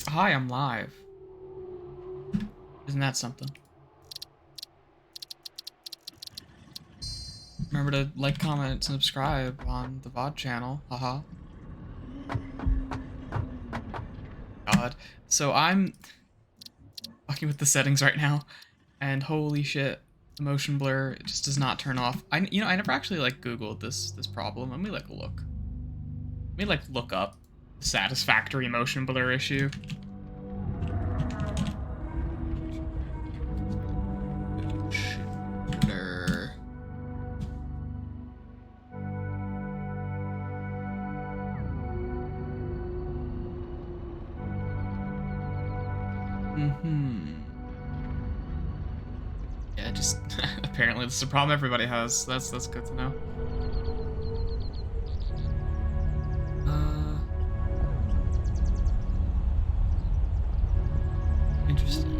Hi, I'm live. Isn't that something? Remember to like, comment, and subscribe on the VOD channel. Haha. God. So I'm fucking with the settings right now, and holy shit, the motion blur it just does not turn off. I never actually like Googled this problem. Let me like look. Let me like look up the Satisfactory motion blur issue. Motion blur. Yeah, just apparently this is a problem everybody has. That's good to know. Interesting.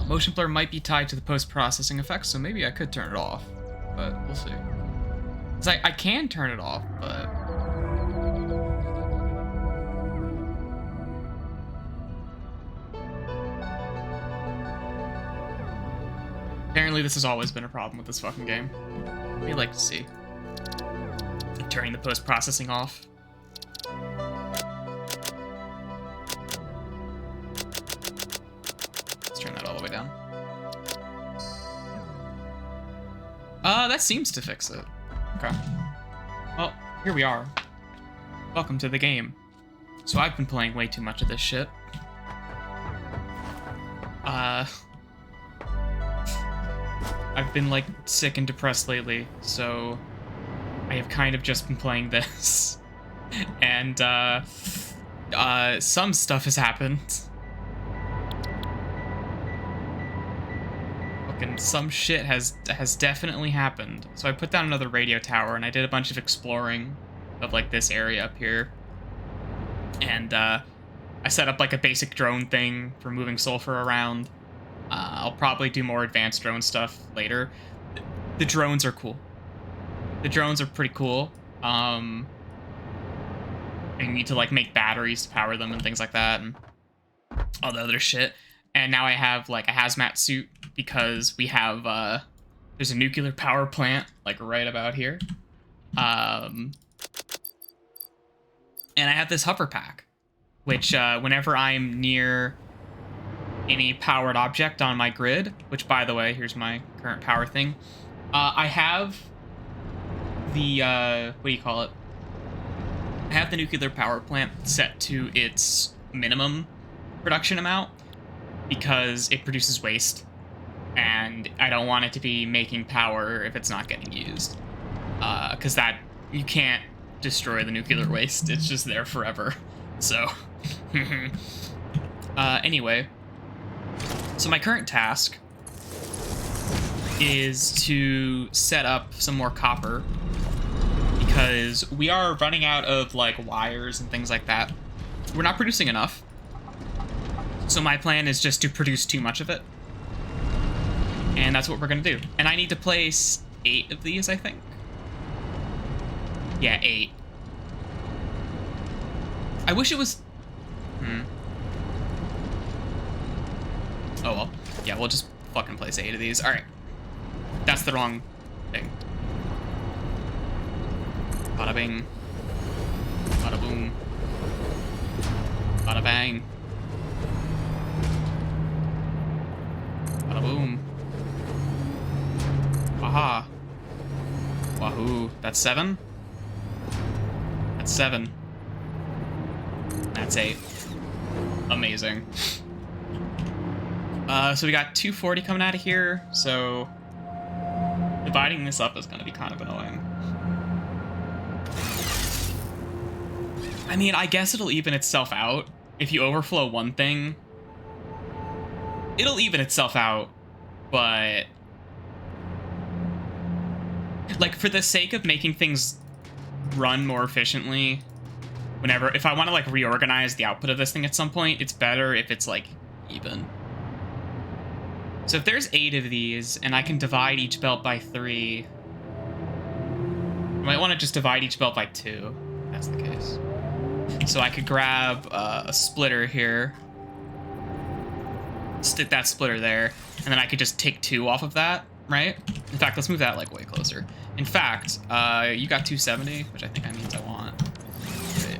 Motion blur might be tied to the post-processing effects, so maybe I could turn it off, but we'll see. It's like I can turn it off, but apparently this has always been a problem with this fucking game. We like to see. Turning the post-processing off. Let's turn that all the way down. That seems to fix it. Okay. Well, here we are. Welcome to the game. So I've been playing way too much of this shit. I've been like sick and depressed lately, so I have kind of just been playing this. And some stuff has happened. Fucking some shit has definitely happened. So I put down another radio tower and I did a bunch of exploring of like this area up here. And I set up like a basic drone thing for moving sulfur around. I'll probably do more advanced drone stuff later. The drones are cool. The drones are pretty cool. I need to like make batteries to power them and things like that, and all the other shit. And now I have like a hazmat suit because we have there's a nuclear power plant like right about here. And I have this hover pack, which whenever I'm near any powered object on my grid, which by the way, here's my current power thing. I have the what do you call it? I have the nuclear power plant set to its minimum production amount because it produces waste, and I don't want it to be making power if it's not getting used. Because that you can't destroy the nuclear waste; it's just there forever. So, anyway. So my current task is to set up some more copper because we are running out of like wires and things like that. We're not producing enough. So my plan is just to produce too much of it. And that's what we're going to do. And I need to place 8 of these, I think. Yeah, 8. I wish it was... Oh, well. Yeah, we'll just fucking place 8 of these. Alright. That's the wrong thing. Bada bing. Bada boom. Bada bang. Bada boom. Aha. Wahoo. That's 7? That's 7. That's 8. Amazing. So we got 240 coming out of here, so dividing this up is going to be kind of annoying. I mean, I guess it'll even itself out. If you overflow one thing, it'll even itself out, but like for the sake of making things run more efficiently, if I want to like reorganize the output of this thing at some point, it's better if it's like even. So if there's 8 of these, and I can divide each belt by 3, I might want to just divide each belt by 2, if that's the case. So I could grab a splitter here, stick that splitter there, and then I could just take 2 off of that, right? In fact, let's move that like way closer. In fact, you got 270, which I think that means I want. Wait.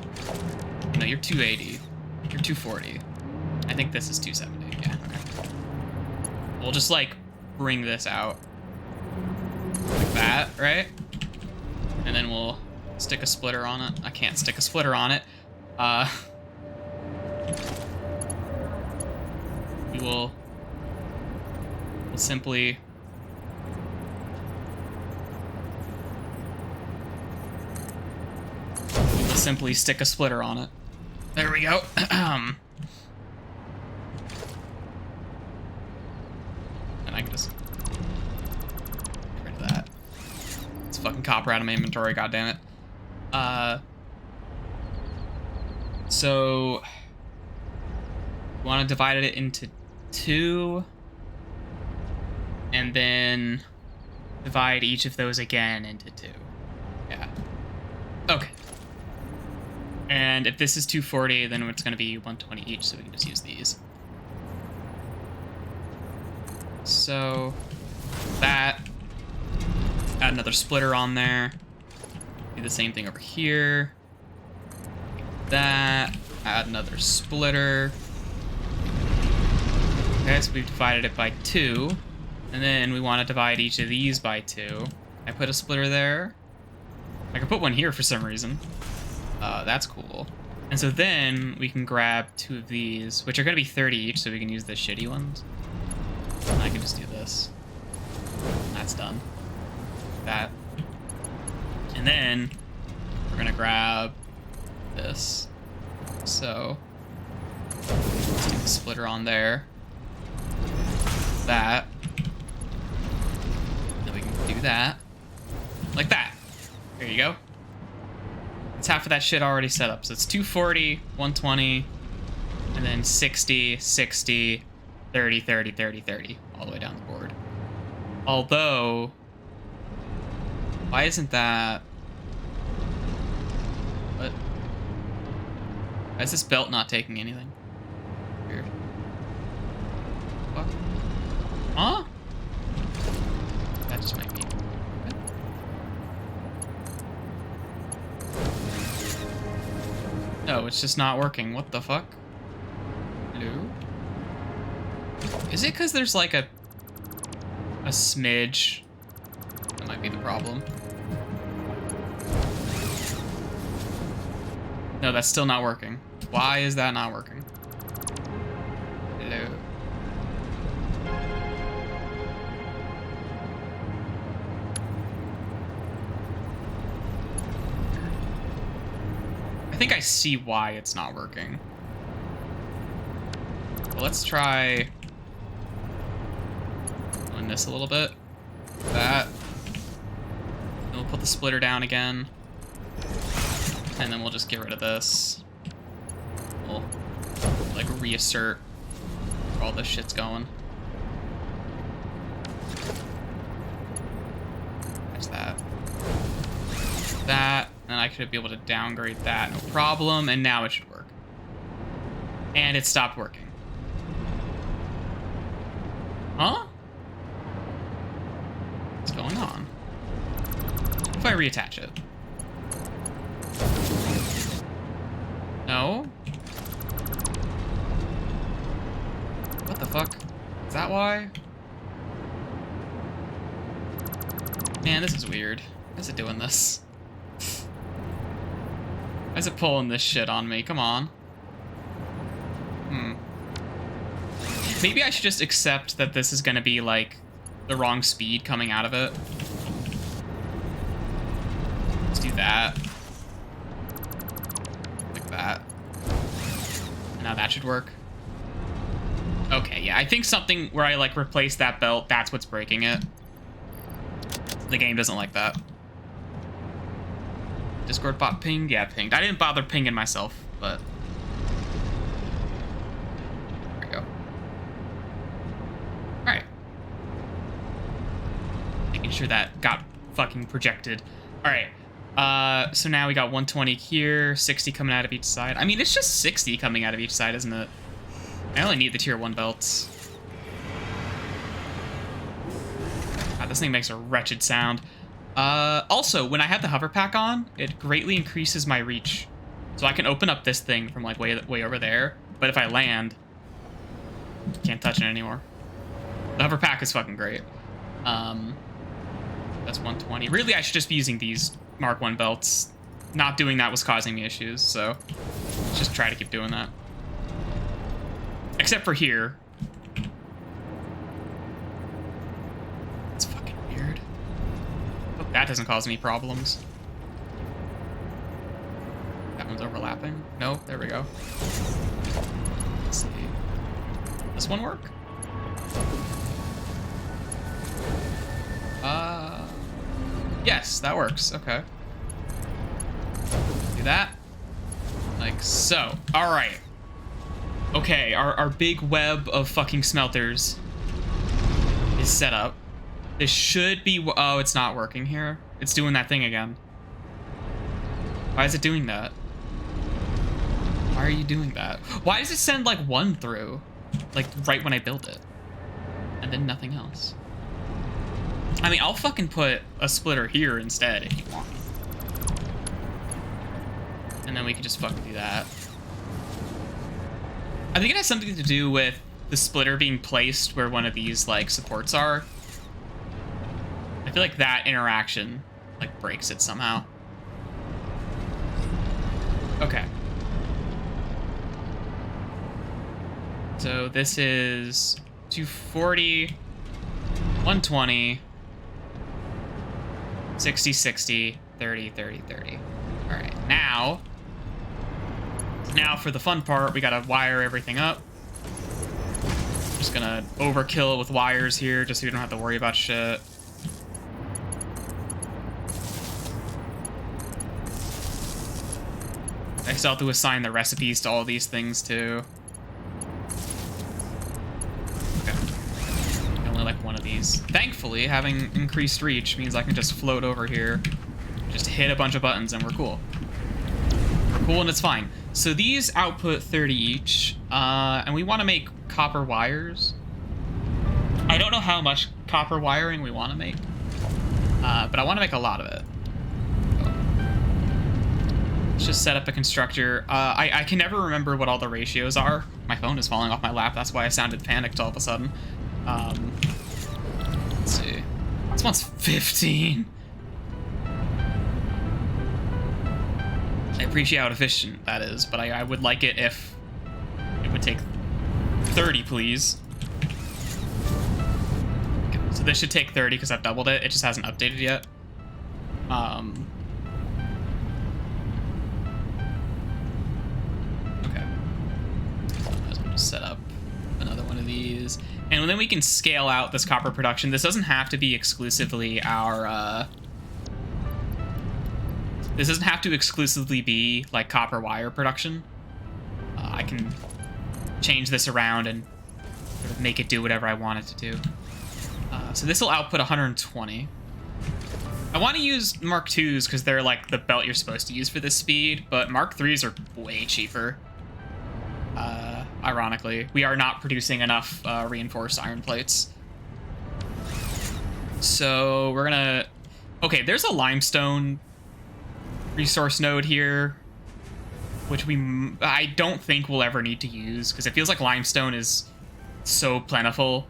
No, you're 280. You're 240. I think this is 270. Yeah, okay. We'll just like bring this out like that, right? And then we'll stick a splitter on it. I can't stick a splitter on it. We'll simply stick a splitter on it. There we go. And I can just get rid of that. It's fucking copper out of my inventory, goddammit. So we want to divide it into 2, and then divide each of those again into 2. Yeah. Okay. And if this is 240, then it's going to be 120 each, so we can just use these. So that, add another splitter on there. Do the same thing over here. That, add another splitter. Okay, so we've divided it by 2. And then we want to divide each of these by 2. I put a splitter there. I can put one here for some reason. That's cool. And so then we can grab 2 of these, which are going to be 30 each, so we can use the shitty ones. And I can just do this. That's done. That. And then we're going to grab this. So let's do the splitter on there. That. Then we can do that. Like that. There you go. It's half of that shit already set up. So it's 240, 120, and then 60, 60, 30, 30, 30, 30, all the way down the board. Although, why isn't that... What? Why is this belt not taking anything? Weird. What? Huh? That just might be... No, it's just not working. What the fuck? Hello? Is it because there's like a smidge? That might be the problem. No, that's still not working. Why is that not working? Hello? I think I see why it's not working. Well, let's try doing this a little bit. That. And we'll put the splitter down again. And then we'll just get rid of this. We'll like reassert where all this shit's going. There's that. That. And I should be able to downgrade that, no problem. And now it should work. And it stopped working. Huh? What's going on? If I reattach it? No? What the fuck? Is that why? Man, this is weird. Why is it doing this? Why is it pulling this shit on me? Come on. Maybe I should just accept that this is going to be, like, the wrong speed coming out of it. Let's do that. Like that. And now that should work. Okay, yeah, I think something where I, like, replace that belt, that's what's breaking it. The game doesn't like that. Discord bot pinged? Yeah, pinged. I didn't bother pinging myself, but... There we go. Alright. Making sure that got fucking projected. Alright. So now we got 120 here, 60 coming out of each side. I mean, it's just 60 coming out of each side, isn't it? I only need the tier 1 belts. God, this thing makes a wretched sound. Also, when I have the hover pack on, it greatly increases my reach. So I can open up this thing from like way over there, but if I land, can't touch it anymore. The hover pack is fucking great. That's 120. Really, I should just be using these Mark 1 belts. Not doing that was causing me issues, so let's just try to keep doing that. Except for here. It's fucking weird. Hope that doesn't cause me problems. That one's overlapping. No, there we go. Let's see. This one work? Yes, that works. Okay. Do that. Like so. Alright. Okay, our big web of fucking smelters is set up. This should be... Oh, it's not working here. It's doing that thing again. Why is it doing that? Why are you doing that? Why does it send, like, one through? Like, right when I build it. And then nothing else. I mean, I'll fucking put a splitter here instead if you want. And then we can just fucking do that. I think it has something to do with the splitter being placed where one of these, like, supports are. I feel like that interaction, like, breaks it somehow. Okay. So this is 240, 120, 60, 60, 30, 30, 30. All right, now for the fun part, we gotta wire everything up. Just gonna overkill it with wires here, just so we don't have to worry about shit. I still have to assign the recipes to all these things too. Okay. Only like one of these. Thankfully, having increased reach means I can just float over here, just hit a bunch of buttons, and we're cool. We're cool and it's fine. So these output 30 each, and we want to make copper wires. I don't know how much copper wiring we want to make, but I want to make a lot of it. Let's just set up a constructor. I can never remember what all the ratios are. My phone is falling off my lap. That's why I sounded panicked all of a sudden. Let's see. This one's 15. I appreciate how efficient that is, but I would like it if it would take 30, please. Okay, so this should take 30 because I've doubled it. It just hasn't updated yet. Okay. I'll just set up another one of these. And then we can scale out this copper production. This doesn't have to be exclusively our... This doesn't have to exclusively be, like, copper wire production. I can change this around and sort of make it do whatever I want it to do. So this will output 120. I want to use Mark IIs because they're, like, the belt you're supposed to use for this speed, but Mark IIIs are way cheaper. Ironically. We are not producing enough reinforced iron plates. So we're gonna... Okay, there's a limestone resource node here, which I don't think we'll ever need to use because it feels like limestone is so plentiful.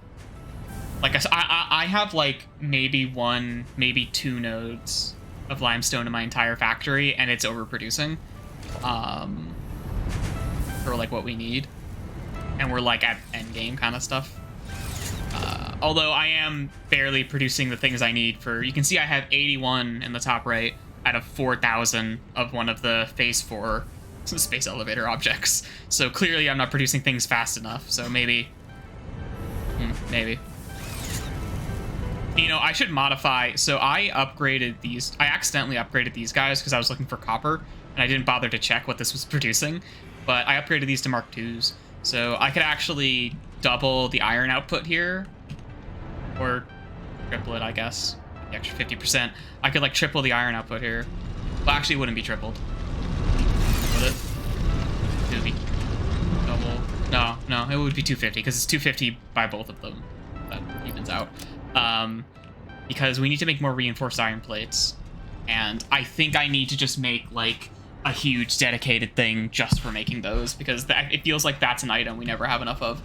Like I have like maybe 1, maybe 2 nodes of limestone in my entire factory, and it's overproducing for like what we need, and we're like at end game kind of stuff. Although I am barely producing the things I need for. You can see I have 81 in the top right out of 4,000 of one of the phase 4 space elevator objects. So clearly I'm not producing things fast enough. So maybe. Maybe. You know, I should modify. So I upgraded these. I accidentally upgraded these guys because I was looking for copper, and I didn't bother to check what this was producing. But I upgraded these to Mark IIs. So I could actually double the iron output here. Or triple it, I guess. The extra 50%. I could like triple the iron output here. Well, actually, it wouldn't be tripled. Would it? It would be double. No, it would be 250 because it's 250 by both of them. That evens out. Because we need to make more reinforced iron plates. And I think I need to just make, like, a huge dedicated thing just for making those, because it feels like that's an item we never have enough of.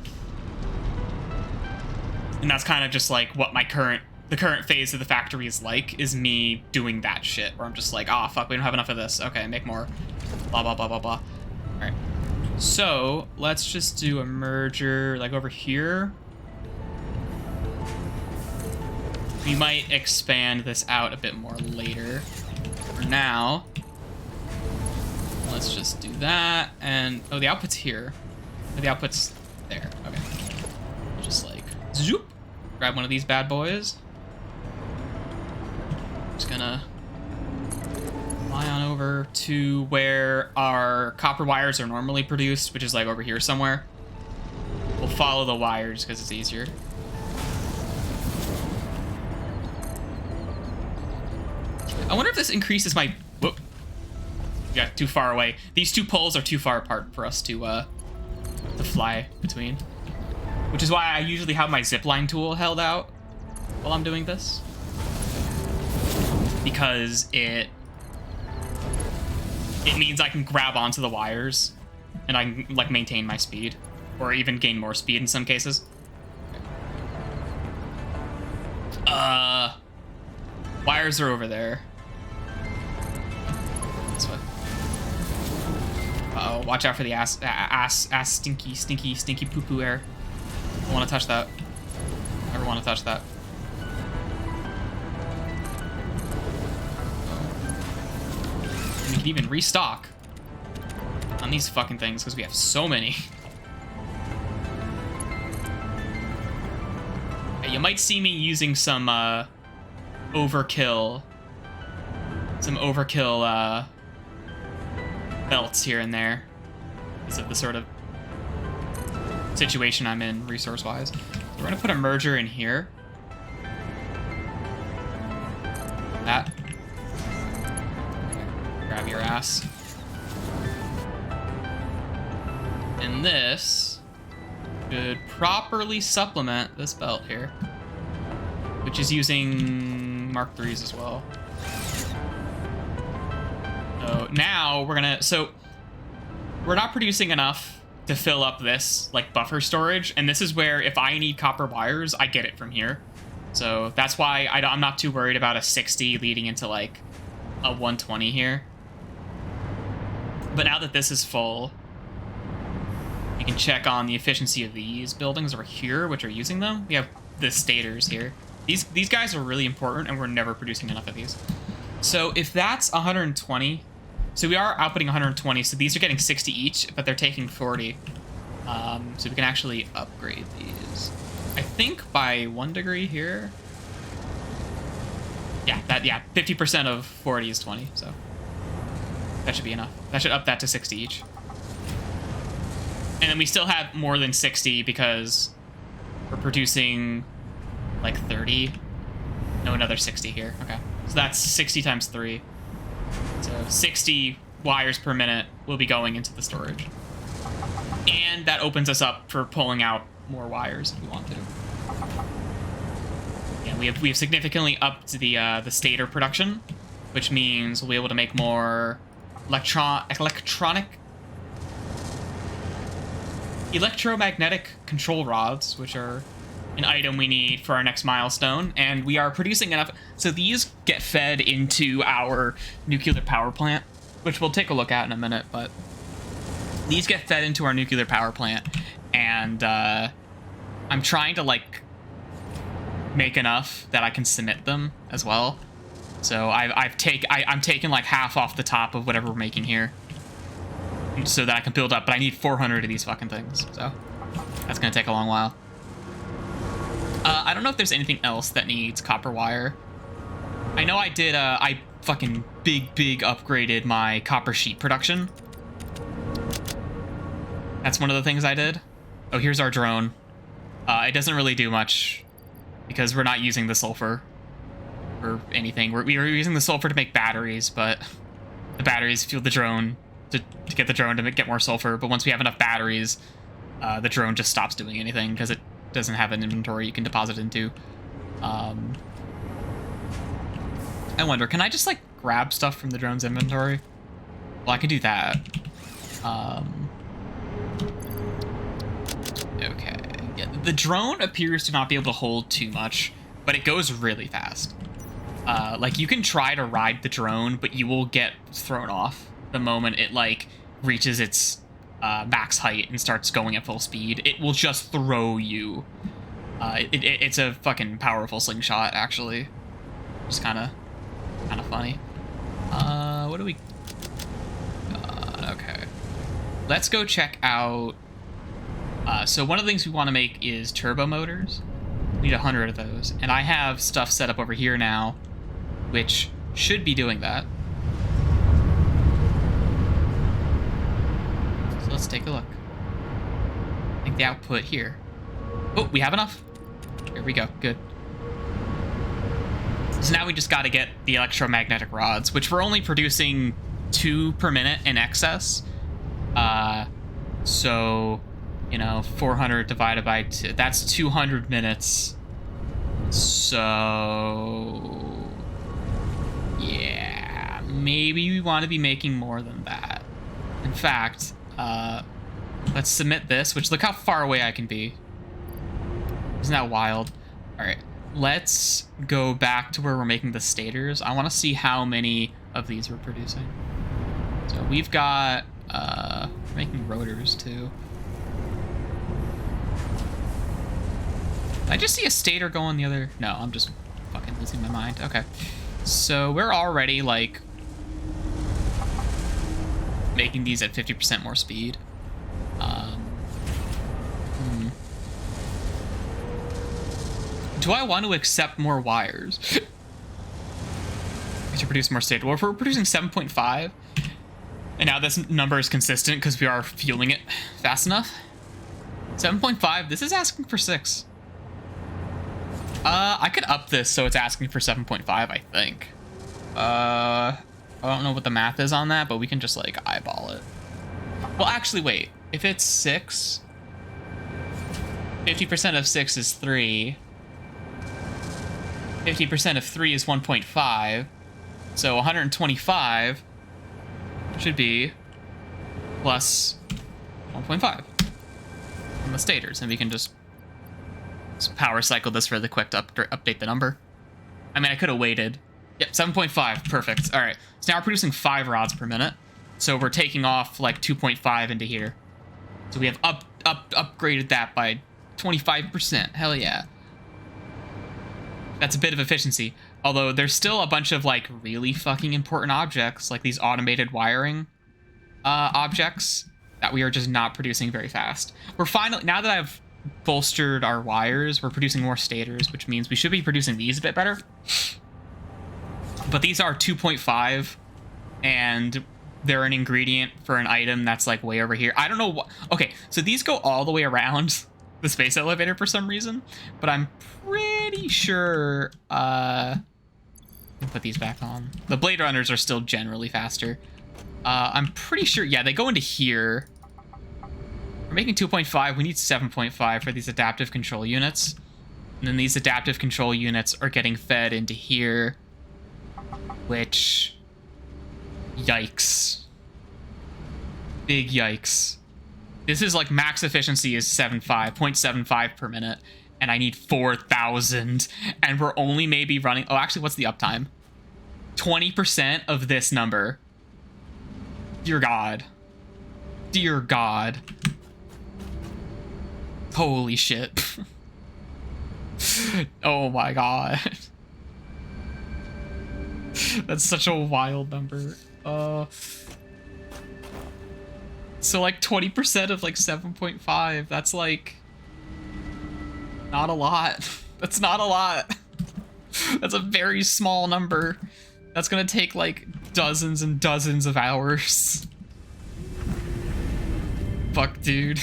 And that's kind of just, like, what the current phase of the factory is like, is me doing that shit, where I'm just like, ah, fuck, we don't have enough of this. Okay, make more. Blah, blah, blah, blah, blah. All right. So, let's just do a merger, like, over here. We might expand this out a bit more later. For now, let's just do that. And, oh, the output's here. Oh, the output's there. Okay. Just like, zoop. Grab one of these bad boys. Just gonna fly on over to where our copper wires are normally produced, which is like over here somewhere. We'll follow the wires because it's easier. I wonder if this increases my... Whoop. Yeah, too far away. These two poles are too far apart for us to fly between. Which is why I usually have my zipline tool held out while I'm doing this. Because it means I can grab onto the wires and I can, like, maintain my speed. Or even gain more speed in some cases. Wires are over there. This way. Uh-oh, watch out for the ass stinky poo-poo air. Don't want to touch that. Never want to touch that. And we can even restock on these fucking things because we have so many. You might see me using some overkill belts here and there because of the sort of situation I'm in resource-wise. We're gonna put a merger in here. That. Grab your ass. And this should properly supplement this belt here, which is using Mark IIIs as well. So now we're gonna, we're not producing enough to fill up this, like, buffer storage, and this is where, if I need copper wires, I get it from here. So that's why I'm not too worried about a 60 leading into, like, a 120 here. But now that this is full, you can check on the efficiency of these buildings over here, which are using them. We have the Stators here. These guys are really important, and we're never producing enough of these. So if that's 120... So we are outputting 120, so these are getting 60 each, but they're taking 40. So we can actually upgrade these. I think by 1 degree here. Yeah, 50% of 40 is 20, so that should be enough. That should up that to 60 each. And then we still have more than 60 because we're producing like 30. No, another 60 here. Okay, so that's 60 times 3. So 60 wires per minute will be going into the storage. And that opens us up for pulling out more wires if we want to. Yeah, we have significantly upped the stator production, which means we'll be able to make more electromagnetic control rods, which are an item we need for our next milestone, and we are producing enough. So these get fed into our nuclear power plant, which we'll take a look at in a minute, but these get fed into our nuclear power plant, and I'm trying to, like, make enough that I can submit them as well. So I'm taking like half off the top of whatever we're making here, so that I can build up, but I need 400 of these fucking things, so that's gonna take a long while. I don't know if there's anything else that needs copper wire. I know I did, I fucking big upgraded my copper sheet production. That's one of the things I did. Oh, here's our drone. It doesn't really do much because we're not using the sulfur or anything. We were using the sulfur to make batteries, but the batteries fuel the drone to get the drone to get more sulfur. But once we have enough batteries, the drone just stops doing anything because it doesn't have an inventory you can deposit into. I wonder, can I just like grab stuff from the drone's inventory? Well, I could do that. Okay. Yeah, the drone appears to not be able to hold too much, but it goes really fast. Like, you can try to ride the drone, but you will get thrown off the moment it, like, reaches its max height and starts going at full speed. It will just throw you. It's a fucking powerful slingshot, actually. Just kind of funny. What do we... okay. Let's go check out... so one of the things we want to make is turbo motors. We need 100 of those. And I have stuff set up over here now, which should be doing that. So let's take a look. I think the output here. Oh, we have enough. Here we go. Good. So now we just got to get the electromagnetic rods, which we're only producing 2 per minute in excess. So, you know, 400 divided by 2, that's 200 minutes. So, yeah, maybe we want to be making more than that. In fact, let's submit this, which look how far away I can be. Isn't that wild? All right, let's go back to where we're making the stators. I want to see how many of these we're producing. So we've got, making rotors too. Did I just see a stator going the other? No, I'm just fucking losing my mind. Okay. So we're already, like, making these at 50% more speed. Do I want to accept more wires? To produce more stator. Well, if we're producing 7.5, and now this number is consistent because we are fueling it fast enough. 7.5, this is asking for 6. I could up this so it's asking for 7.5, I think. I don't know what the math is on that, but we can just, like, eyeball it. Well, actually, wait. If it's 6, 50% of 6 is 3. 50% of 3 is 1.5. So 125 should be plus 1.5 from the stators, and we can just power cycle this really quick to update the number. I mean, I could have waited. Yep, 7.5, perfect. All right, so now we're producing 5 rods per minute. So we're taking off like 2.5 into here. So we have upgraded that by 25%. Hell yeah. That's a bit of efficiency. Although there's still a bunch of like really fucking important objects, like these automated wiring objects that we are just not producing very fast. We're finally, now that I've bolstered our wires, we're producing more stators, which means we should be producing these a bit better. But these are 2.5, and they're an ingredient for an item that's like way over here. I don't know what. Okay, so these go all the way around the space elevator for some reason, but I'm pretty sure I'll put these back on. The Blade Runners are still generally faster. I'm pretty sure, yeah, they go into here. We're making 2.5. We need 7.5 for these adaptive control units. And then these adaptive control units are getting fed into here, which, yikes. Big yikes. This is like max efficiency is 0.75 per minute, and I need 4,000, and we're only maybe running, oh, actually, what's the uptime? 20% of this number. Dear God. Dear God. Holy shit. Oh my God. That's such a wild number. So like 20% of like 7.5, that's like not a lot. That's not a lot. That's a very small number. That's gonna take like dozens and dozens of hours. Fuck, dude.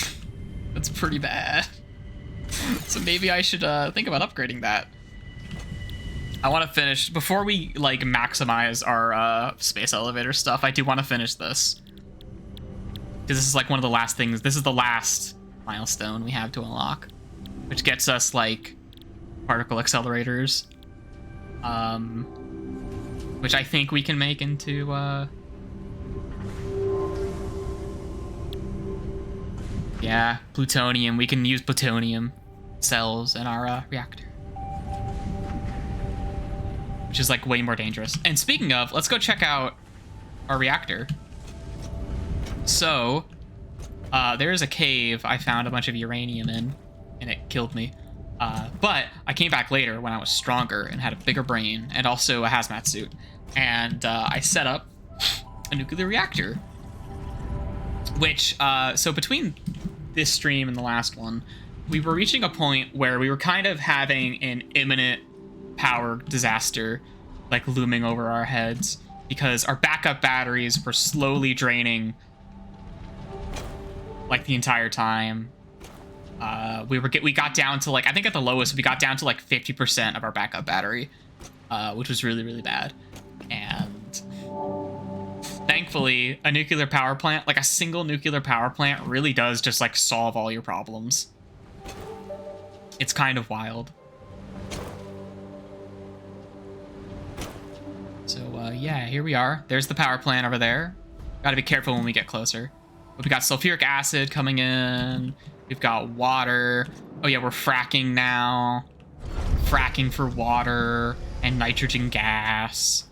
That's pretty bad. So maybe I should think about upgrading that. I want to finish before we like maximize our space elevator stuff. I do want to finish this because this is like one of the last things. This is the last milestone we have to unlock, which gets us like particle accelerators, which I think we can make into yeah, plutonium. We can use plutonium cells in our reactor, which is like way more dangerous. And speaking of, let's go check out our reactor. So there's a cave I found a bunch of uranium in, and it killed me. But I came back later when I was stronger and had a bigger brain and also a hazmat suit. And I set up a nuclear reactor, which, so between this stream and the last one, we were reaching a point where we were kind of having an imminent power disaster, like looming over our heads, because our backup batteries were slowly draining like the entire time. We got down to like, I think at the lowest, we got down to like 50% of our backup battery, which was really, really bad. And thankfully, a nuclear power plant, like a single nuclear power plant, really does just like solve all your problems. It's kind of wild. So yeah, here we are. There's the power plant over there. Gotta be careful when we get closer. But we got sulfuric acid coming in. We've got water. Oh yeah, we're fracking now. Fracking for water and nitrogen gas,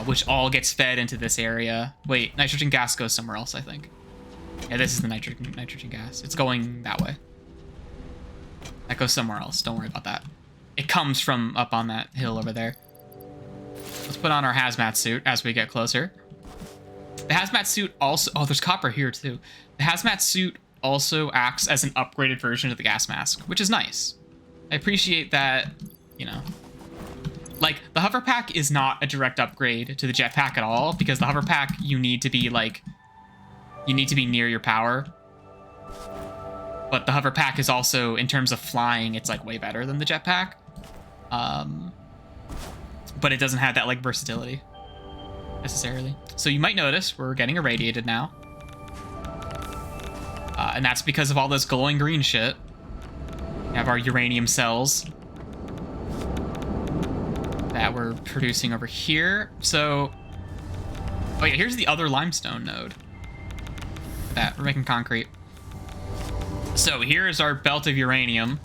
which all gets fed into this area. Wait, nitrogen gas goes somewhere else, I think. Yeah, this is the nitrogen gas. It's going that way. That goes somewhere else. Don't worry about that. It comes from up on that hill over there. Let's put on our hazmat suit as we get closer. The hazmat suit also... Oh, there's copper here, too. The hazmat suit also acts as an upgraded version of the gas mask, which is nice. I appreciate that, you know. Like, the hover pack is not a direct upgrade to the jetpack at all, because the hover pack, you need to be, like... You need to be near your power. But the hover pack is also, in terms of flying, it's, like, way better than the jetpack. But it doesn't have that, like, versatility, necessarily. So you might notice we're getting irradiated now. And that's because of all this glowing green shit. We have our uranium cells that we're producing over here. So, oh yeah, here's the other limestone node. That, we're making concrete. So here's our belt of uranium.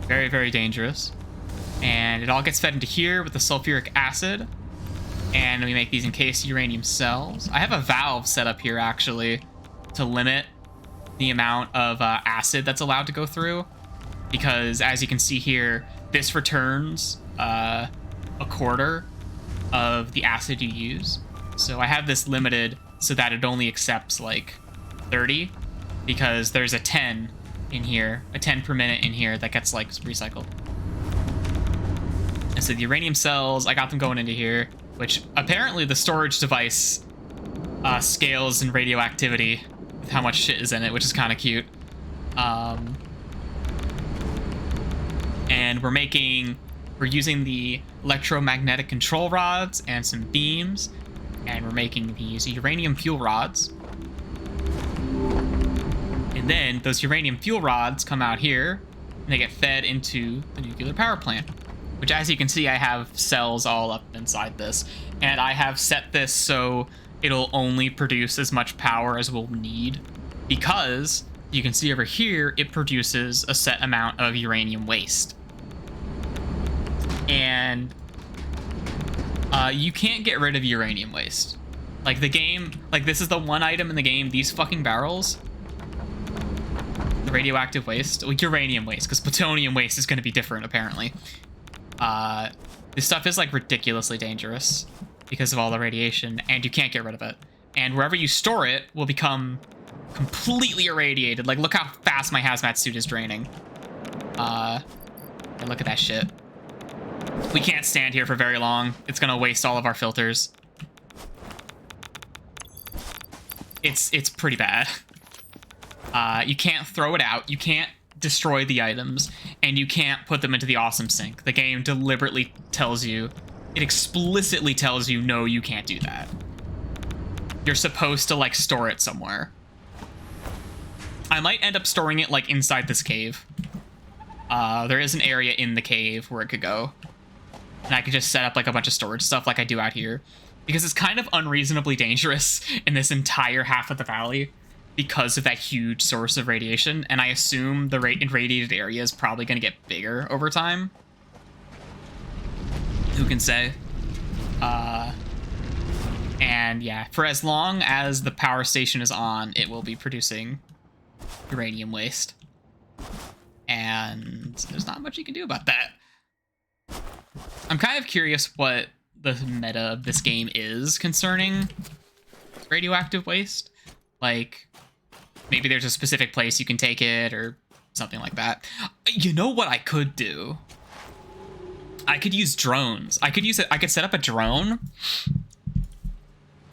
Very, very dangerous. And it all gets fed into here with the sulfuric acid. And we make these encased uranium cells. I have a valve set up here, actually, to limit the amount of acid that's allowed to go through. Because, as you can see here, this returns a quarter of the acid you use. So I have this limited so that it only accepts, like, 30. Because there's a 10 in here, a 10 per minute in here that gets, like, recycled. And so the uranium cells, I got them going into here, which apparently the storage device scales in radioactivity with how much shit is in it, which is kind of cute. And we're using the electromagnetic control rods and some beams, and we're making these uranium fuel rods. And then those uranium fuel rods come out here, and they get fed into the nuclear power plant. Which, as you can see, I have cells all up inside this. And I have set this so it'll only produce as much power as we'll need. Because, you can see over here, it produces a set amount of uranium waste. And you can't get rid of uranium waste. Like, the game, like, this is the one item in the game, these fucking barrels. The radioactive waste, well, uranium waste, because plutonium waste is going to be different, apparently. This stuff is like ridiculously dangerous because of all the radiation, and you can't get rid of it. And wherever you store it will become completely irradiated. Like, look how fast my hazmat suit is draining. And look at that shit. We can't stand here for very long. It's gonna waste all of our filters. It's pretty bad. You can't throw it out. You can't destroy the items, and you can't put them into the awesome sink. The game deliberately tells you, it explicitly tells you, no, you can't do that. You're supposed to, like, store it somewhere. I might end up storing it, like, inside this cave. There is an area in the cave where it could go. And I could just set up, like, a bunch of storage stuff like I do out here. Because it's kind of unreasonably dangerous in this entire half of the valley because of that huge source of radiation. And I assume the irradiated area is probably going to get bigger over time. Who can say? And yeah, for as long as the power station is on, it will be producing uranium waste. And there's not much you can do about that. I'm kind of curious what the meta of this game is concerning radioactive waste. Like, maybe there's a specific place you can take it or something like that. You know what I could do? I could use drones. I could set up a drone,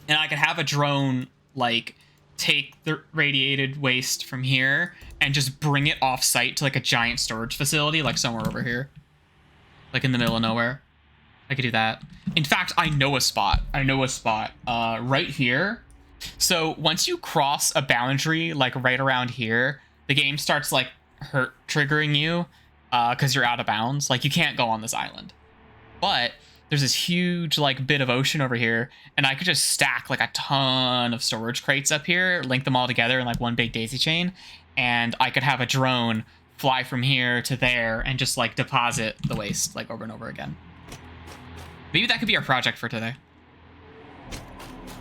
and I could have a drone, like, take the radiated waste from here and just bring it off site to, like, a giant storage facility, like somewhere over here, like in the middle of nowhere. I could do that. In fact, I know a spot. Right here. So once you cross a boundary, like right around here, the game starts, like, triggering you because you're out of bounds. Like, you can't go on this island. But there's this huge, like, bit of ocean over here, and I could just stack, like, a ton of storage crates up here, link them all together in, like, one big daisy chain, and I could have a drone fly from here to there and just, like, deposit the waste, like, over and over again. Maybe that could be our project for today.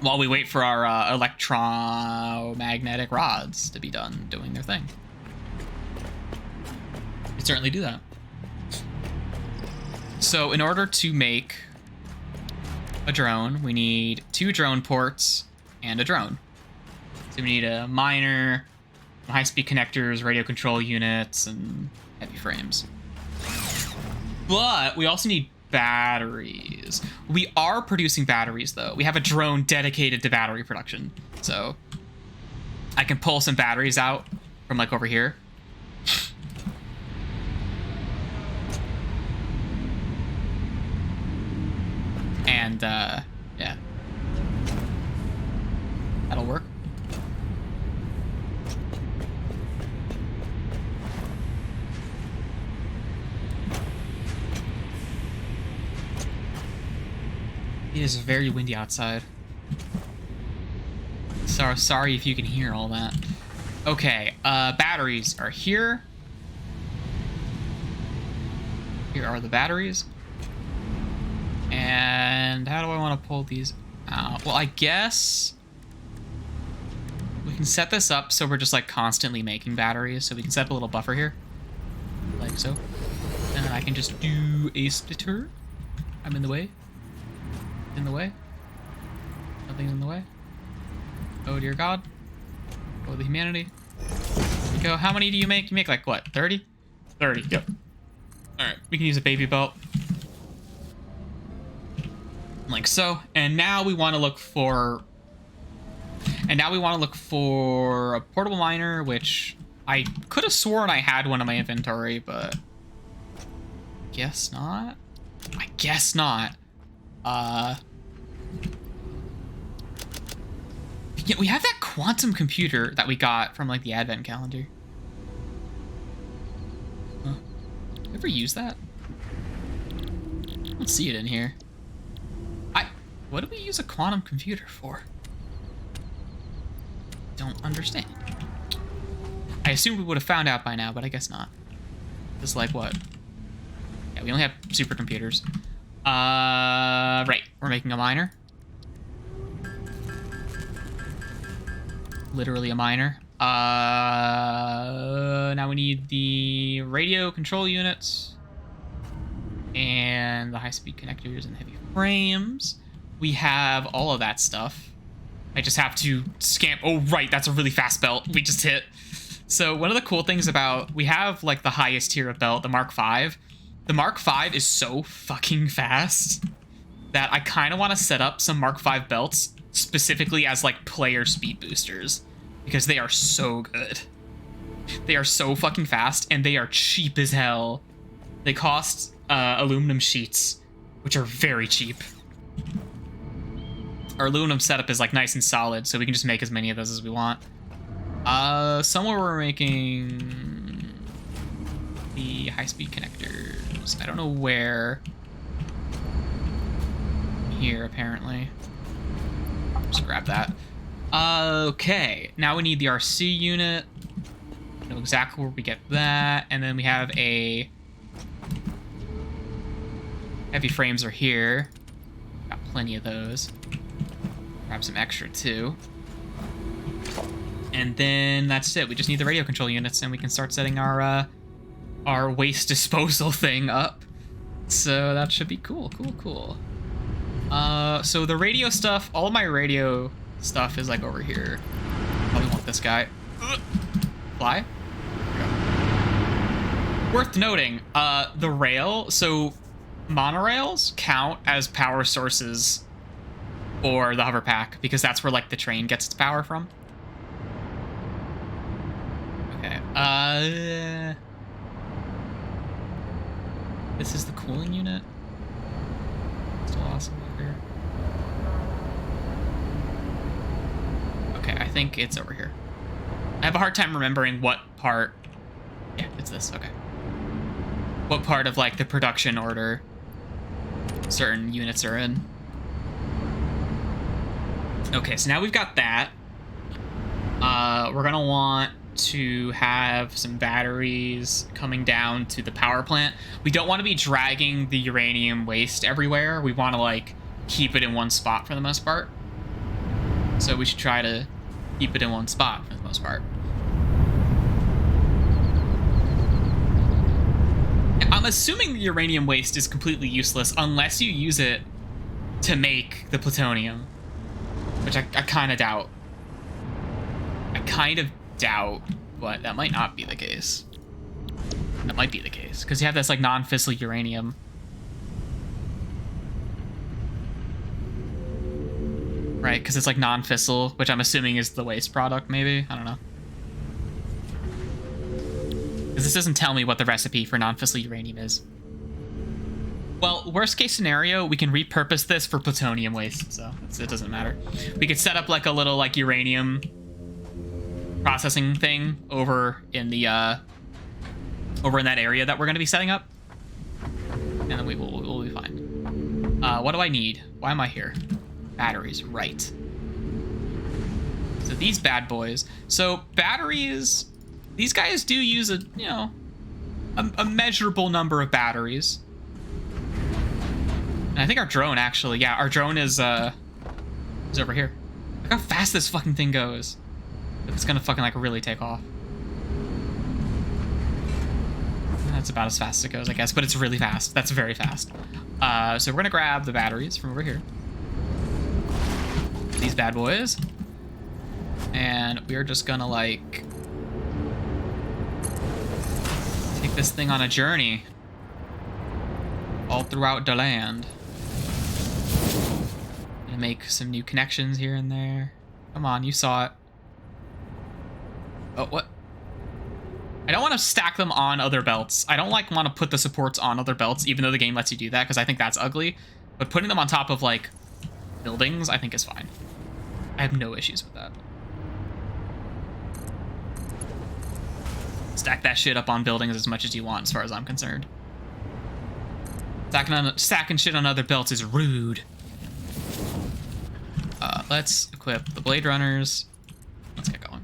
While we wait for our electromagnetic rods to be done doing their thing. We could certainly do that. So in order to make a drone, we need 2 drone ports and a drone. So we need a miner, high-speed connectors, radio control units, and heavy frames. But we also need batteries. We are producing batteries, though. We have a drone dedicated to battery production. So I can pull some batteries out from, like, over here. And, yeah. That'll work. It is very windy outside. So sorry if you can hear all that. Okay, batteries are here. Here are the batteries. And how do I want to pull these out? Well, I guess we can set this up so we're just, like, constantly making batteries. So we can set up a little buffer here, like so. And then I can just do a splitter. I'm in the way. In the way. Nothing's in the way. Oh, dear God. Oh, the humanity. There we go. How many do you make? You make, like, what, 30? 30, yep. All right, we can use a baby belt. Like so. And now we want to look for... a portable miner, which I could have sworn I had one in my inventory, but... guess not? I guess not. Yeah, we have that quantum computer that we got from, like, the advent calendar. Huh. Ever use that? I don't see it in here. What do we use a quantum computer for? Don't understand. I assume we would have found out by now, but I guess not. It's like what? Yeah, we only have supercomputers. Right. We're making a miner. Literally a miner. Now we need the radio control units and the high-speed connectors and heavy frames. We have all of that stuff. I just have to scamp. Oh, right. That's a really fast belt we just hit. So one of the cool things about, we have, like, the highest tier of belt, the Mark V. The Mark V is so fucking fast that I kind of want to set up some Mark V belts specifically as, like, player speed boosters because they are so good. They are so fucking fast, and they are cheap as hell. They cost aluminum sheets, which are very cheap. Our aluminum setup is like nice and solid, so we can just make as many of those as we want. Somewhere we're making the high-speed connectors. I don't know where. Here, apparently. Just grab that. Okay, now we need the RC unit. Know exactly where we get that, and then we have a heavy frames are here. Got plenty of those. Grab some extra too. And then that's it. We just need the radio control units, and we can start setting our waste disposal thing up. So that should be cool. Cool. So the radio stuff, all of my radio stuff is like over here. Probably want this guy. Fly. Worth noting, the rail, so monorails count as power sources for the hover pack because that's where like the train gets its power from. Okay. This is the cooling unit. Still awesome over here. Okay, I think it's over here. I have a hard time remembering what part. Yeah, it's this. Okay. What part of like the production order certain units are in. Okay, so now we've got that. We're gonna want to have some batteries coming down to the power plant. We don't want to be dragging the uranium waste everywhere. We want to like keep it in one spot for the most part. So we should try to keep it in one spot for the most part. I'm assuming the uranium waste is completely useless unless you use it to make the plutonium, which I kind of doubt. But that might not be the case. That might be the case, because you have this like non-fissile uranium. Right, because it's like non-fissile, which I'm assuming is the waste product, maybe? I don't know. Because this doesn't tell me what the recipe for non-fissile uranium is. Well, worst case scenario, we can repurpose this for plutonium waste, so it doesn't matter. We could set up like a little like uranium processing thing over in the over in that area that we're going to be setting up, and then we'll be fine. What do I need? Why am I here? Batteries, right? So these bad boys. So batteries, these guys do use a a measurable number of batteries. And I think our drone actually, yeah, our drone is over here. Look how fast this fucking thing goes. It's gonna fucking like really take off. That's about as fast as it goes, I guess, but it's really fast. That's very fast. So we're gonna grab the batteries from over here. These bad boys. And we're just gonna like take this thing on a journey all throughout the land. And make some new connections here and there. Come on, you saw it. Oh, what? I don't want to stack them on other belts. I don't like want to put the supports on other belts, even though the game lets you do that, because I think that's ugly. But putting them on top of like buildings, I think is fine. I have no issues with that. Stack that shit up on buildings as much as you want, as far as I'm concerned. Stacking shit on other belts is rude. Let's equip the Blade Runners. Let's get going.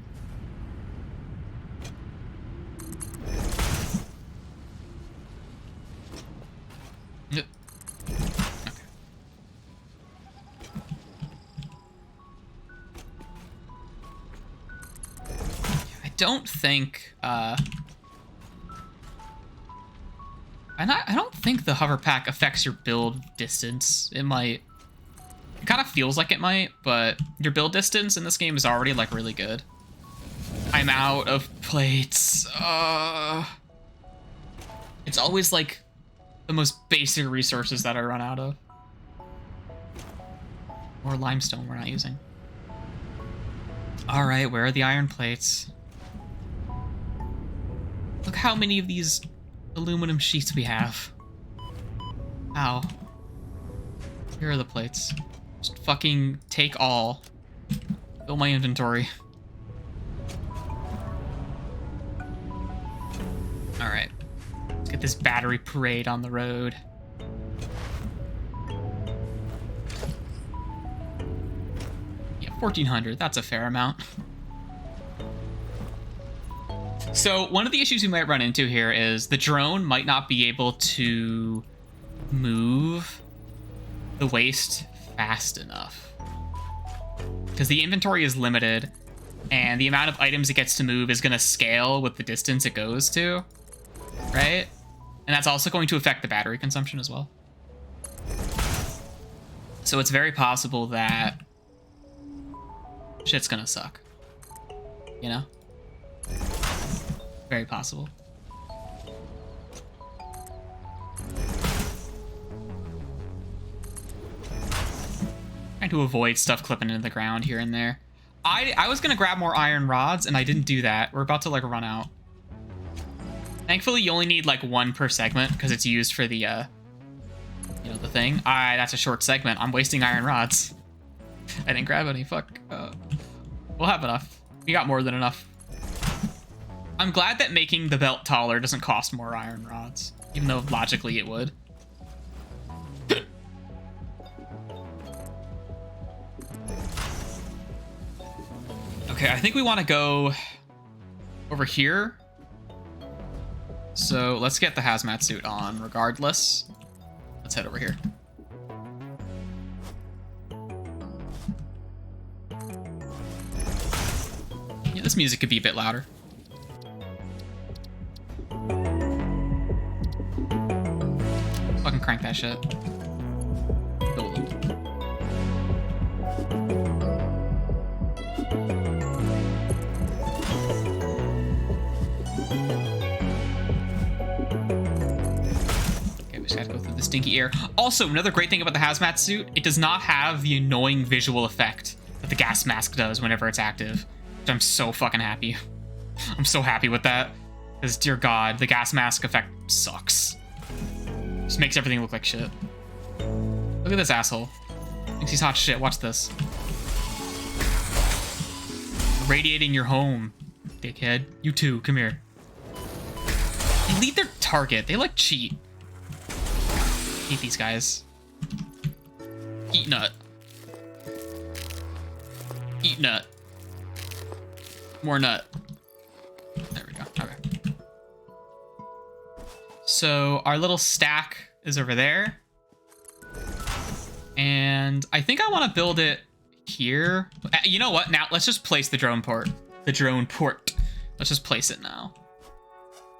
Yep. Okay. I don't think I don't think the hover pack affects your build distance. It might. It kind of feels like it might, but your build distance in this game is already like really good. I'm out of plates. It's always like the most basic resources that I run out of. Or limestone we're not using. All right, where are the iron plates? Look how many of these aluminum sheets we have. Ow. Here are the plates. Just fucking take all. Fill my inventory. Alright. Let's get this battery parade on the road. Yeah, 1,400. That's a fair amount. So one of the issues we might run into here is the drone might not be able to move the waste fast enough. Because the inventory is limited, and the amount of items it gets to move is going to scale with the distance it goes to, right? And that's also going to affect the battery consumption as well. So it's very possible that shit's going to suck, you know? Very possible. Trying to avoid stuff clipping into the ground here and there. I was gonna grab more iron rods and I didn't do that. We're about to like run out. Thankfully, you only need like one per segment because it's used for the, you know, the thing. That's a short segment. I'm wasting iron rods. I didn't grab any. Fuck. We'll have enough. We got more than enough. I'm glad that making the belt taller doesn't cost more iron rods, even though logically it would. Okay, I think we want to go over here. So let's get the hazmat suit on regardless. Let's head over here. Yeah, this music could be a bit louder. Fucking crank that shit. Go a little. Okay, we just gotta go through the stinky air. Also, another great thing about the hazmat suit, it does not have the annoying visual effect that the gas mask does whenever it's active. Which I'm so fucking happy. I'm so happy with that. Because, dear God, the gas mask effect sucks. Just makes everything look like shit. Look at this asshole. Thinks he's hot shit. Watch this. Radiating your home, dickhead. You too. Come here. They lead their target. They like cheat. Hate these guys. Eat nut. Eat nut. More nut. There we go. Okay. So our little stack is over there. And I think I want to build it here. You know what? Now let's just place the drone port. The drone port. Let's just place it now.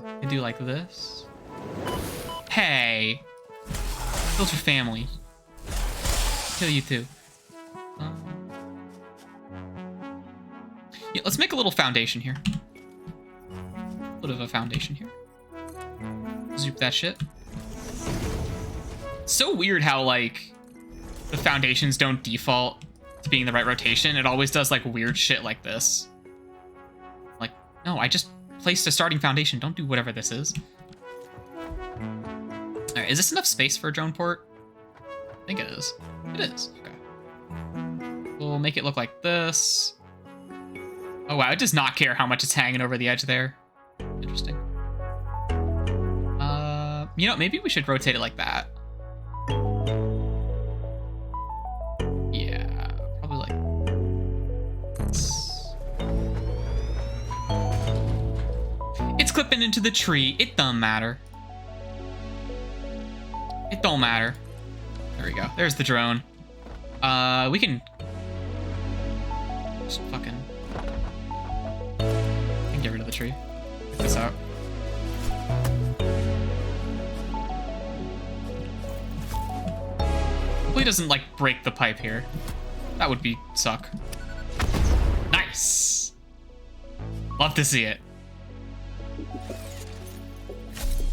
I do like this. Hey. Build your family. Kill you too. Yeah, let's make a little foundation here. A little bit of a foundation here. Zoop that shit. So weird how, like, the foundations don't default to being the right rotation. It always does, like, weird shit like this. Like, no, I just placed a starting foundation. Don't do whatever this is. Alright, is this enough space for a drone port? I think it is. It is. Okay. We'll make it look like this. Oh, wow. It does not care how much it's hanging over the edge there. Interesting. You know, maybe we should rotate it like that. Yeah, probably like this. It's clipping into the tree. It don't matter. It don't matter. There we go. There's the drone. We can just fucking get rid of the tree. Check this out. Hopefully it doesn't, like, break the pipe here. That would be suck. Nice. Love to see it.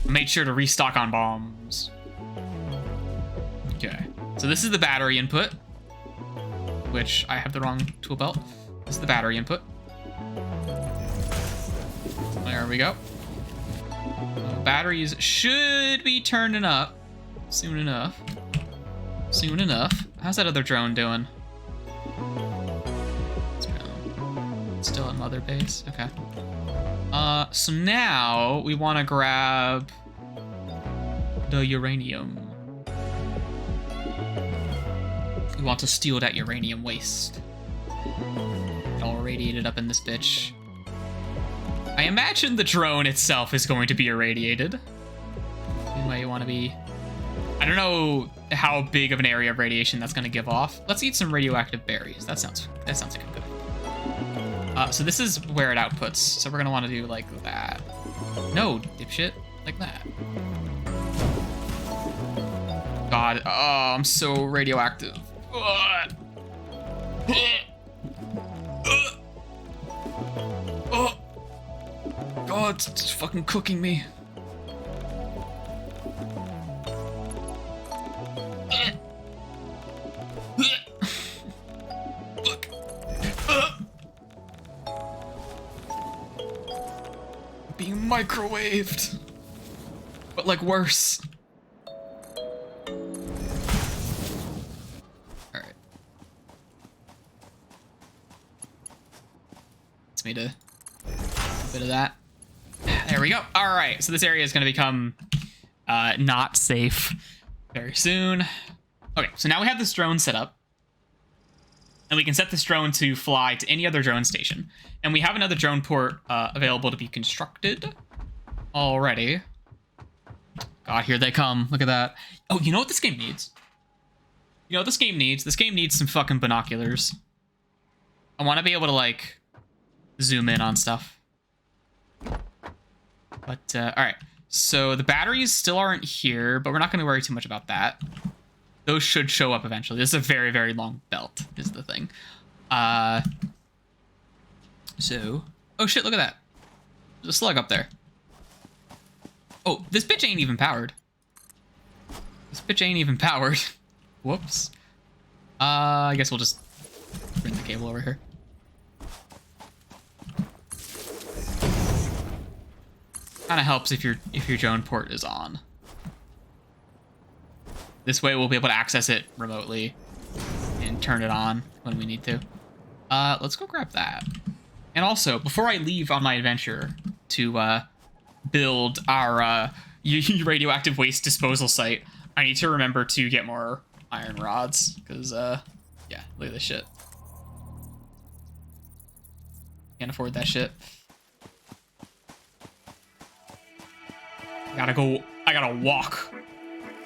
Made sure to restock on bombs. Okay. So this is the battery input, which I have the wrong tool belt. This is the battery input. There we go. Batteries should be turning up soon enough. Soon enough. How's that other drone doing? Still at mother base. Okay. So now we want to grab the uranium. We want to steal that uranium waste. It all radiated up in this bitch. I imagine the drone itself is going to be irradiated. You might want to be... I don't know how big of an area of radiation that's going to give off. Let's eat some radioactive berries. That sounds like a good idea. So this is where it outputs. So we're going to want to do like that. No, dipshit. Like that. God. Oh, I'm so radioactive. Oh, God, it's just fucking cooking me. Look. Being microwaved. But like worse. Alright. It's me to a bit of that. There we go. All right, so this area is going to become not safe very soon. Okay, so now we have this drone set up. And we can set this drone to fly to any other drone station. And we have another drone port available to be constructed already. God, here they come. Look at that. Oh, you know what this game needs? You know what this game needs? This game needs some fucking binoculars. I want to be able to, like, zoom in on stuff. But, all right. So the batteries still aren't here, but we're not going to worry too much about that. Those should show up eventually. This is a very, very long belt, is the thing. So... Oh, shit, look at that. There's a slug up there. Oh, this bitch ain't even powered. This bitch ain't even powered. Whoops. I guess we'll just bring the cable over here. Kind of helps if your drone port is on. This way we'll be able to access it remotely and turn it on when we need to. Let's go grab that. And also, before I leave on my adventure to build our radioactive waste disposal site, I need to remember to get more iron rods, because, yeah, look at this shit. Can't afford that shit. I gotta walk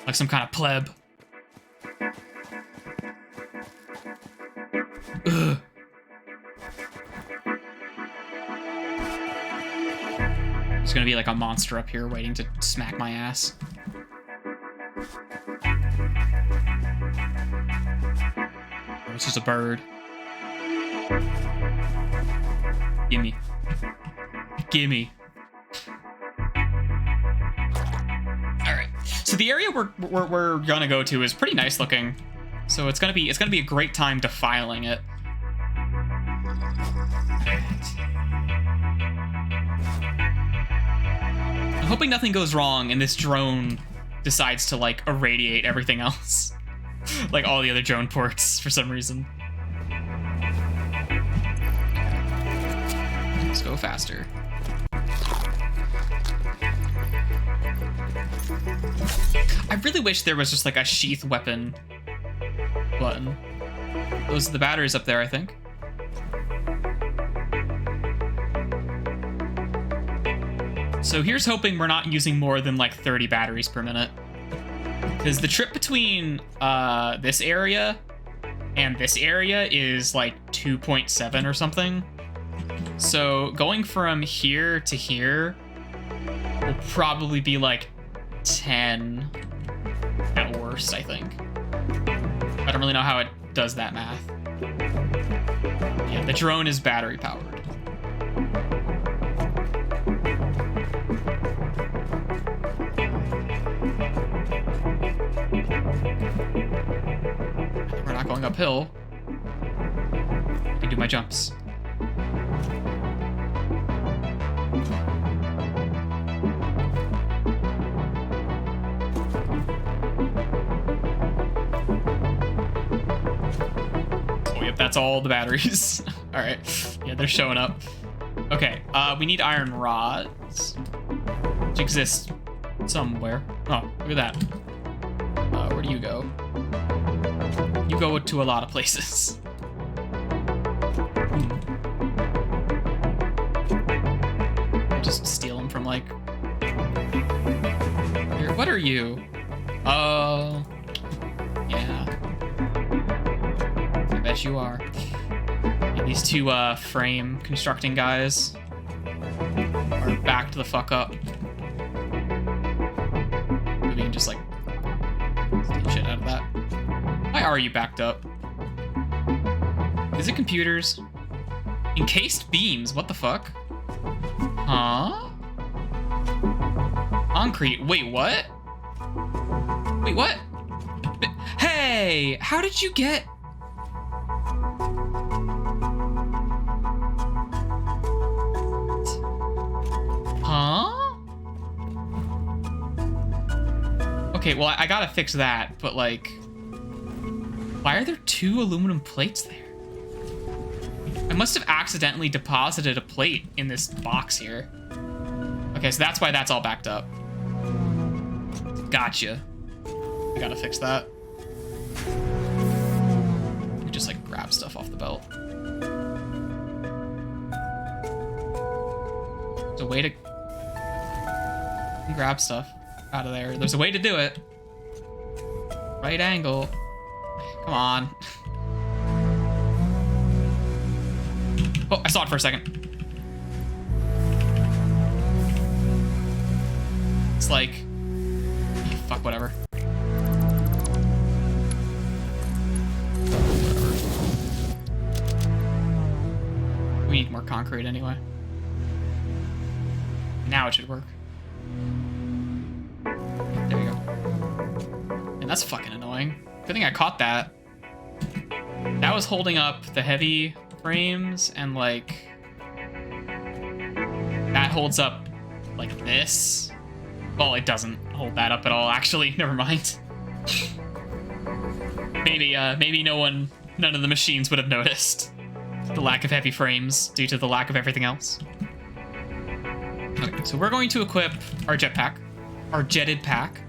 like some kind of pleb. Ugh. There's gonna be like a monster up here waiting to smack my ass. Oh, it's just a bird. Gimme. Gimme. So the area we're gonna go to is pretty nice looking. So it's gonna be a great time defiling it. I'm hoping nothing goes wrong and this drone decides to like irradiate everything else. Like all the other drone ports for some reason. Let's go faster. I really wish there was just like a sheath weapon button. Those are the batteries up there, I think. So here's hoping we're not using more than like 30 batteries per minute. Because the trip between this area and this area is like 2.7 or something. So going from here to here will probably be like 10 at worst, I think. I don't really know how it does that math. Yeah, the drone is battery powered. We're not going uphill. I can do my jumps. that's all the batteries. All right. Yeah, they're showing up. Okay, we need iron rods, which exist somewhere. Oh, look at that. Where do you go? You go to a lot of places. I'll just steal them from, like... Here, what are you? Oh... yeah. I bet you are. Yeah, these two frame constructing guys are backed the fuck up. Maybe we can just, like, steal shit out of that. Why are you backed up? Is it computers? Encased beams, what the fuck? Huh? Concrete, wait, what? Wait, what? Hey, how did you get... Huh? Okay, well, I gotta fix that, but, like... Why are there 2 aluminum plates there? I must have accidentally deposited a plate in this box here. Okay, so that's why that's all backed up. Gotcha. I gotta fix that. We just, like, grab stuff off the belt. There's a way to grab stuff out of there. There's a way to do it. Right angle. Come on. Oh, I saw it for a second. It's like... fuck, whatever. We need more concrete anyway. Now it should work. There we go. And that's fucking annoying. Good thing I caught that. That was holding up the heavy frames, and like that holds up like this. Well, it doesn't hold that up at all, actually. Never mind. Maybe none of the machines would have noticed the lack of heavy frames due to the lack of everything else. Okay, so we're going to equip our jetpack, our jetted pack,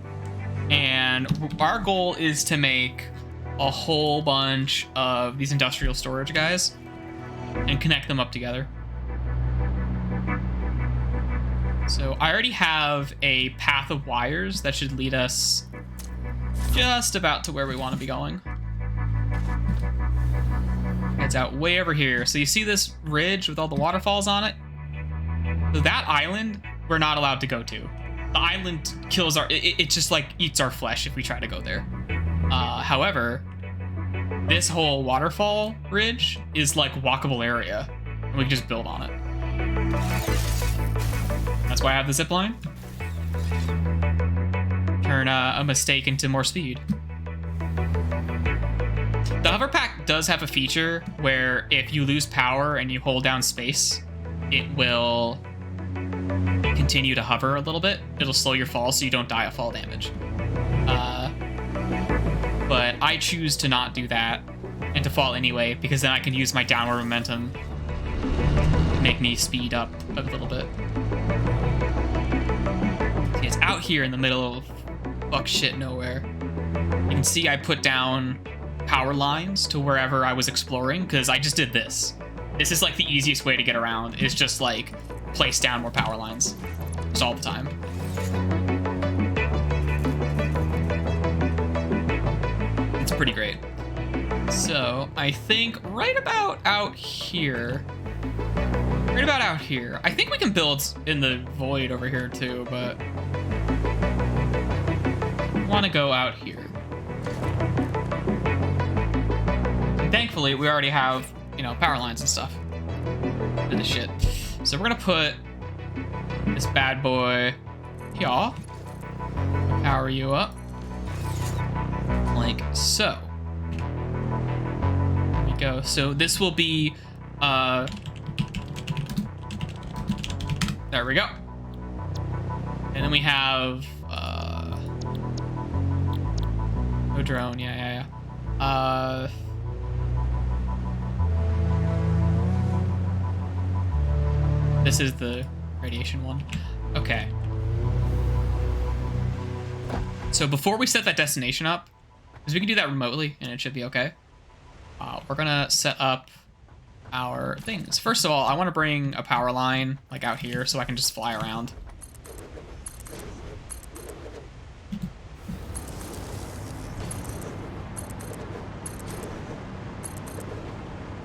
and our goal is to make a whole bunch of these industrial storage guys and connect them up together. So I already have a path of wires that should lead us just about to where we want to be going. It's out way over here. So you see this ridge with all the waterfalls on it? So that island, we're not allowed to go to. The island kills our... It just, like, eats our flesh if we try to go there. However, this whole waterfall ridge is, like, walkable area. And we can just build on it. That's why I have the zip line. Turn a mistake into more speed. The hover pack does have a feature where if you lose power and you hold down space, it will continue to hover a little bit. It'll slow your fall so you don't die of fall damage. But I choose to not do that and to fall anyway, because then I can use my downward momentum to make me speed up a little bit. See, it's out here in the middle of fuck shit nowhere. You can see I put down power lines to wherever I was exploring, because I just did this. This is like the easiest way to get around, is just like place down more power lines. Just all the time. It's pretty great. So I think right about out here. Right about out here. I think we can build in the void over here too, but I want to go out here. And thankfully, we already have, you know, power lines and stuff. And the shit. So we're gonna put this bad boy here. Power you up. Like so. There we go. So this will be there we go. And then we have no drone, yeah. This is the radiation one. Okay. So before we set that destination up, because we can do that remotely and it should be okay, we're gonna set up our things. First of all, I want to bring a power line like out here so I can just fly around.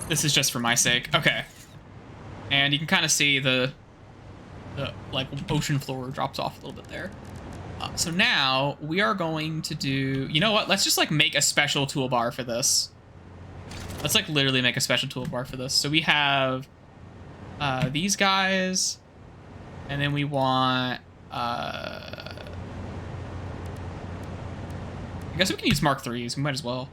This is just for my sake. Okay. And you can kind of see the like ocean floor drops off a little bit there. So now we are going to do, you know what? Let's just like make a special toolbar for this. Let's like literally make a special toolbar for this. So we have these guys, and then we want, I guess we can use Mark IIIs. We might as well.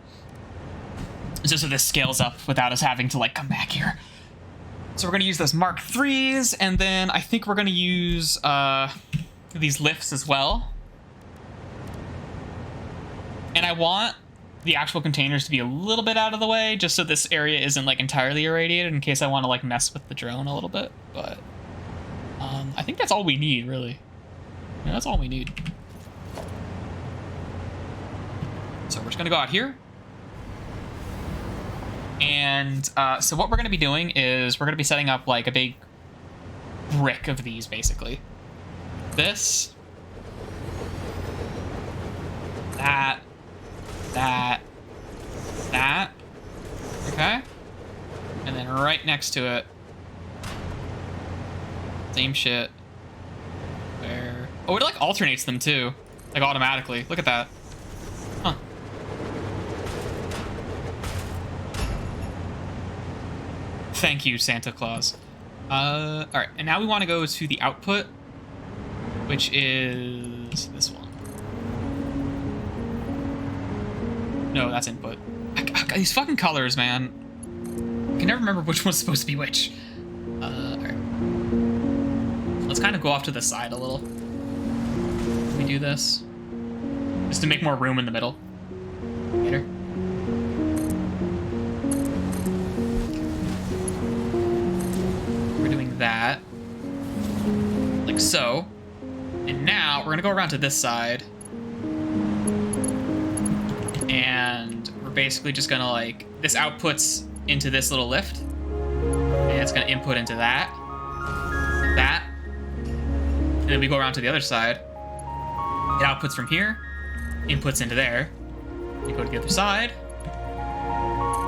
Just so this scales up without us having to like come back here. So we're gonna use those Mark IIIs, and then I think we're gonna use these lifts as well. And I want the actual containers to be a little bit out of the way, just so this area isn't like entirely irradiated in case I want to like mess with the drone a little bit. But I think that's all we need, really. Yeah, that's all we need. So we're just gonna go out here. And so what we're going to be doing is we're going to be setting up like a big brick of these, basically. This. That. That. That. Okay. And then right next to it. Same shit. Where... Oh, it like alternates them too. Like automatically. Look at that. Huh. Thank you, Santa Claus. All right, and now we want to go to the output, which is this one. No, that's input. These fucking colors, man. I can never remember which one's supposed to be which. All right. Let's kind of go off to the side a little. Let me do this. Just to make more room in the middle. Later. That like so, and now we're gonna go around to this side, and we're basically just gonna like, this outputs into this little lift, and it's gonna input into that, and then we go around to the other side. It outputs from here, inputs into there. You go to the other side,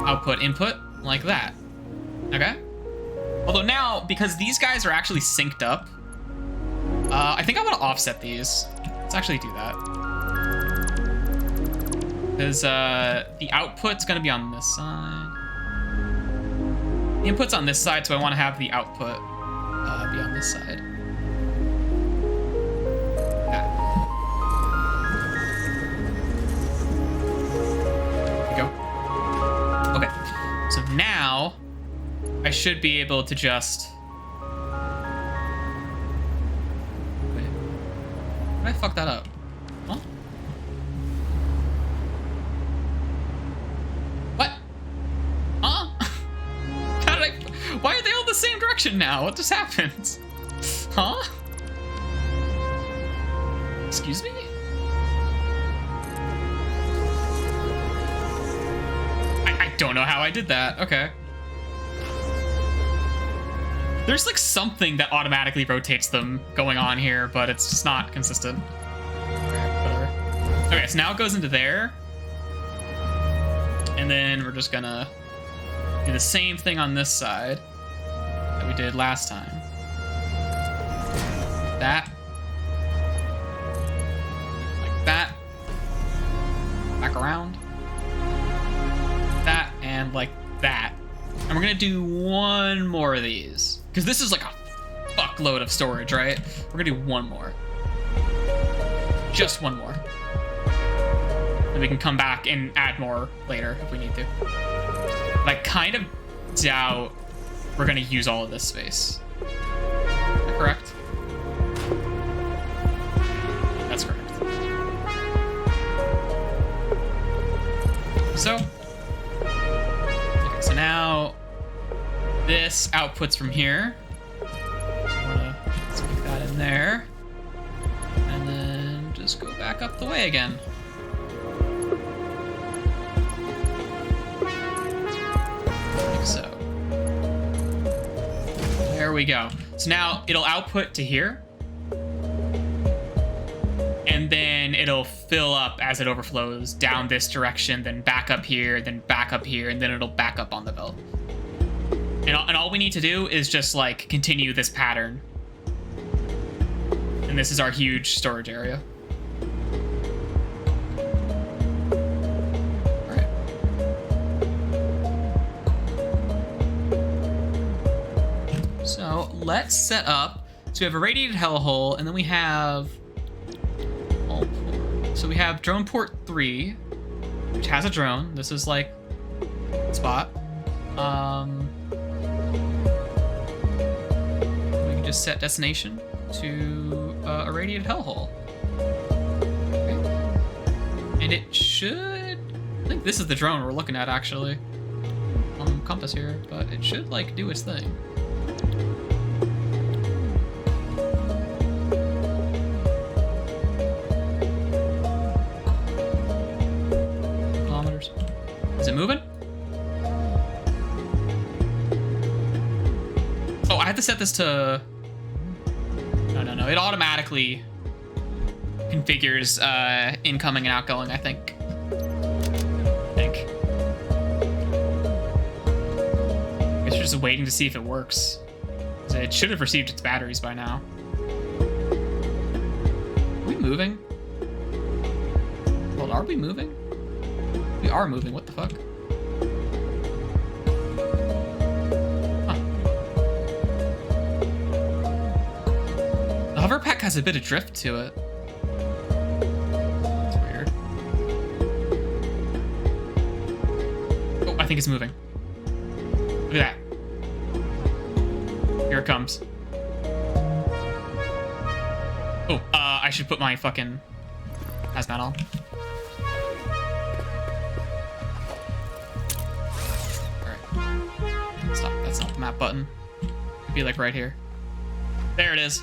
output, input, like that. Okay. Although now, because these guys are actually synced up, I think I want to offset these. Let's actually do that. Because the output's going to be on this side. The input's on this side, so I want to have the output be on this side. There we go. Okay. So now... I should be able to just... Wait. Did I fuck that up? Huh? What? Huh? How did I... Why are they all the same direction now? What just happened? Huh? Excuse me? I don't know how I did that. Okay. There's like something that automatically rotates them going on here, but it's just not consistent. Whatever. Okay, so now it goes into there. And then we're just gonna do the same thing on this side that we did last time. That. Like that. Back around. That, and like that. And we're gonna do one more of these. Because this is like a fuckload of storage, right? We're gonna do one more. Just one more. And we can come back and add more later if we need to. But I kind of doubt we're gonna use all of this space. Is that correct? That's correct. So, okay, so now this outputs from here. start the way again. Like so. There we go. So now it'll output to here. And then it'll fill up as it overflows down this direction, then back up here, then back up here, and then it'll back up on the belt. And all we need to do is just like continue this pattern. And this is our huge storage area. All right. So let's set up. So we have a radiated hellhole, and then we have all four. So we have drone port 3, which has a drone. This is like spot. We can just set destination to a radiated hellhole. Okay. And it should, I think this is the drone we're looking at actually on the compass here, but it should like do its thing. Kilometers. Is it moving? Oh, I had to set this to... No. It automatically configures incoming and outgoing, I think. I guess you're just waiting to see if it works. It should have received its batteries by now. Are we moving? Hold, are we moving? We are moving, what the fuck? The hover pack has a bit of drift to it. It's weird. Oh, I think it's moving. Look at that. Here it comes. Oh, I should put my fucking hazmat on. Alright. Stop, that's not the map button. It'd be like right here. There it is.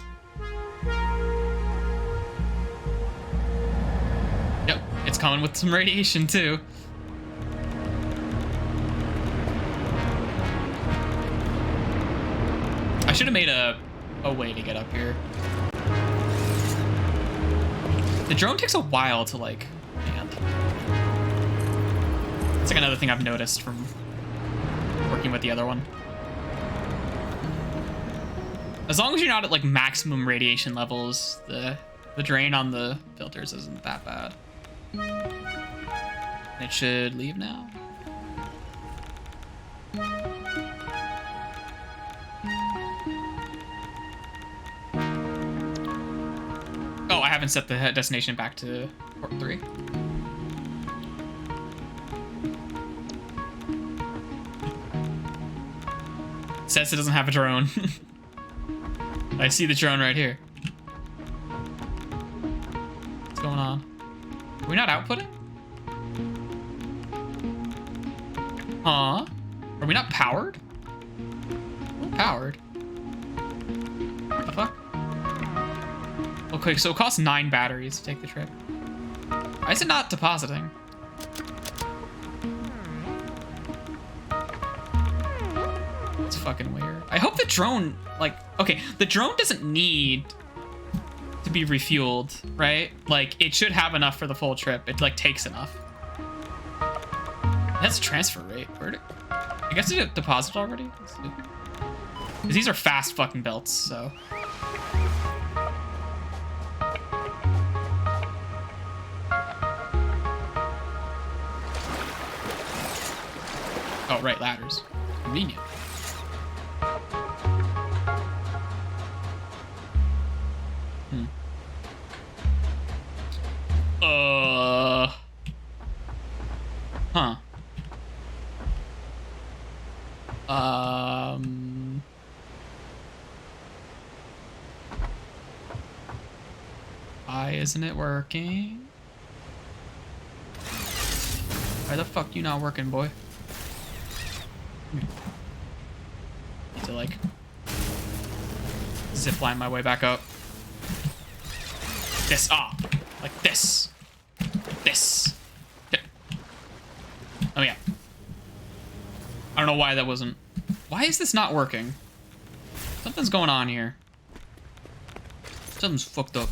Yep, it's coming with some radiation too. I should have made a way to get up here. The drone takes a while to like land. It's like another thing I've noticed from working with the other one. As long as you're not at like maximum radiation levels, the drain on the filters isn't that bad. It should leave now. Oh, I haven't set the destination back to port 3. It says it doesn't have a drone. I see the drone right here. What's going on? Are we not outputting? Huh? Are we not powered? We're powered. What the fuck? Okay, so it costs 9 batteries to take the trip. Why is it not depositing? It's fucking weird. I hope the drone, like, okay, the drone doesn't need to be refueled, right? Like, it should have enough for the full trip. It, like, takes enough. That's transfer rate. Where'd it... I guess it deposited already? Let's see. 'Cause these are fast fucking belts, so... Oh, right, ladders. Convenient. Huh. Why isn't it working? Why the fuck you not working, boy? Need to like zip line my way back up. This, like this. this. Okay. Oh yeah. I don't know why that wasn't. Why is this not working? Something's going on here. Something's fucked up.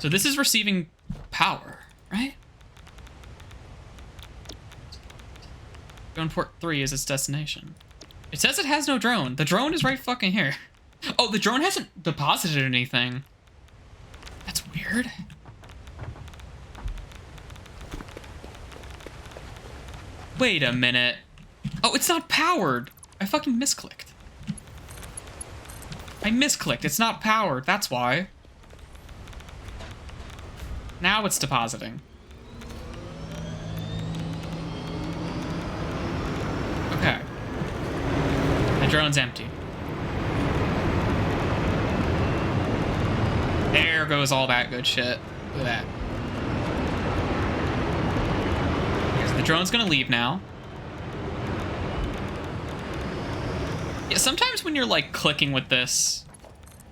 So this is receiving power, right? Drone port 3 is its destination. It says it has no drone. The drone is right fucking here. Oh, the drone hasn't deposited anything. That's weird. Wait a minute. Oh, it's not powered. I fucking misclicked. I misclicked. It's not powered. That's why. Now it's depositing. Okay. The drone's empty. There goes all that good shit. Look at that. Okay, so the drone's gonna leave now. Yeah, sometimes when you're like clicking with this,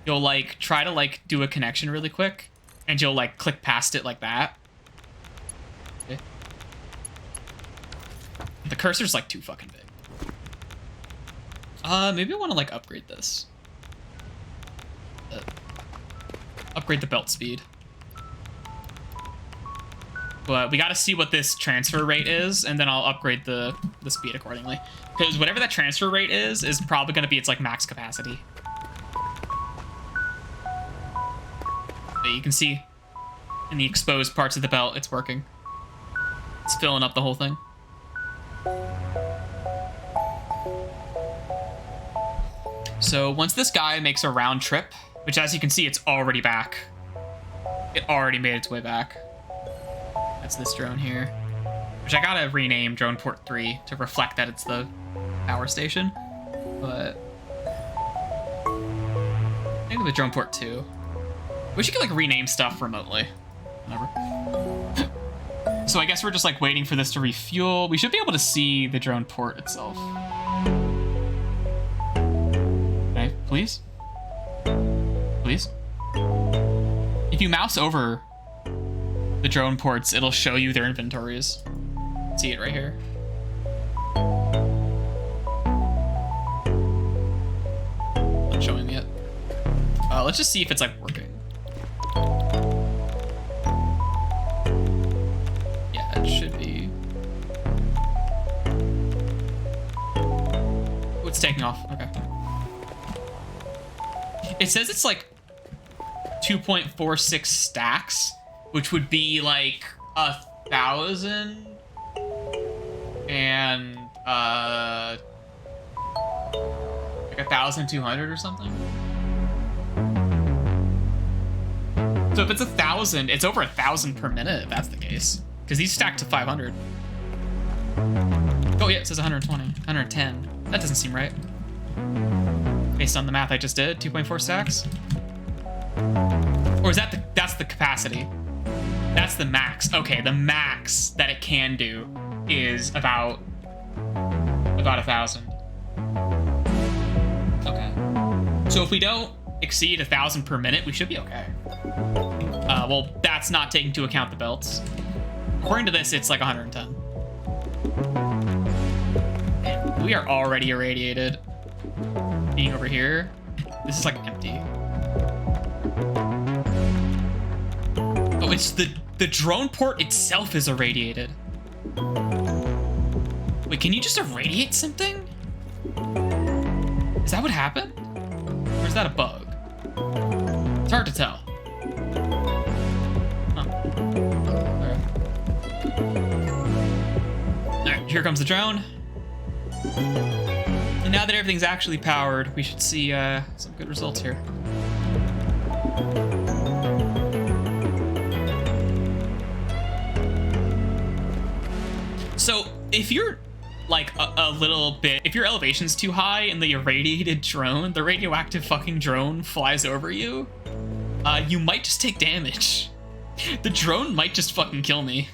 you'll like try to like do a connection really quick, and you'll like click past it like that. Okay. The cursor's like too fucking big. Maybe I want to like upgrade this. Upgrade the belt speed. But we got to see what this transfer rate is, and then I'll upgrade the speed accordingly. Because whatever that transfer rate is probably going to be its like max capacity. But you can see in the exposed parts of the belt, it's working. It's filling up the whole thing. So once this guy makes a round trip, which as you can see, it's already back. It already made its way back. That's this drone here, which I gotta rename Drone Port 3 to reflect that it's the power station. But I think with Drone Port 2, we should like rename stuff remotely. Whatever. So I guess we're just like waiting for this to refuel. We should be able to see the drone port itself. Okay, please. Please. If you mouse over the drone ports, it'll show you their inventories. See it right here. Not showing me yet. Let's just see if it's like working. Yeah, it should be. Oh, it's taking off. Okay. It says it's like 2.46 stacks, which would be like 1,000 and like 1,200 or something. So if it's 1,000, it's over 1,000 per minute if that's the case, because these stack to 500. Oh yeah, it says 120, 110. That doesn't seem right. Based on the math I just did, 2.4 stacks. Or is that that's the capacity? That's the max. Okay, the max that it can do is about 1,000. Okay. So if we don't exceed 1,000 per minute, we should be okay. Well, that's not taking into account the belts. According to this, it's like 110. And we are already irradiated. Being over here, this is like empty. Oh, it's the drone port itself is irradiated. Wait, can you just irradiate something? Is that what happened? Or is that a bug? It's hard to tell. Huh. Alright, here comes the drone. And now that everything's actually powered, we should see some good results here. So if you're like a little bit, if your elevation's too high and the irradiated drone, the radioactive fucking drone flies over you, you might just take damage. The drone might just fucking kill me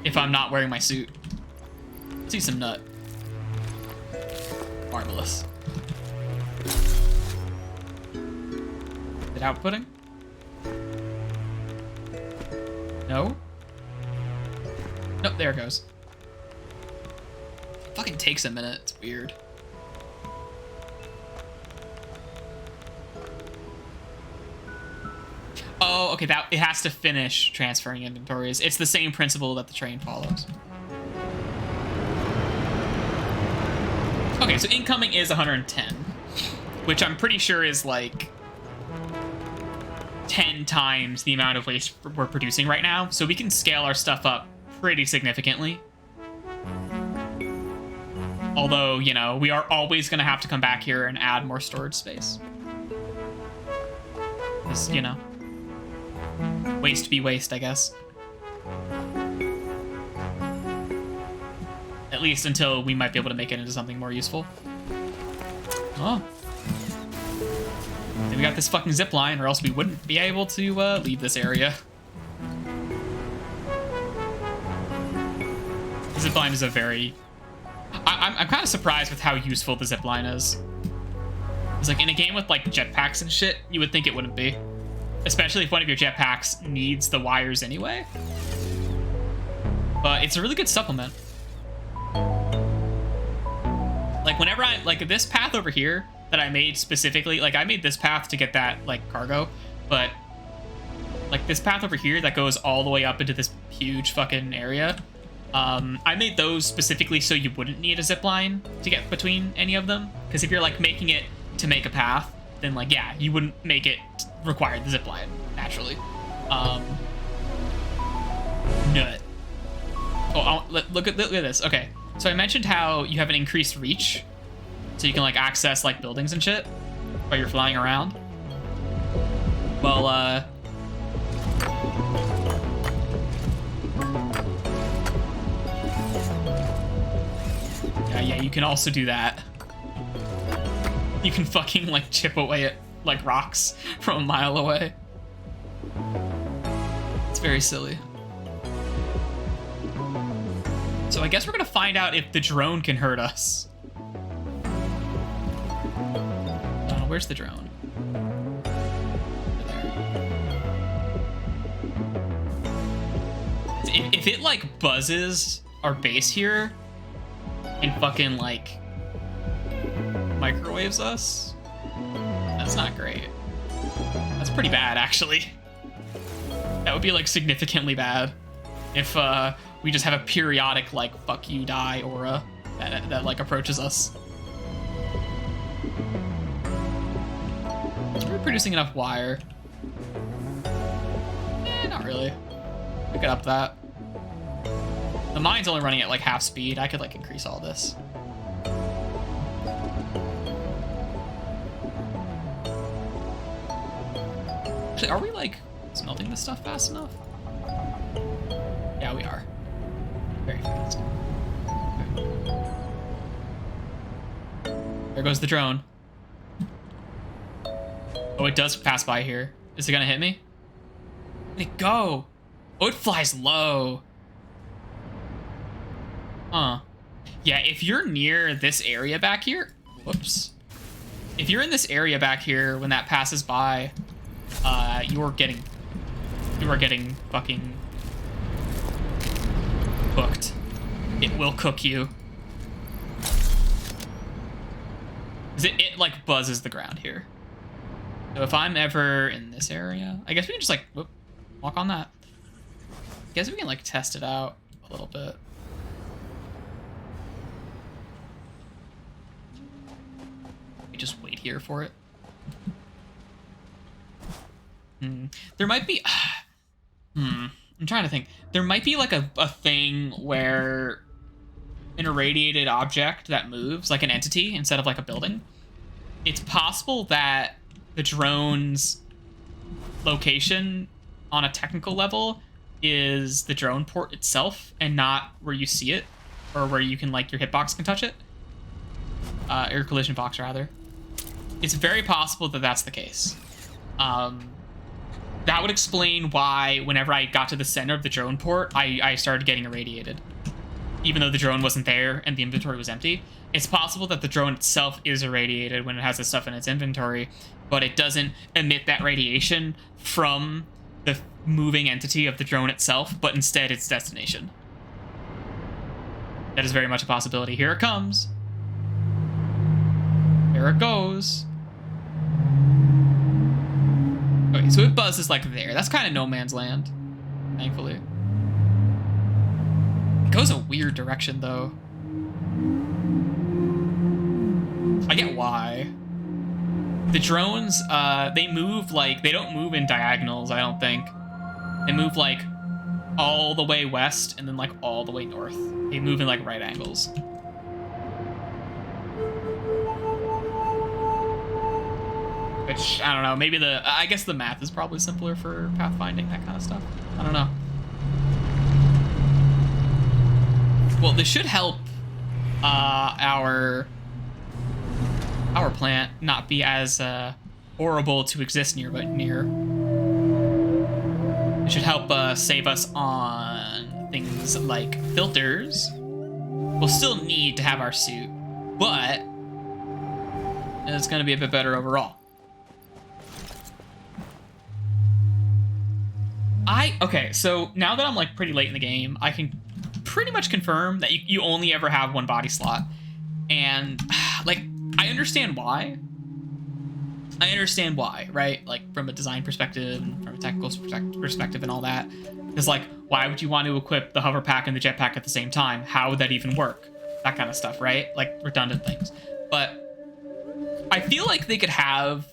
if I'm not wearing my suit. See some nut. Marvelous. Is it outputting? No? Nope, there it goes. Fucking takes a minute. It's weird. Oh, okay, that it has to finish transferring inventories. It's the same principle that the train follows. Okay, so incoming is 110, which I'm pretty sure is like 10 times the amount of waste we're producing right now. So we can scale our stuff up pretty significantly. Although, you know, we are always going to have to come back here and add more storage space. Because, you know, waste be waste, I guess. At least until we might be able to make it into something more useful. Oh. Then we got this fucking zip line, or else we wouldn't be able to leave this area. The zip line is a very... I'm kind of surprised with how useful the zip line is. It's like in a game with like jetpacks and shit, you would think it wouldn't be. Especially if one of your jetpacks needs the wires anyway. But it's a really good supplement. Like whenever I, like this path over here that I made specifically, like I made this path to get that like cargo, but like this path over here that goes all the way up into this huge fucking area, I made those specifically so you wouldn't need a zip line to get between any of them. Because if you're like making it to make a path, then like, yeah, you wouldn't make it require the zip line naturally. Nut. Oh, look at this. Okay. So I mentioned how you have an increased reach, so you can like access like buildings and shit while you're flying around. Well, yeah, you can also do that. You can fucking like chip away at like rocks from a mile away. It's very silly. So I guess we're gonna find out if the drone can hurt us. Where's the drone? If it like buzzes our base here and fucking like microwaves us, that's not great. That's pretty bad, actually. That would be like significantly bad if we just have a periodic like fuck you die aura that like approaches us. We're producing enough wire. Not really. We could up that. The mine's only running at like half speed. I could like increase all this. Actually, are we like smelting this stuff fast enough? Yeah, we are. Very fast. Okay. There goes the drone. Oh, it does pass by here. Is it gonna hit me? Where'd it go? Oh, it flies low. Huh. Yeah, if you're near this area back here, whoops. If you're in this area back here when that passes by, you are getting fucking cooked. It will cook you. It like buzzes the ground here. So if I'm ever in this area, I guess we can just like walk on that. I guess we can like test it out a little bit. We just wait here for it. There might be... I'm trying to think. There might be like a thing where an irradiated object that moves, like an entity instead of like a building. It's possible that the drone's location on a technical level is the drone port itself and not where you see it or where you can like your hitbox can touch it. Or collision box rather. It's very possible that that's the case. That would explain why whenever I got to the center of the drone port, I started getting irradiated. Even though the drone wasn't there and the inventory was empty. It's possible that the drone itself is irradiated when it has this stuff in its inventory, but it doesn't emit that radiation from the moving entity of the drone itself, but instead its destination. That is very much a possibility. Here it comes. There it goes. Okay, so it buzzes like there. That's kind of no man's land, thankfully. It goes a weird direction, though. I get why. The drones, they move like, they don't move in diagonals, I don't think. They move like all the way west and then like all the way north. They move in like right angles. Which, I don't know, maybe I guess the math is probably simpler for pathfinding, that kind of stuff. I don't know. Well, this should help our plant not be as horrible to exist near, but near. It should help save us on things like filters. We'll still need to have our suit, but it's going to be a bit better overall. Okay, so now that I'm like pretty late in the game, I can pretty much confirm that you only ever have one body slot. And like, I understand why. I understand why, right? Like from a design perspective and from a technical perspective and all that. It's like, why would you want to equip the hover pack and the jetpack at the same time? How would that even work? That kind of stuff, right? Like redundant things. But I feel like they could have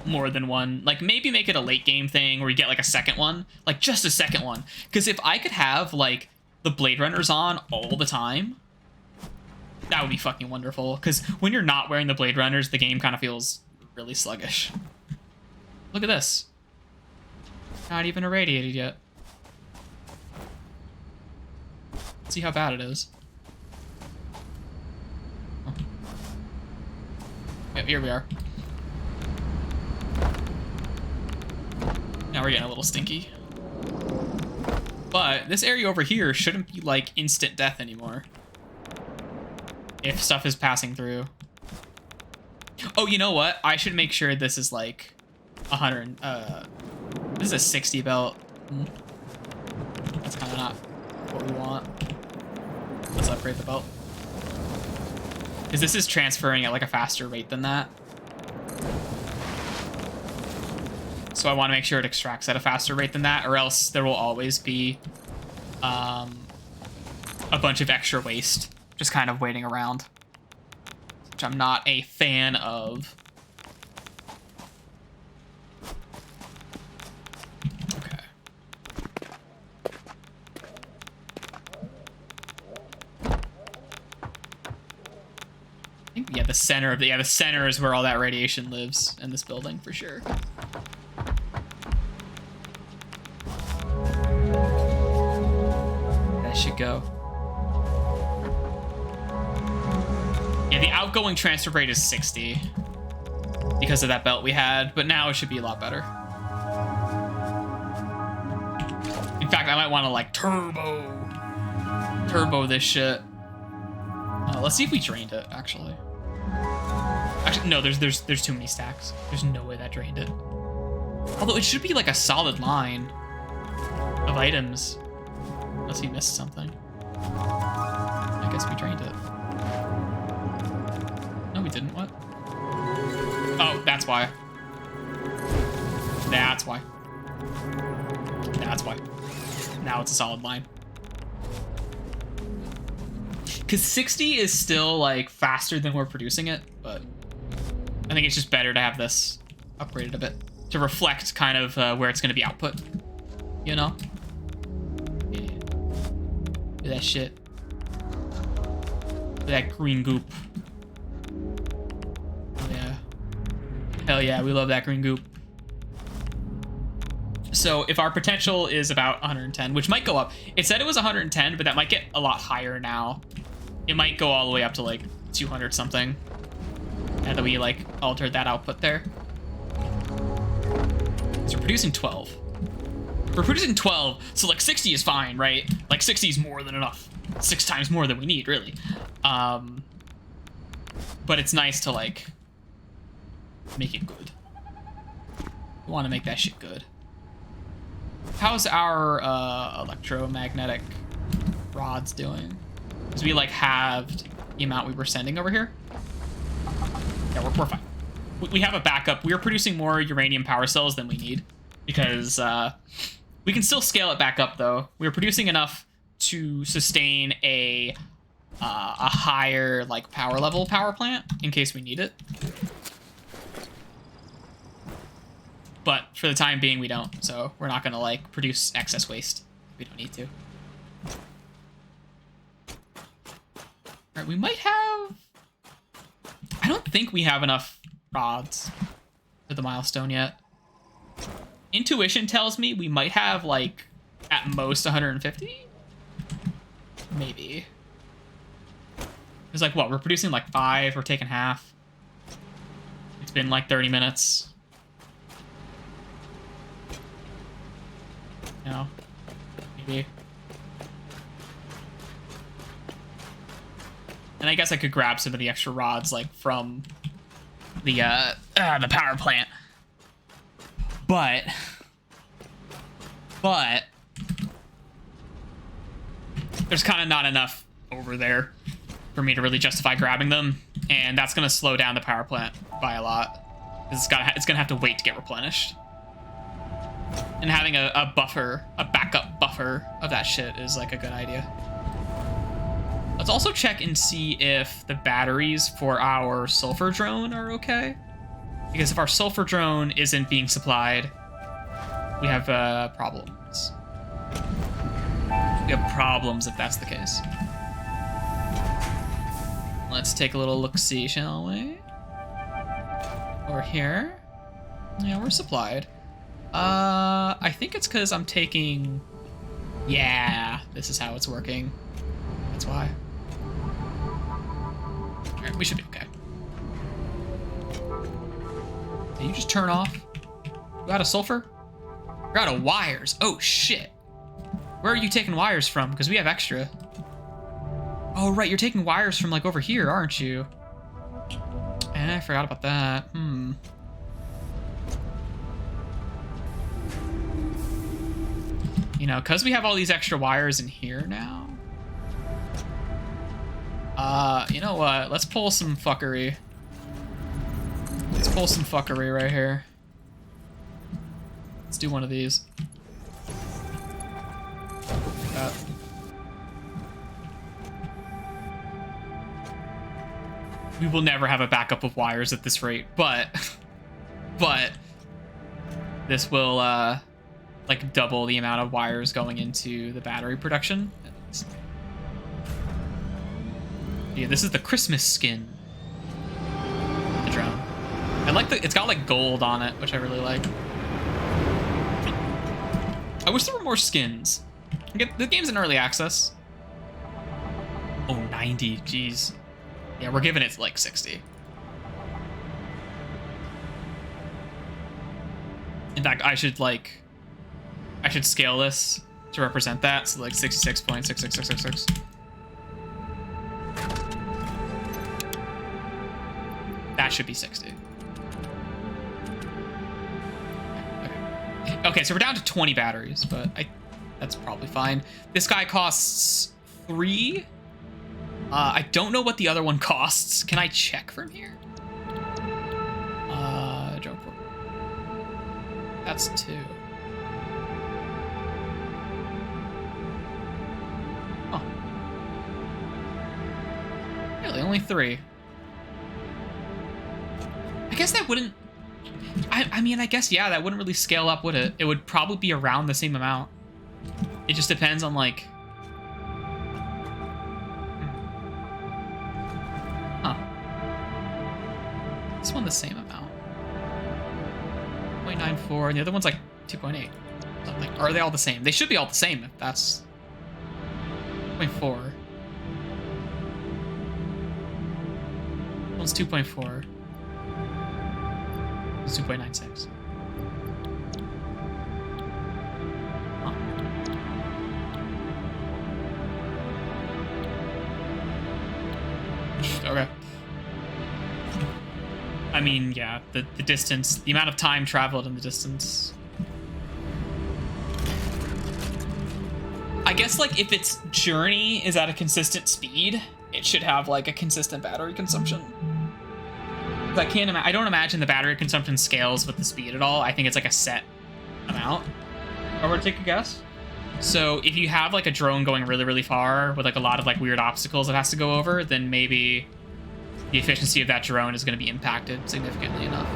more than one. Like maybe make it a late game thing where you get like a second one, like just a second one. Because if I could have like the Blade Runners on all the time, that would be fucking wonderful. Because when you're not wearing the Blade Runners, the game kind of feels really sluggish. Look at this. Not even irradiated yet. Let's see how bad it is. Oh. Yep, here we are. Now we're getting a little stinky. But this area over here shouldn't be like instant death anymore. If stuff is passing through. Oh, you know what? I should make sure this is like 100. This is a 60 belt. That's kind of not what we want. Let's upgrade the belt. Because this is transferring at like a faster rate than that. So I want to make sure it extracts at a faster rate than that, or else there will always be a bunch of extra waste just kind of waiting around, which I'm not a fan of. Okay. I think, yeah, the center of the center is where all that radiation lives in this building for sure. That should go. Yeah, the outgoing transfer rate is 60 because of that belt we had, but now it should be a lot better. In fact, I might want to like turbo this shit. Let's see if we drained it, actually. Actually, no, there's too many stacks. There's no way that drained it. Although it should be like a solid line of items. Unless he missed something. I guess we drained it. No, we didn't. What? Oh, that's why. That's why. That's why. Now it's a solid line. Because 60 is still, like, faster than we're producing it, but I think it's just better to have this upgraded a bit to reflect kind of where it's going to be output, you know? Yeah. Look at that shit. Look at that green goop. Oh, yeah. Hell yeah, we love that green goop. So if our potential is about 110, which might go up. It said it was 110, but that might get a lot higher now. It might go all the way up to like 200 something. And then we like altered that output there. So we're producing 12. We're producing 12, so like 60 is fine, right? Like 60 is more than enough. 6 times more than we need, really. But it's nice to like make it good. We want to make that shit good. How's our electromagnetic rods doing? Because we like halved the amount we were sending over here. Yeah, we're fine. We have a backup. We are producing more uranium power cells than we need because we can still scale it back up though. We are producing enough to sustain a higher like power level power plant in case we need it. But for the time being, we don't. So we're not gonna like produce excess waste. We don't need to. All right, we might have. I don't think we have enough rods for the milestone yet. Intuition tells me we might have like at most 150. Maybe. It's like what? We're producing like 5. We're taking half. It's been like 30 minutes. No. Maybe. And I guess I could grab some of the extra rods, like, from the power plant. But there's kind of not enough over there for me to really justify grabbing them, and that's going to slow down the power plant by a lot. It's gonna have to wait to get replenished. And having a buffer, a backup buffer of that shit is, like, a good idea. Let's also check and see if the batteries for our sulfur drone are okay. Because if our sulfur drone isn't being supplied, we have problems. We have problems if that's the case. Let's take a little look-see, shall we? Over here. Yeah, we're supplied. I think it's because I'm taking... Yeah, this is how it's working. That's why. Alright, we should be okay. Did you just turn off? You out of sulfur? You're out of wires. Oh, shit. Where are you taking wires from? Because we have extra. Oh, right. You're taking wires from, like, over here, aren't you? I forgot about that. You know, because we have all these extra wires in here now. You know what? Let's pull some fuckery. Let's pull some fuckery right here. Let's do one of these. Like that. We will never have a backup of wires at this rate, but this will like double the amount of wires going into the battery production. Yeah, this is the Christmas skin. The drone. I like it's got like gold on it, which I really like. I wish there were more skins. The game's in early access. Oh, 90, jeez. Yeah, we're giving it like 60. In fact, I should scale this to represent that, so like 66.66666. That should be 60. Okay, so we're down to 20 batteries, but that's probably fine. This guy costs 3. I don't know what the other one costs. Can I check from here? Drone port. That's 2. Oh. Really, only 3. I guess that wouldn't... I mean, I guess, yeah, that wouldn't really scale up, would it? It would probably be around the same amount. It just depends on, like... Huh. This one the same amount. 0.94, and the other one's like 2.8. Something. Or are they all the same? They should be all the same if that's... 0.4. One's 2.4. It's 2.96. Huh. Okay. I mean, yeah, the distance, the amount of time traveled in the distance. I guess like if its journey is at a consistent speed, it should have like a consistent battery consumption. I don't imagine the battery consumption scales with the speed at all. I think it's like a set amount. I would take a guess. So if you have like a drone going really, really far with like a lot of like weird obstacles it has to go over, then maybe the efficiency of that drone is going to be impacted significantly enough.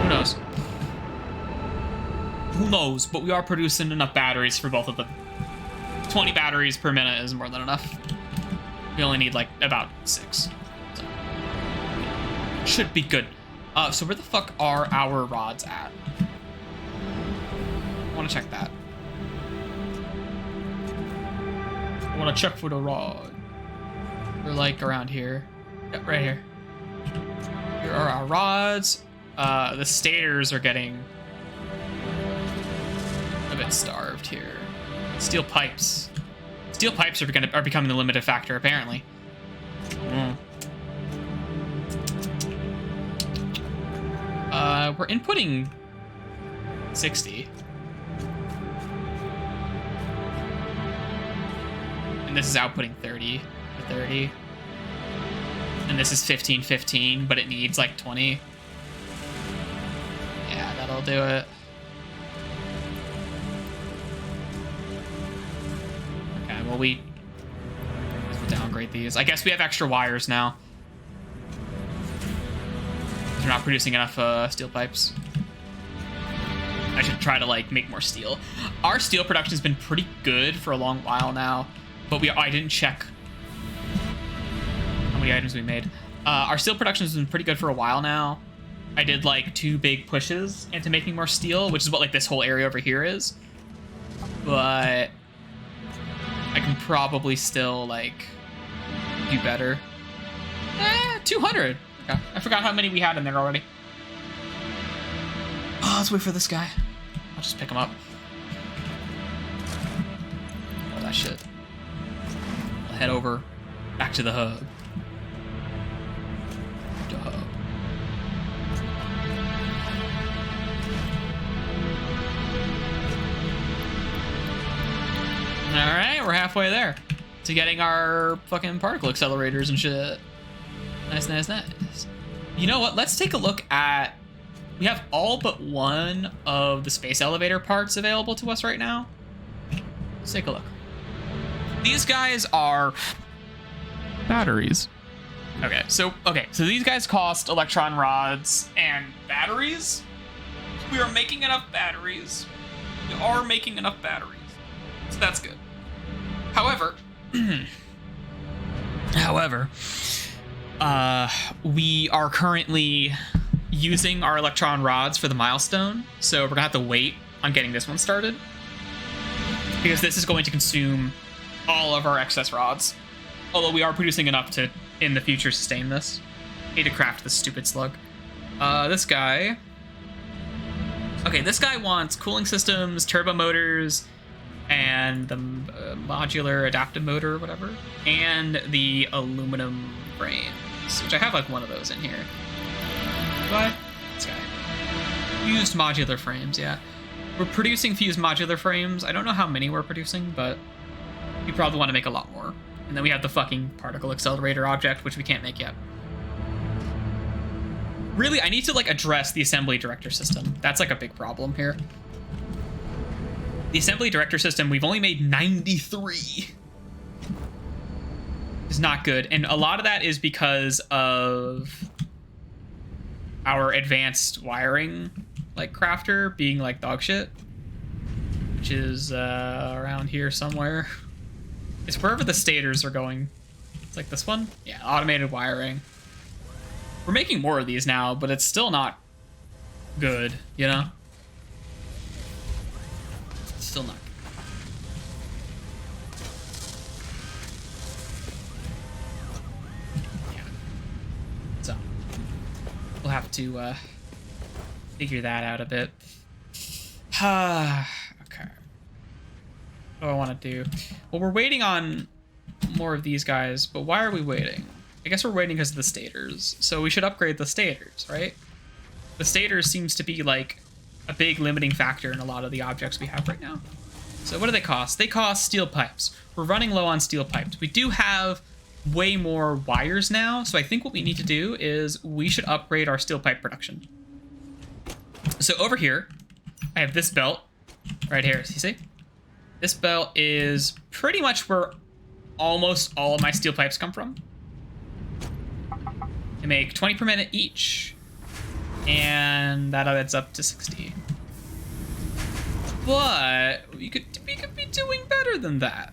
Who knows? Who knows? But we are producing enough batteries for both of them. 20 batteries per minute is more than enough. We only need like about 6. So, should be good. So where the fuck are our rods at? I want to check that. I want to check for the rod. They're like around here. Yep, right here. Here are our rods. The stators are getting a bit starved here. Steel pipes. Steel pipes are becoming the limited factor, apparently. We're inputting 60. And this is outputting 30 to 30. And this is 15, 15, but it needs like 20. Yeah, that'll do it. Okay, well, we'll downgrade these. I guess we have extra wires now. We're not producing enough steel pipes. I should try to like make more steel. Our steel production has been pretty good for a long while now, but I didn't check how many items we made. Our steel production has been pretty good for a while now. I did like 2 big pushes into making more steel, which is what like this whole area over here is. But I can probably still like do better. 200. Okay. I forgot how many we had in there already. Oh, let's wait for this guy. I'll just pick him up. Oh, that shit. I'll head over back to the hub. Alright, we're halfway there to getting our fucking particle accelerators and shit. Nice, nice, nice. You know what? Let's take a look at... We have all but one of the space elevator parts available to us right now. Let's take a look. These guys are batteries. Okay, so these guys cost electron rods and batteries. We are making enough batteries. We are making enough batteries. So that's good. However, we are currently using our electron rods for the milestone, so we're gonna have to wait on getting this one started because this is going to consume all of our excess rods. Although we are producing enough to, in the future, sustain this. Need to craft this stupid slug. This guy. Okay, this guy wants cooling systems, turbo motors, and the modular adaptive motor or whatever, and the aluminum frames, which I have like one of those in here. What? This guy. Fused modular frames, yeah. We're producing fused modular frames. I don't know how many we're producing, but we probably want to make a lot more. And then we have the fucking particle accelerator object, which we can't make yet. Really, I need to like address the assembly director system. That's like a big problem here. The assembly director system, we've only made 93. It's not good. And a lot of that is because of our advanced wiring, like crafter being like dog shit, which is around here somewhere. It's wherever the stators are going. It's like this one. Yeah, automated wiring. We're making more of these now, but it's still not good, you know? It's still not good. Yeah. So, we'll have to figure that out a bit. Okay. What do I want to do? Well, we're waiting on more of these guys, but why are we waiting? I guess we're waiting because of the stators. So we should upgrade the stators, right? The stators seems to be like a big limiting factor in a lot of the objects we have right now. So what do they cost? They cost steel pipes. We're running low on steel pipes. We do have way more wires now, so I think what we need to do is we should upgrade our steel pipe production. So over here, I have this belt right here. You see? This belt is pretty much where almost all of my steel pipes come from. They make 20 per minute each, and that adds up to 60. But we could be doing better than that.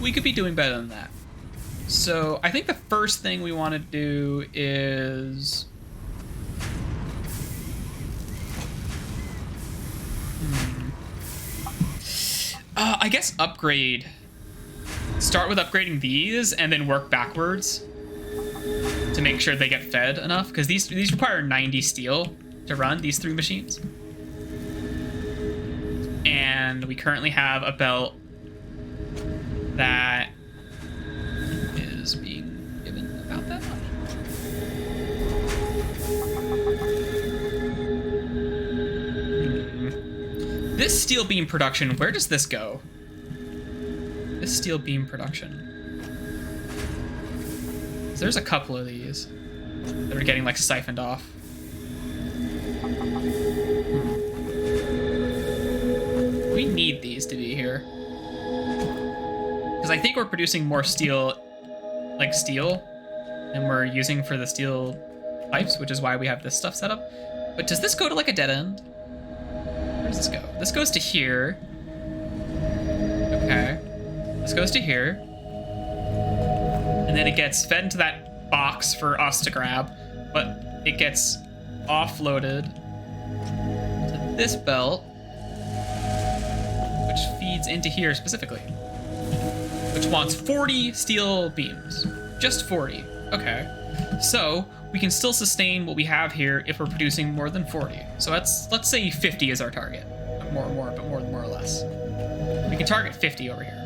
We could be doing better than that. So I think the first thing we want to do is... I guess upgrade. Start with upgrading these and then work backwards to make sure they get fed enough, because these require 90 steel to run, these 3 machines. And we currently have a belt that is being given about that much. This steel beam production, where does this go? This steel beam production. So there's a couple of these that are getting like siphoned off. We need these to be here. Because I think we're producing more steel, like steel, than we're using for the steel pipes, which is why we have this stuff set up. But does this go to like a dead end? Where does this go? This goes to here. Okay. This goes to here. And then it gets fed into that box for us to grab, but it gets offloaded to this belt, which feeds into here specifically, which wants 40 steel beams. Just 40. Okay. So we can still sustain what we have here if we're producing more than 40. So let's say 50 is our target. More or less. We can target 50 over here.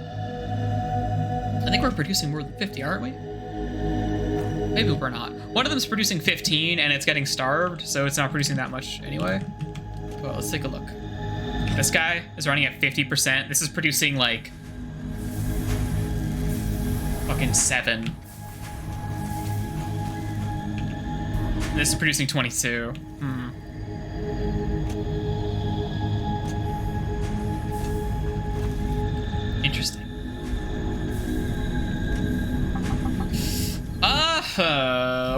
I think we're producing more than 50, aren't we? Maybe we're not. One of them's producing 15 and it's getting starved, so it's not producing that much anyway. Well, let's take a look. This guy is running at 50%. This is producing like fucking 7. This is producing 22. Interesting.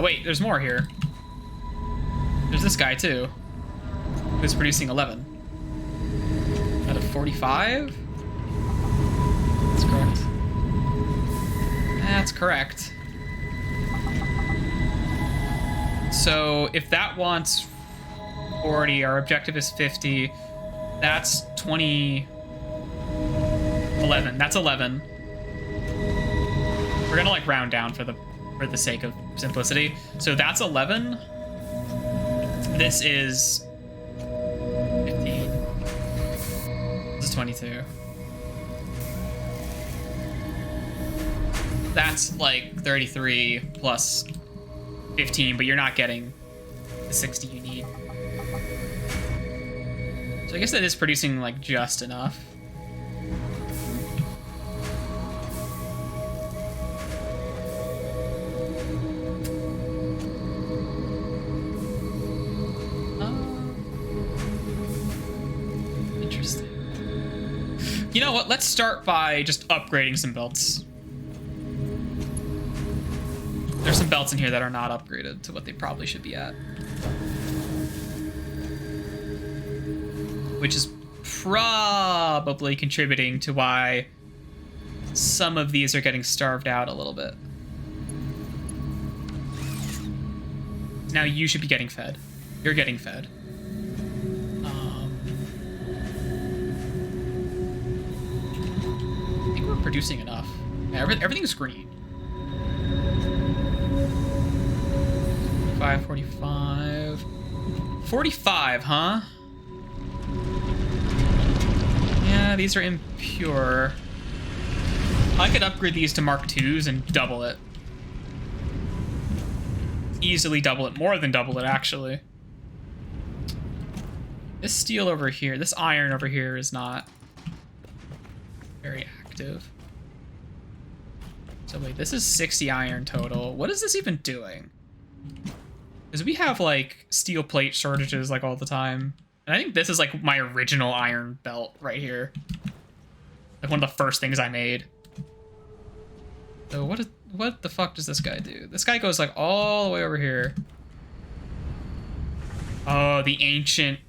Wait, there's more here. There's this guy too, who's producing 11 out of 45. That's correct. That's correct. So if that wants 40, our objective is 50. That's 20. 11. That's 11. We're gonna like round down for the sake of simplicity. So that's 11. This is 15. This is 22. That's like 33 plus 15, but you're not getting the 60 you need. So I guess that is producing like just enough. Interesting. You know what? Let's start by just upgrading some belts. There's some belts in here that are not upgraded to what they probably should be at. Which is probably contributing to why some of these are getting starved out a little bit. Now you should be getting fed. You're getting fed. I think we're producing enough. Yeah, everything's green. 45. 45, huh? Yeah, these are impure. I could upgrade these to Mark IIs and double it. Easily double it. More than double it, actually. This steel over here, this iron over here is not active. So wait, this is 60 iron total. What is this even doing? Because we have like steel plate shortages like all the time. And I think this is like my original iron belt right here. Like one of the first things I made. So what the fuck does this guy do? This guy goes like all the way over here. Oh, the ancient.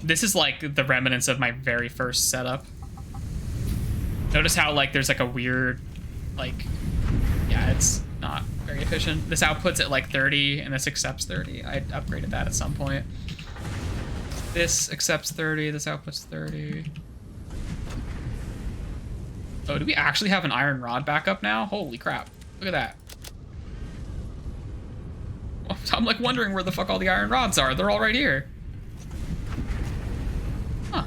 This is like the remnants of my very first setup. Notice how like there's like a weird, like, yeah, it's not very efficient. This outputs at like 30 and this accepts 30. I upgraded that at some point. This accepts 30, this outputs 30. Oh, do we actually have an iron rod backup now? Holy crap. Look at that. I'm like wondering where the fuck all the iron rods are. They're all right here. Huh.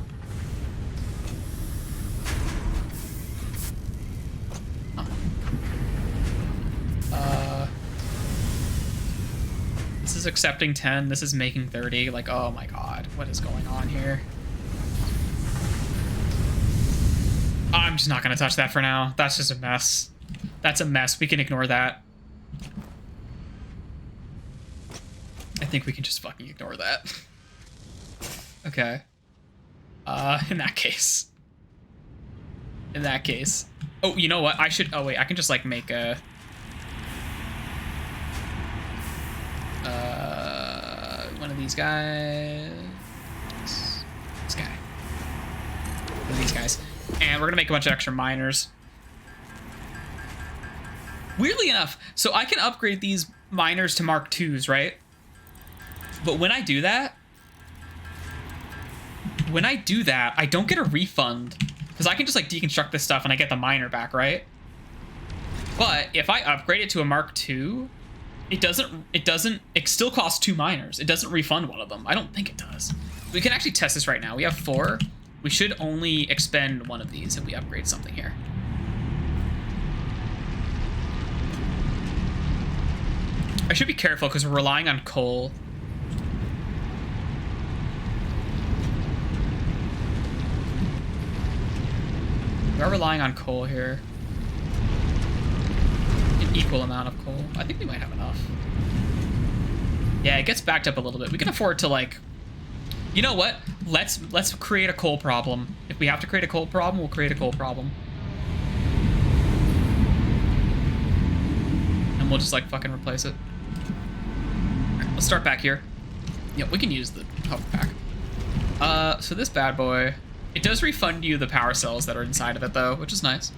This is accepting 10. This is making 30. Like, oh my god. What is going on here? I'm just not going to touch that for now. That's just a mess. That's a mess. We can ignore that. I think we can just fucking ignore that. Okay. In that case. In that case. Oh, you know what? I should... Oh, wait. I can just, like, make a... one of these guys. This guy. One of these guys. And we're gonna make a bunch of extra miners. Weirdly enough, so I can upgrade these miners to Mark IIs, right? But when I do that, I don't get a refund. Because I can just like deconstruct this stuff and I get the miner back, right? But if I upgrade it to a Mark II, it still costs 2 miners. It doesn't refund one of them. I don't think it does. We can actually test this right now. We have 4. We should only expend one of these if we upgrade something here. I should be careful because we're relying on coal. We are relying on coal here. An equal amount of coal. I think we might have enough. Yeah, it gets backed up a little bit. We can afford to like... You know what? Let's create a coal problem. If we have to create a coal problem, we'll create a coal problem. And we'll just like fucking replace it. Alright, let's start back here. Yeah, we can use the hover pack. So this bad boy, it does refund you the power cells that are inside of it though, which is nice.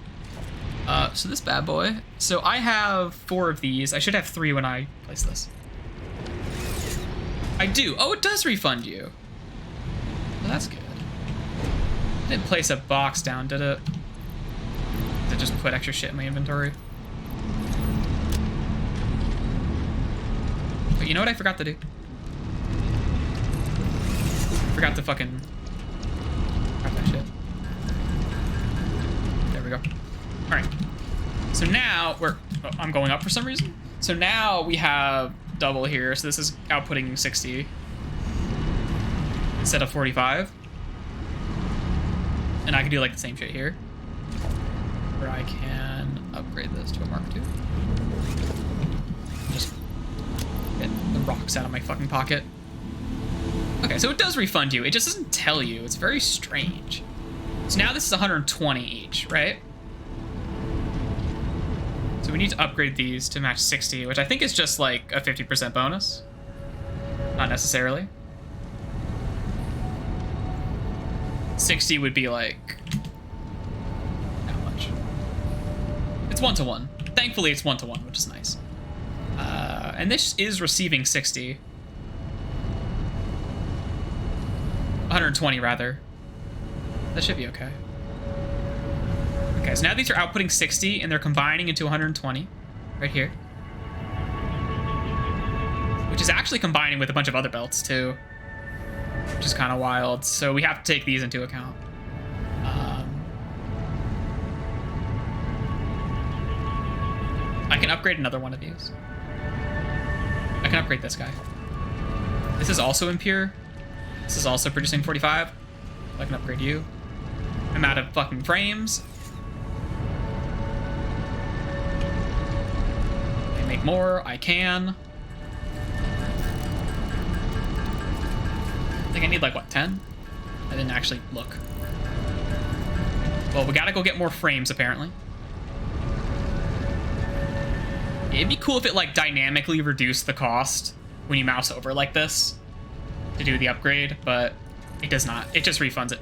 So this bad boy, so I have 4 of these. I should have 3 when I place this. I do. Oh, it does refund you. Well, that's good. It didn't place a box down, did it? Did it just put extra shit in my inventory? But you know what I forgot to do? Forgot to fucking... grab that shit. There we go. Alright. So now we're... Oh, I'm going up for some reason. So now we have double here. So this is outputting 60 instead of 45. And I can do like the same shit here. Or I can upgrade this to a Mark II. Just get the rocks out of my fucking pocket. Okay, so it does refund you. It just doesn't tell you. It's very strange. So now this is 120 each, right? So we need to upgrade these to match 60, which I think is just like a 50% bonus. Not necessarily. 60 would be like... how much? It's 1-to-1. Thankfully, it's 1-to-1, which is nice. And this is receiving 60. 120, rather. That should be okay. Okay, so now these are outputting 60, and they're combining into 120, right here. Which is actually combining with a bunch of other belts, too. Which is kind of wild, so we have to take these into account. I can upgrade another one of these. I can upgrade this guy. This is also impure. This is also producing 45. I can upgrade you. I'm out of fucking frames. more, I can. I think I need like, what, 10? I didn't actually look. Well, we gotta go get more frames, apparently. It'd be cool if it, like, dynamically reduced the cost when you mouse over like this to do the upgrade, but it does not. It just refunds it.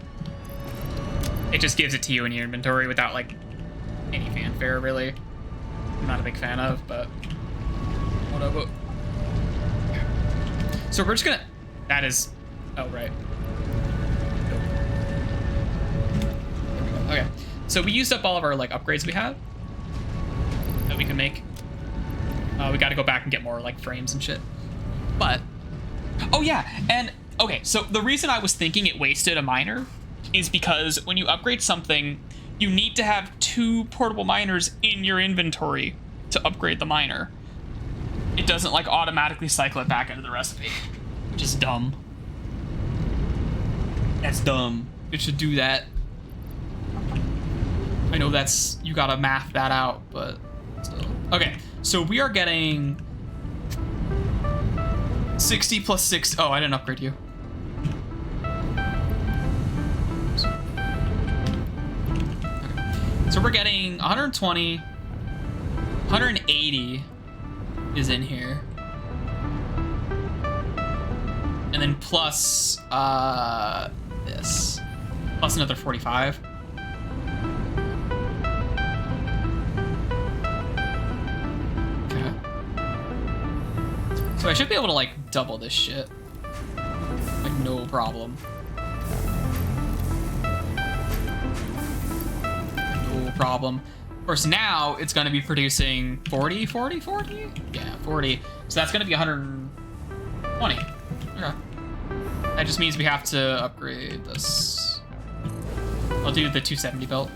It just gives it to you in your inventory without, like, any fanfare, really. I'm not a big fan of, but whatever. So we're just gonna... That is... Oh, right. Okay, so we used up all of our, like, upgrades we had that we can make. We gotta go back and get more, like, frames and shit. But, oh yeah, and, okay, so the reason I was thinking it wasted a miner is because when you upgrade something, you need to have 2 portable miners in your inventory to upgrade the miner. It doesn't, like, automatically cycle it back into the recipe, which is dumb. That's dumb. It should do that. I know that's, you gotta math that out, but still. Okay, so we are getting 60 plus 6. Oh, I didn't upgrade you. Okay. So we're getting 120, 180 is in here. And then plus this. Plus another 45. So I should be able to, like, double this shit. Like, no problem. No problem. Of course, now it's going to be producing 40? Yeah, 40. So that's going to be 120. Okay. That just means we have to upgrade this. I'll do the 270 belt.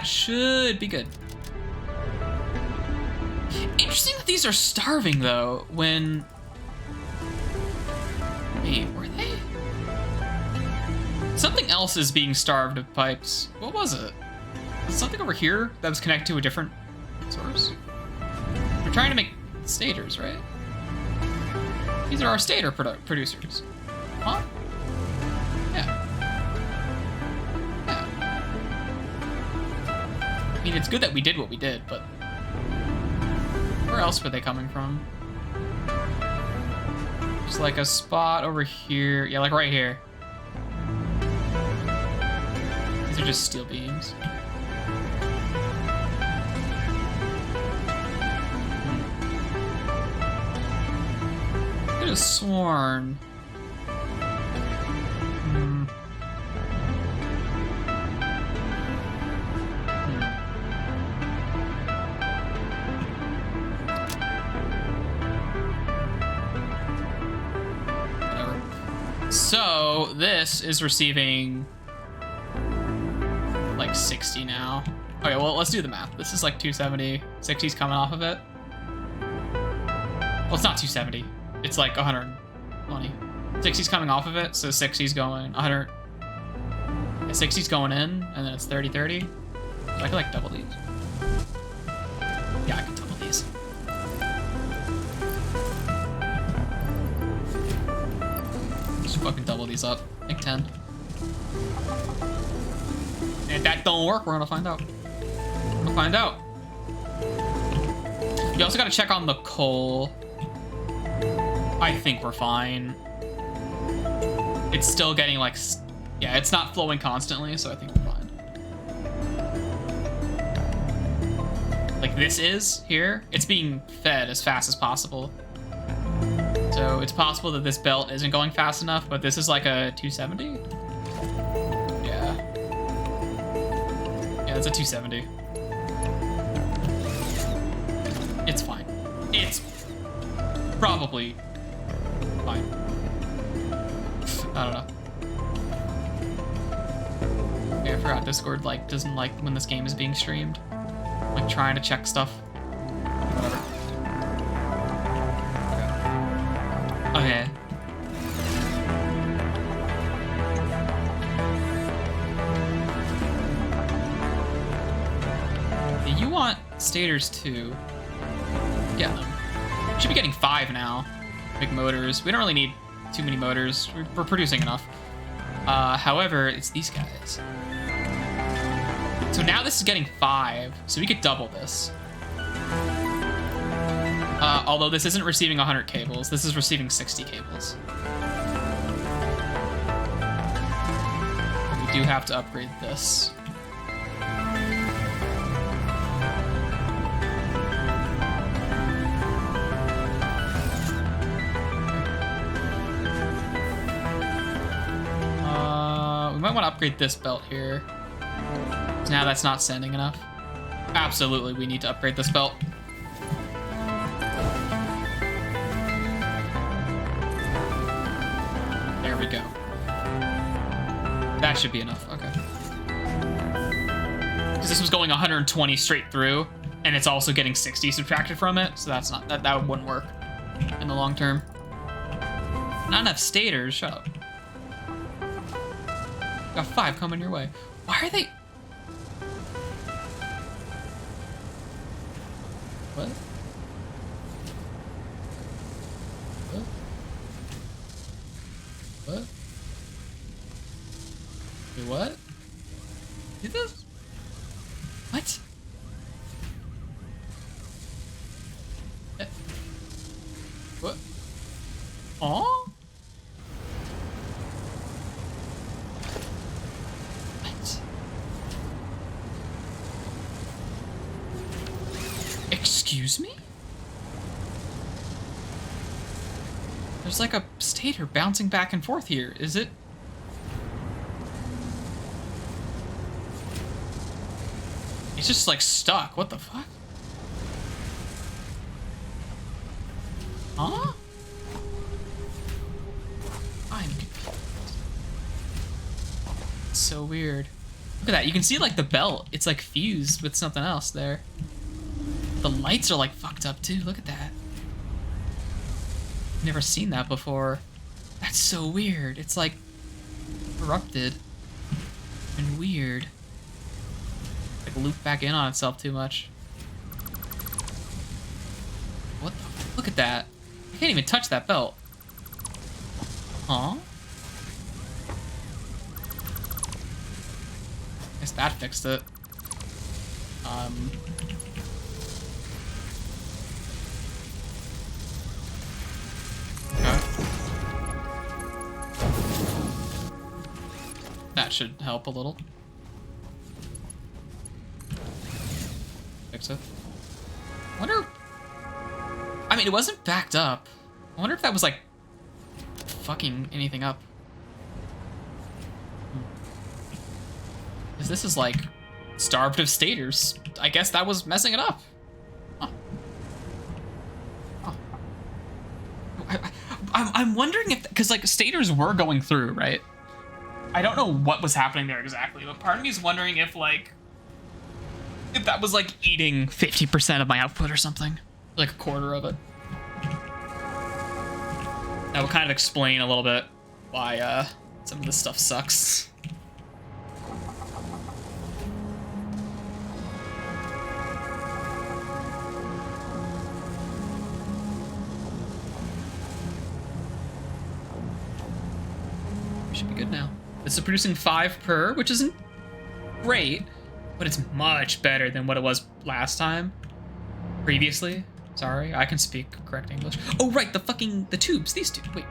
Should be good. Interesting that these are starving, though, when... Wait, were they? Something else is being starved of pipes. What was it? Something over here that was connected to a different source? We're trying to make stators, right? These are our stator producers. Huh? Yeah. I mean, it's good that we did what we did, but where else were they coming from? Just like a spot over here. Yeah, like right here. These are just steel beams. I could have sworn. So this is receiving like 60 now. Okay, well, let's do the math. This is like 270. 60's coming off of it. Well, it's not 270. It's like 120. 60's coming off of it, so 60's going 100. Yeah, 60's going in, and then it's 30, 30. So I could like double these. Yeah, I can double these. Just fucking double these up. Make 10. And if that don't work, we're gonna find out. We're gonna find out. You also gotta check on the coal. I think we're fine. It's still getting like, yeah, it's not flowing constantly, so I think we're fine. Like this is here, it's being fed as fast as possible. So it's possible that this belt isn't going fast enough, but this is like a 270? Yeah. Yeah, it's a 270. It's fine. It's probably fine. I don't know. Yeah, I forgot Discord like doesn't like when this game is being streamed. Like trying to check stuff. Whatever. Okay. You want Stators too. Yeah. Should be getting 5 now. Big motors. We don't really need too many motors. We're producing enough. However, it's these guys. So now this is getting 5, so we could double this. Although this isn't receiving 100 cables, this is receiving 60 cables. We do have to upgrade this. We might want to upgrade this belt here. Now that's not sending enough. Absolutely, we need to upgrade this belt. There we go. That should be enough, okay. Because this was going 120 straight through, and it's also getting 60 subtracted from it, so that's not, that wouldn't work in the long term. Not enough stators, shut up. Got 5 coming your way. Why are they... What? What? What? Wait, what? Did this? What? What? Aw? Excuse me? There's like a stator bouncing back and forth here. Is it? It's just like stuck. What the fuck? Huh? I'm confused. It's so weird. Look at that. You can see like the belt. It's like fused with something else there. The lights are like fucked up too. Look at that. Never seen that before. That's so weird. It's like corrupted and weird. Like looped back in on itself too much. What the? Look at that. I can't even touch that belt. Huh? Guess that fixed it. That should help a little. Fix it. Wonder... I mean, it wasn't backed up. I wonder if that was, like, fucking anything up. Because this is, like, starved of stators. I guess that was messing it up. Huh. Huh. I'm wondering if... Because, like, stators were going through, right? I don't know what was happening there exactly, but part of me is wondering if, like, if that was, like, eating 50% of my output or something. Like, a quarter of it. That would kind of explain a little bit why, some of this stuff sucks. Should be good now. This is producing 5 per, which isn't great, but it's much better than what it was last time. Previously. Sorry, I can speak correct English. Oh, right, the tubes. These two. Wait.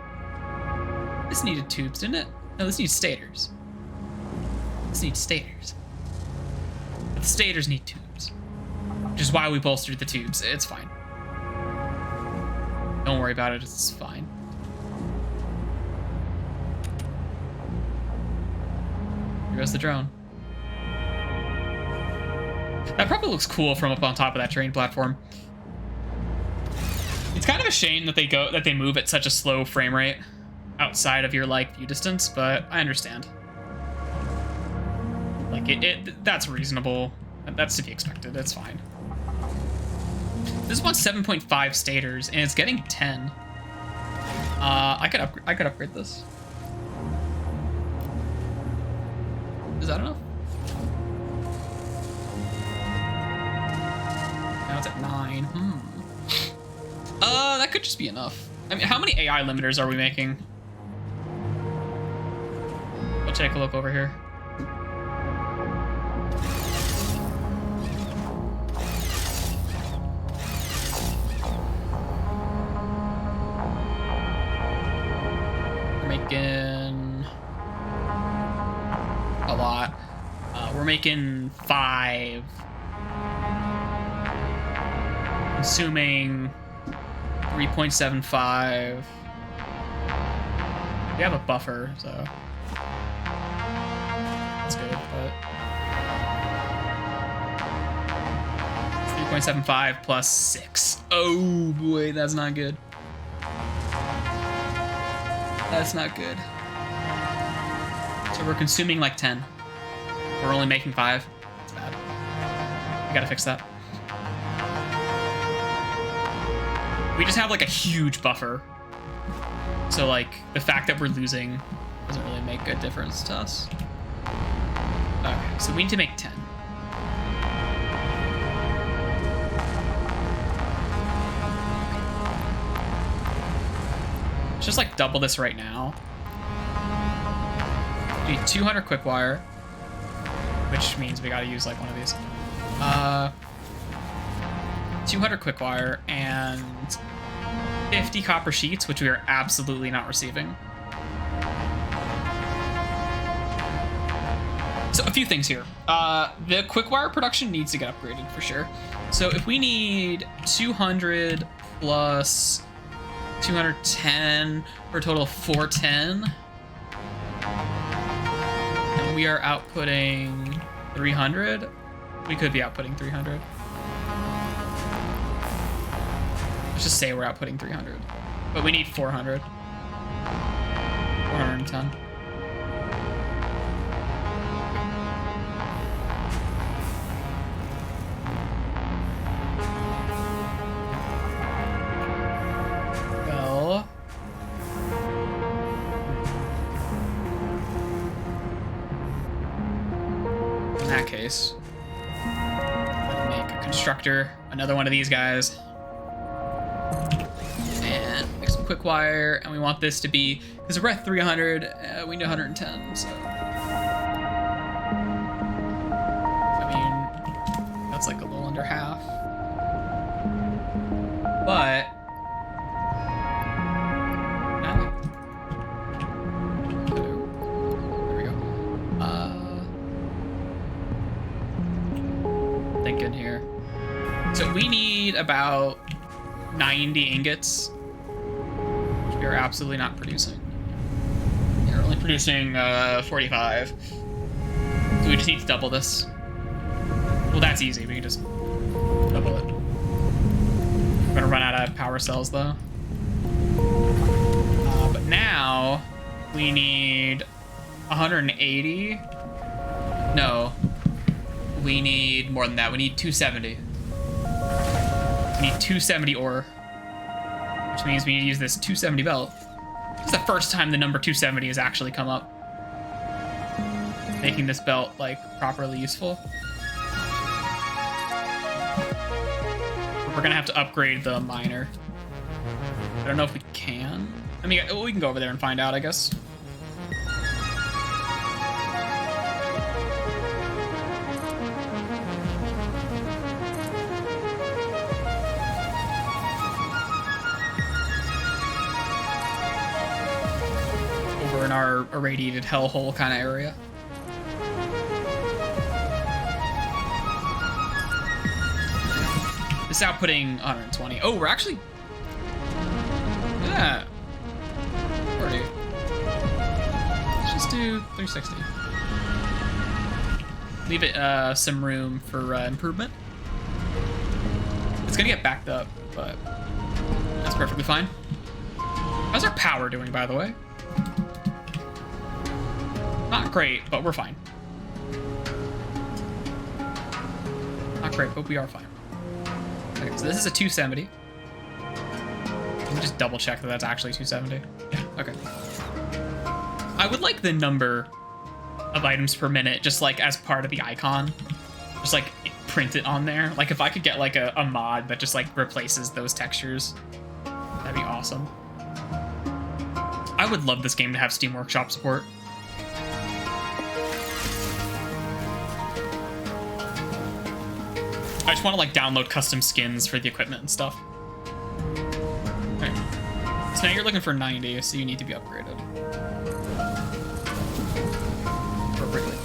This needed tubes, didn't it? No, this needs stators. This needs stators. But the stators need tubes. Which is why we bolstered the tubes. It's fine. Don't worry about it, it's fine. Here goes the drone. That probably looks cool from up on top of that train platform. It's kind of a shame that they move at such a slow frame rate outside of your like view distance, but I understand. Like, that's reasonable. That's to be expected. That's fine. This one's 7.5 stators, and it's getting 10. I could upgrade this. Is that enough? Now it's at 9. That could just be enough. I mean, how many AI limiters are we making? I'll take a look over here. We're making a lot. We're making 5. Consuming 3.75. We have a buffer, so that's good, but 3.75 plus 6. Oh boy, that's not good. That's not good. So we're consuming like 10. We're only making 5. That's bad. We gotta fix that. We just have like a huge buffer. So like the fact that we're losing doesn't really make a difference to us. Okay, so we need to make 10. Let's just like double this right now. We need 200 quick wire, which means we gotta use like one of these. 200 quick wire and 50 copper sheets, which we are absolutely not receiving. So a few things here. The quick wire production needs to get upgraded for sure. So if we need 200 plus 210 for a total of 410, and we are outputting 300, we could be outputting 300. Let's just say we're outputting 300, but we need 400. 410. Well, in that case, I'll make a constructor, another one of these guys. And make some quick wire, and we want this to be, because we're at 300, we need 110, so. I mean, that's like a little under half. But, there we go. Thinking here. So we need about 90 ingots, which we are absolutely not producing. We're only producing 45. So we just need to double this. Well, that's easy. We can just double it. We're gonna run out of power cells though. But now we need 180. No, we need more than that. We need 270. We need 270 ore, which means we need to use this 270 belt. This is the first time the number 270 has actually come up, making this belt like properly useful. We're gonna have to upgrade the miner. I don't know if we can. I mean, we can go over there and find out, I guess. Over in our irradiated hellhole kind of area. This outputting 120. Oh, we're actually... Yeah. 40. Let's just do 360. Leave it some room for improvement. It's gonna get backed up, but that's perfectly fine. How's our power doing, by the way? Not great, but we're fine. Not great, but we are fine. Okay, so this is a 270. Let me just double check that that's actually 270. Yeah, okay. I would like the number of items per minute just like as part of the icon. Just like print it on there. Like if I could get like a mod that just like replaces those textures, that'd be awesome. I would love this game to have Steam Workshop support. I just want to like download custom skins for the equipment and stuff. Okay. So now you're looking for 90, so you need to be upgraded. Appropriately.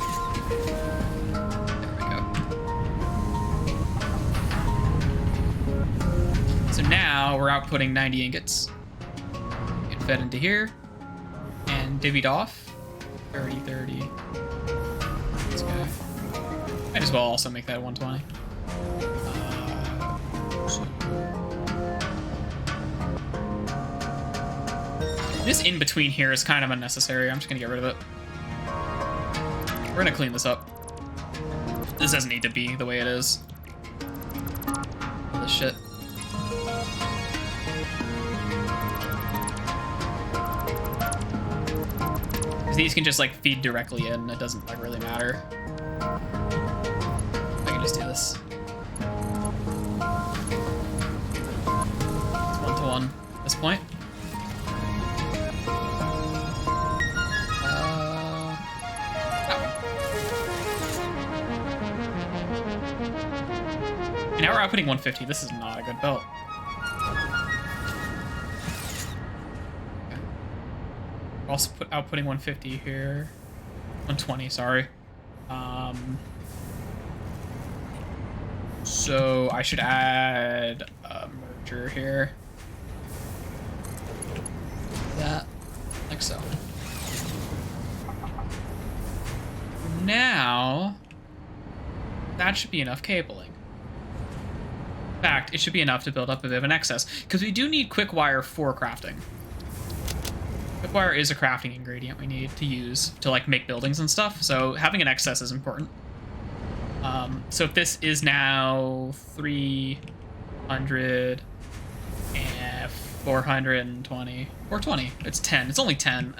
There we go. So now we're outputting 90 ingots. Get fed into here and divvied off. 30, 30. This guy. Might as well also make that 120. This in between here is kind of unnecessary. I'm just gonna get rid of it. We're gonna clean this up. This doesn't need to be the way it is. All this shit. Because these can just like feed directly in. It doesn't like really matter. I can just do this. It's 1-to-1 at this point. Now we're outputting 150. This is not a good belt. Okay. We're also outputting 150 here. 120, sorry. So I should add a merger here. That, like so. Now, that should be enough cabling. In fact, it should be enough to build up a bit of an excess, because we do need quick wire for crafting. Quick wire is a crafting ingredient we need to use to like make buildings and stuff, so having an excess is important. So if this is now 300 and 420, 420, it's 10, it's only 10.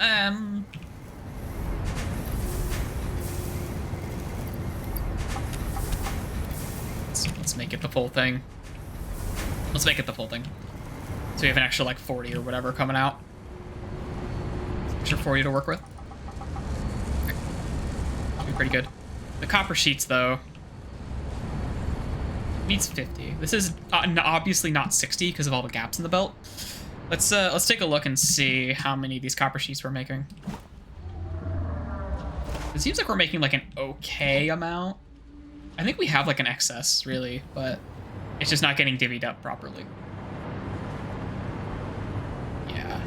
Let's make it the full thing. Let's make it the full thing. So we have an extra like 40 or whatever coming out. Extra 40 to work with. Okay. That'll be pretty good. The copper sheets though needs 50. This is obviously not 60 because of all the gaps in the belt. Let's take a look and see how many of these copper sheets we're making. It seems like we're making like an okay amount. I think we have like an excess really, but it's just not getting divvied up properly. Yeah.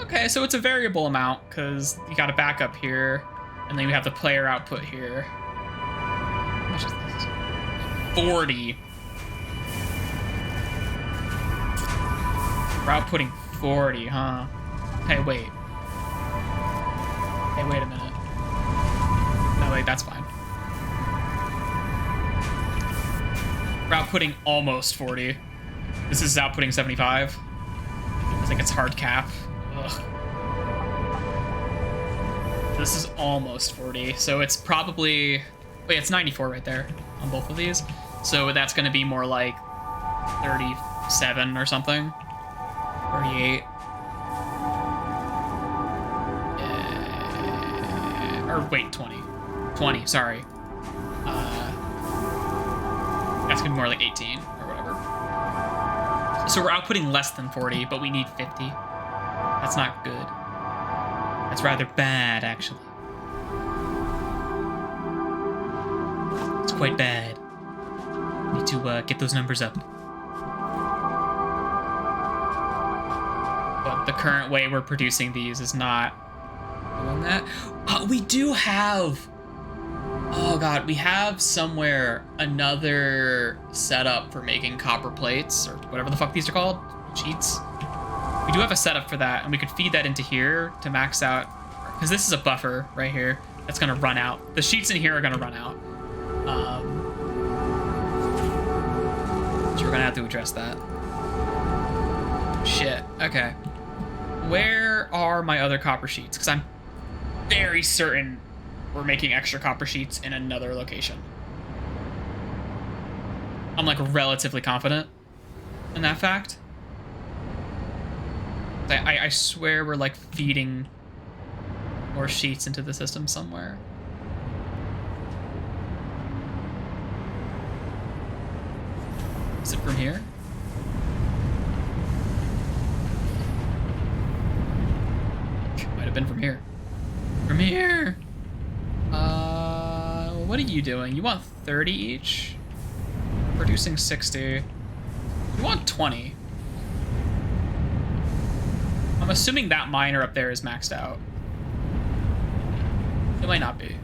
Okay, so it's a variable amount because you got a backup here, and then you have the player output here. How much is this? 40. We're outputting 40, huh? Hey, wait. Hey, wait a minute. No, wait, that's fine. We're outputting almost 40. This is outputting 75. I think it's hard cap. Ugh. This is almost 40, so it's probably... Wait, it's 94 right there on both of these. So that's going to be more like 37 or something. 38. Or wait, 20. 20, sorry. That's gonna be more like 18 or whatever. So we're outputting less than 40, but we need 50. That's not good. That's rather bad, actually. It's quite bad. Need to get those numbers up. But the current way we're producing these is not doing that. We do have... Oh god, we have somewhere another setup for making copper plates, or whatever the fuck these are called, sheets. We do have a setup for that, and we could feed that into here to max out, because this is a buffer right here. That's gonna run out. The sheets in here are gonna run out. So we're gonna have to address that. Shit. Okay. Where are my other copper sheets? Because I'm very certain we're making extra copper sheets in another location. I'm like relatively confident in that fact. I swear we're like feeding more sheets into the system somewhere. Is it from here? Might have been from here. From here! What are you doing? You want 30 each? Producing 60. You want 20. I'm assuming that miner up there is maxed out. It might not be.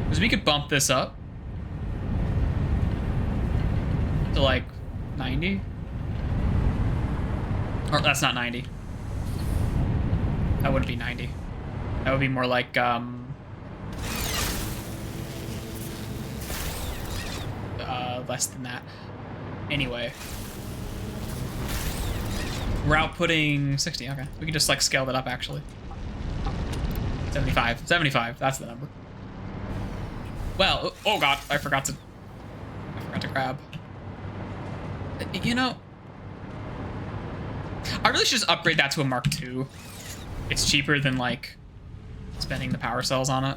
Because we could bump this up to like 90. Or that's not 90. That wouldn't be 90. That would be more like less than that. Anyway. We're outputting 60, okay. We can just like scale that up actually. 75. 75, that's the number. Well, oh god, I forgot to grab. You know, I really should just upgrade that to a Mark II. It's cheaper than like spending the power cells on it.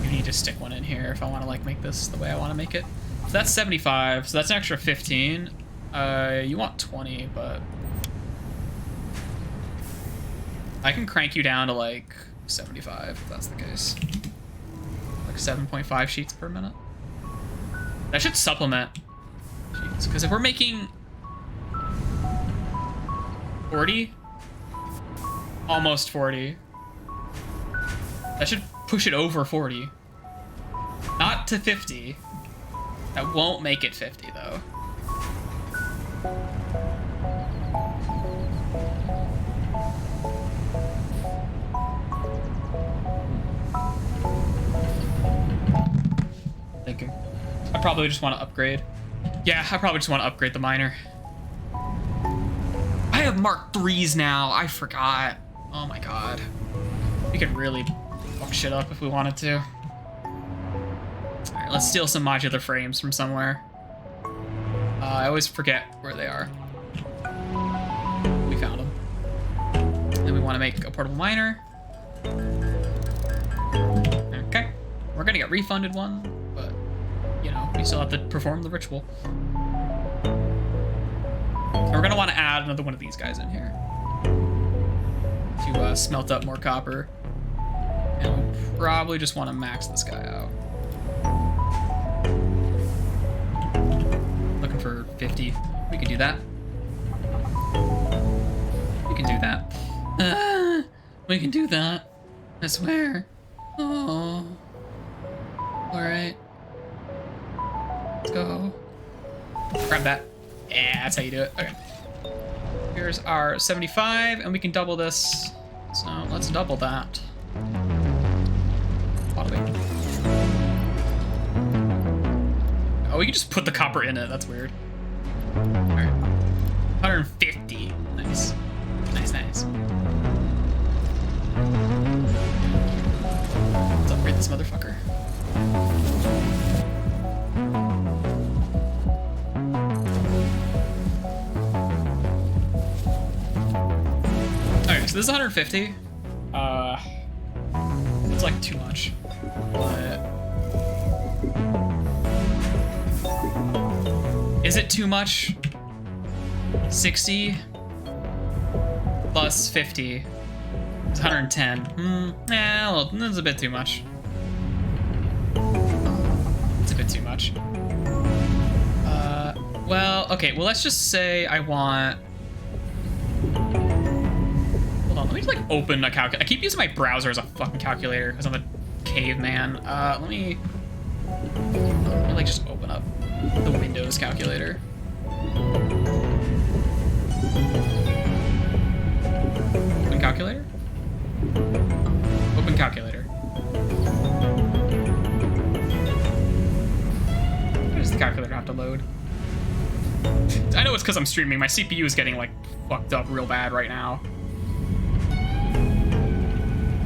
You need to stick one in here if I want to like make this the way I want to make it. So that's 75, so that's an extra 15. You want 20, but I can crank you down to like 75 if that's the case. Like 7.5 sheets per minute. That should supplement sheets, because if we're making 40, almost 40, that should push it over 40. Not to 50. That won't make it 50 though. Thinking. I probably just want to upgrade. Yeah, I probably just want to upgrade the miner. I have Mark IIIs now. I forgot. Oh my god. We could really fuck shit up if we wanted to. Alright, let's steal some modular frames from somewhere. I always forget where they are. We found them. And we want to make a portable miner. Okay. We're gonna get refunded one, but, you know, we still have to perform the ritual. And we're gonna want to add another one of these guys in here to smelt up more copper. And we probably just want to max this guy out. Looking for 50. We can do that. We can do that. We can do that. I swear. Oh. Alright. Let's go. Grab that. Yeah, that's how you do it. Okay. Here's our 75, and we can double this. So let's double that. Oh, we can just put the copper in it. That's weird. Alright. 150. Nice. Nice, nice. Let's upgrade this motherfucker. Alright, so this is 150. It's like too much. But is it too much? 60 plus 50 is 110. Nah, well, that's a bit too much. It's a bit too much. Well, okay, well, let's just say I want... Hold on, let me just, like, open a calculator. I keep using my browser as a fucking calculator because I'm a caveman. Let me, like, just open up the Windows calculator. Open calculator? Open calculator. Why does the calculator have to load? I know it's because I'm streaming. My CPU is getting, like, fucked up real bad right now.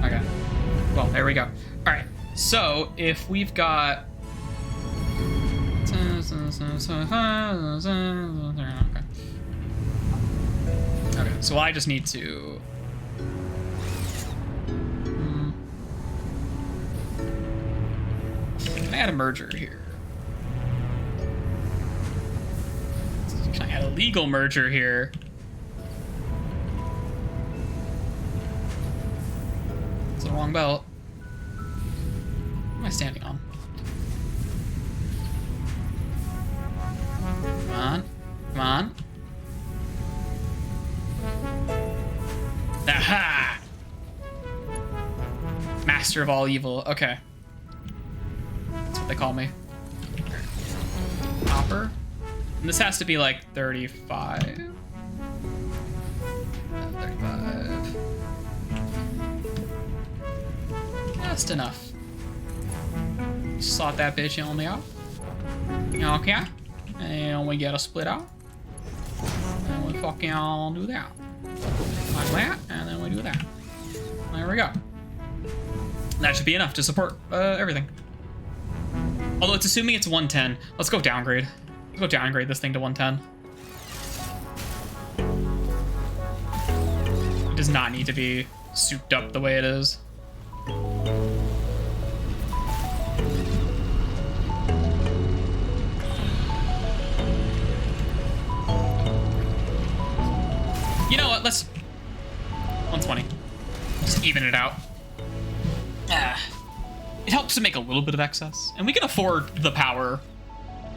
Okay. Well, there we go. All right. So, if we've got... Okay, so I just need to... Can I add a merger here? Can I add a legal merger here? It's the wrong belt. What am I standing on? Come on. Come on. Aha! Master of all evil. Okay. That's what they call me. Hopper. And this has to be like 35. 35. Just enough. Slot that bitch on the off. Okay. And we get a split out. And we fucking do that. Like that, and then we do that. There we go. That should be enough to support everything. Although it's assuming it's 110. Let's go downgrade. Let's go downgrade this thing to 110. It does not need to be souped up the way it is. You know what? Let's 120. Just even it out. It helps to make a little bit of excess, and we can afford the power.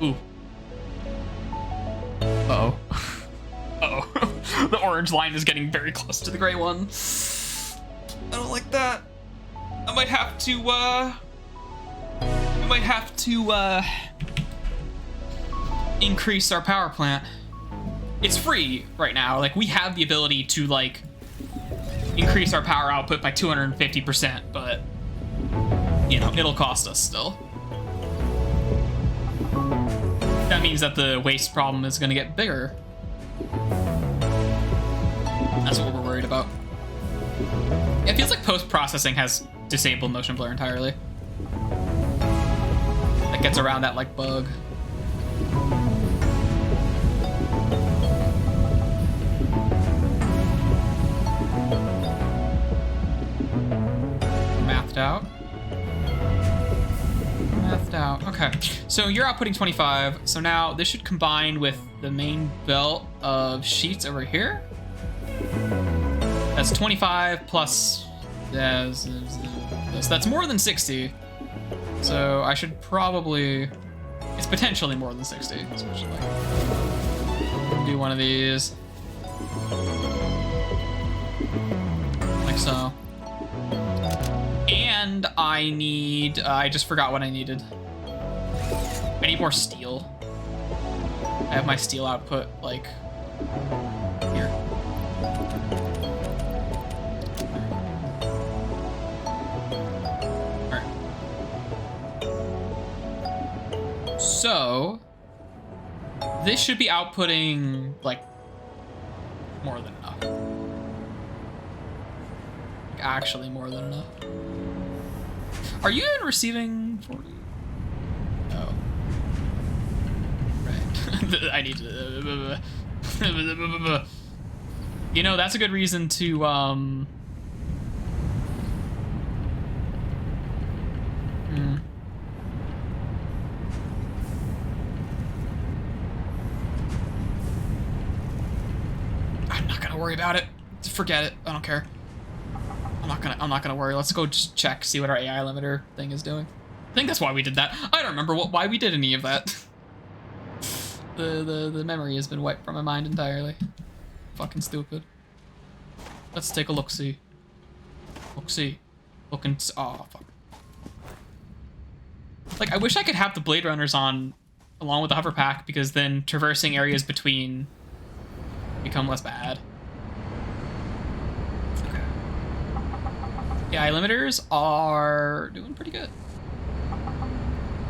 Ooh. Uh-oh. Uh-oh. The orange line is getting very close to the gray one. I don't like that. I might have to, increase our power plant. It's free right now. Like, we have the ability to, like, increase our power output by 250%, but, you know, it'll cost us still. That means that the waste problem is going to get bigger. That's what we're worried about. It feels like post-processing has disabled motion blur entirely. That gets around that, like, bug. Out. Mathed out. Okay. So you're outputting 25. So now this should combine with the main belt of sheets over here. That's 25 plus. So that's more than 60. So I should probably. It's potentially more than 60. So I should, like, do one of these. Like so. And I need, I just forgot what I needed. I need more steel. I have my steel output, like, here. All right. So, this should be outputting, like, more than enough. Like, actually more than enough. Are you even receiving 40? Oh. Right. I need to... You know, that's a good reason to, I'm not gonna worry about it. Forget it. I don't care. I'm not gonna worry. Let's go just check, see what our AI limiter thing is doing. I think that's why we did that. I don't remember why we did any of that. The memory has been wiped from my mind entirely. Fucking stupid. Let's take a look-see. Look-see. Oh, fuck. Like, I wish I could have the Blade Runners on along with the hover pack, because then traversing areas between become less bad. AI limiters are doing pretty good.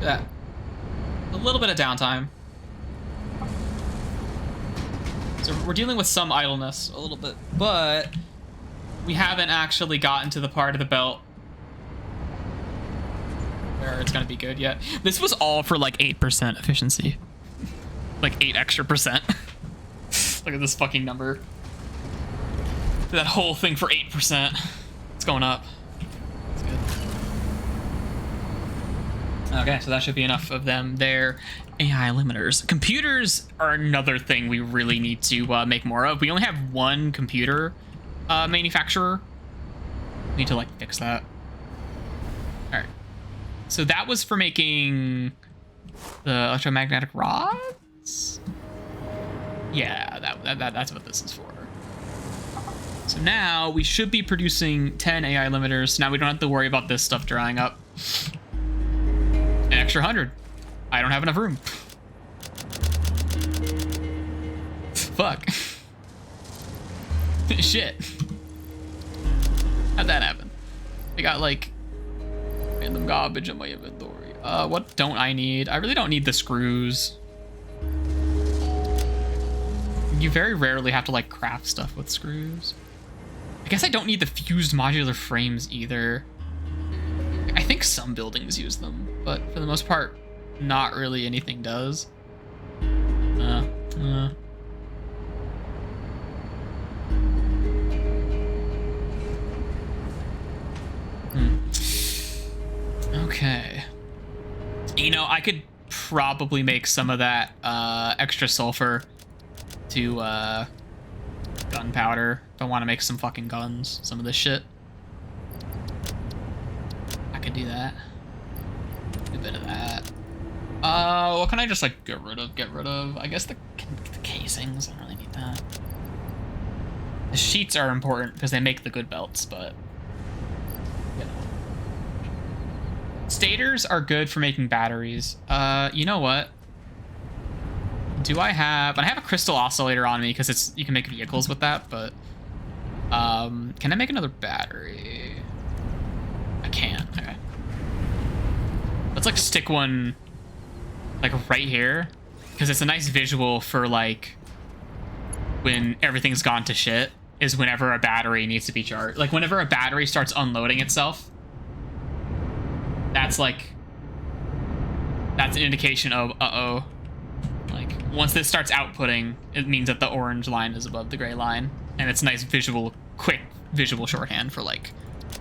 Yeah. A little bit of downtime. So we're dealing with some idleness a little bit, but we haven't actually gotten to the part of the belt where it's gonna be good yet. This was all for like 8% efficiency. Like 8 extra percent. Look at this fucking number. That whole thing for 8%. It's going up. That's good. Okay, so that should be enough of them there. AI limiters. Computers are another thing we really need to make more of. We only have one computer manufacturer. We need to like fix that. All right. So that was for making the electromagnetic rods. Yeah, that's what this is for. So now we should be producing 10 AI limiters. Now we don't have to worry about this stuff drying up. An extra 100. I don't have enough room. Fuck. Shit. How'd that happen? I got like random garbage in my inventory. What don't I need? I really don't need the screws. You very rarely have to like craft stuff with screws. I guess I don't need the fused modular frames either. I think some buildings use them, but for the most part, not really anything does. Okay. You know, I could probably make some of that extra sulfur to gunpowder. If I want to make some fucking guns, some of this shit. I could do that. Do a bit of that. What can I just like get rid of? I guess the casings. I don't really need that. The sheets are important because they make the good belts, but you know. Stators are good for making batteries. You know what? Do I have a crystal oscillator on me because you can make vehicles with that, but can I make another battery? I can. Okay. Let's like stick one like right here because it's a nice visual for like when everything's gone to shit is whenever a battery needs to be charged. Like whenever a battery starts unloading itself, that's an indication of uh-oh. Like once this starts outputting, it means that the orange line is above the gray line, and it's nice visual, quick visual shorthand for like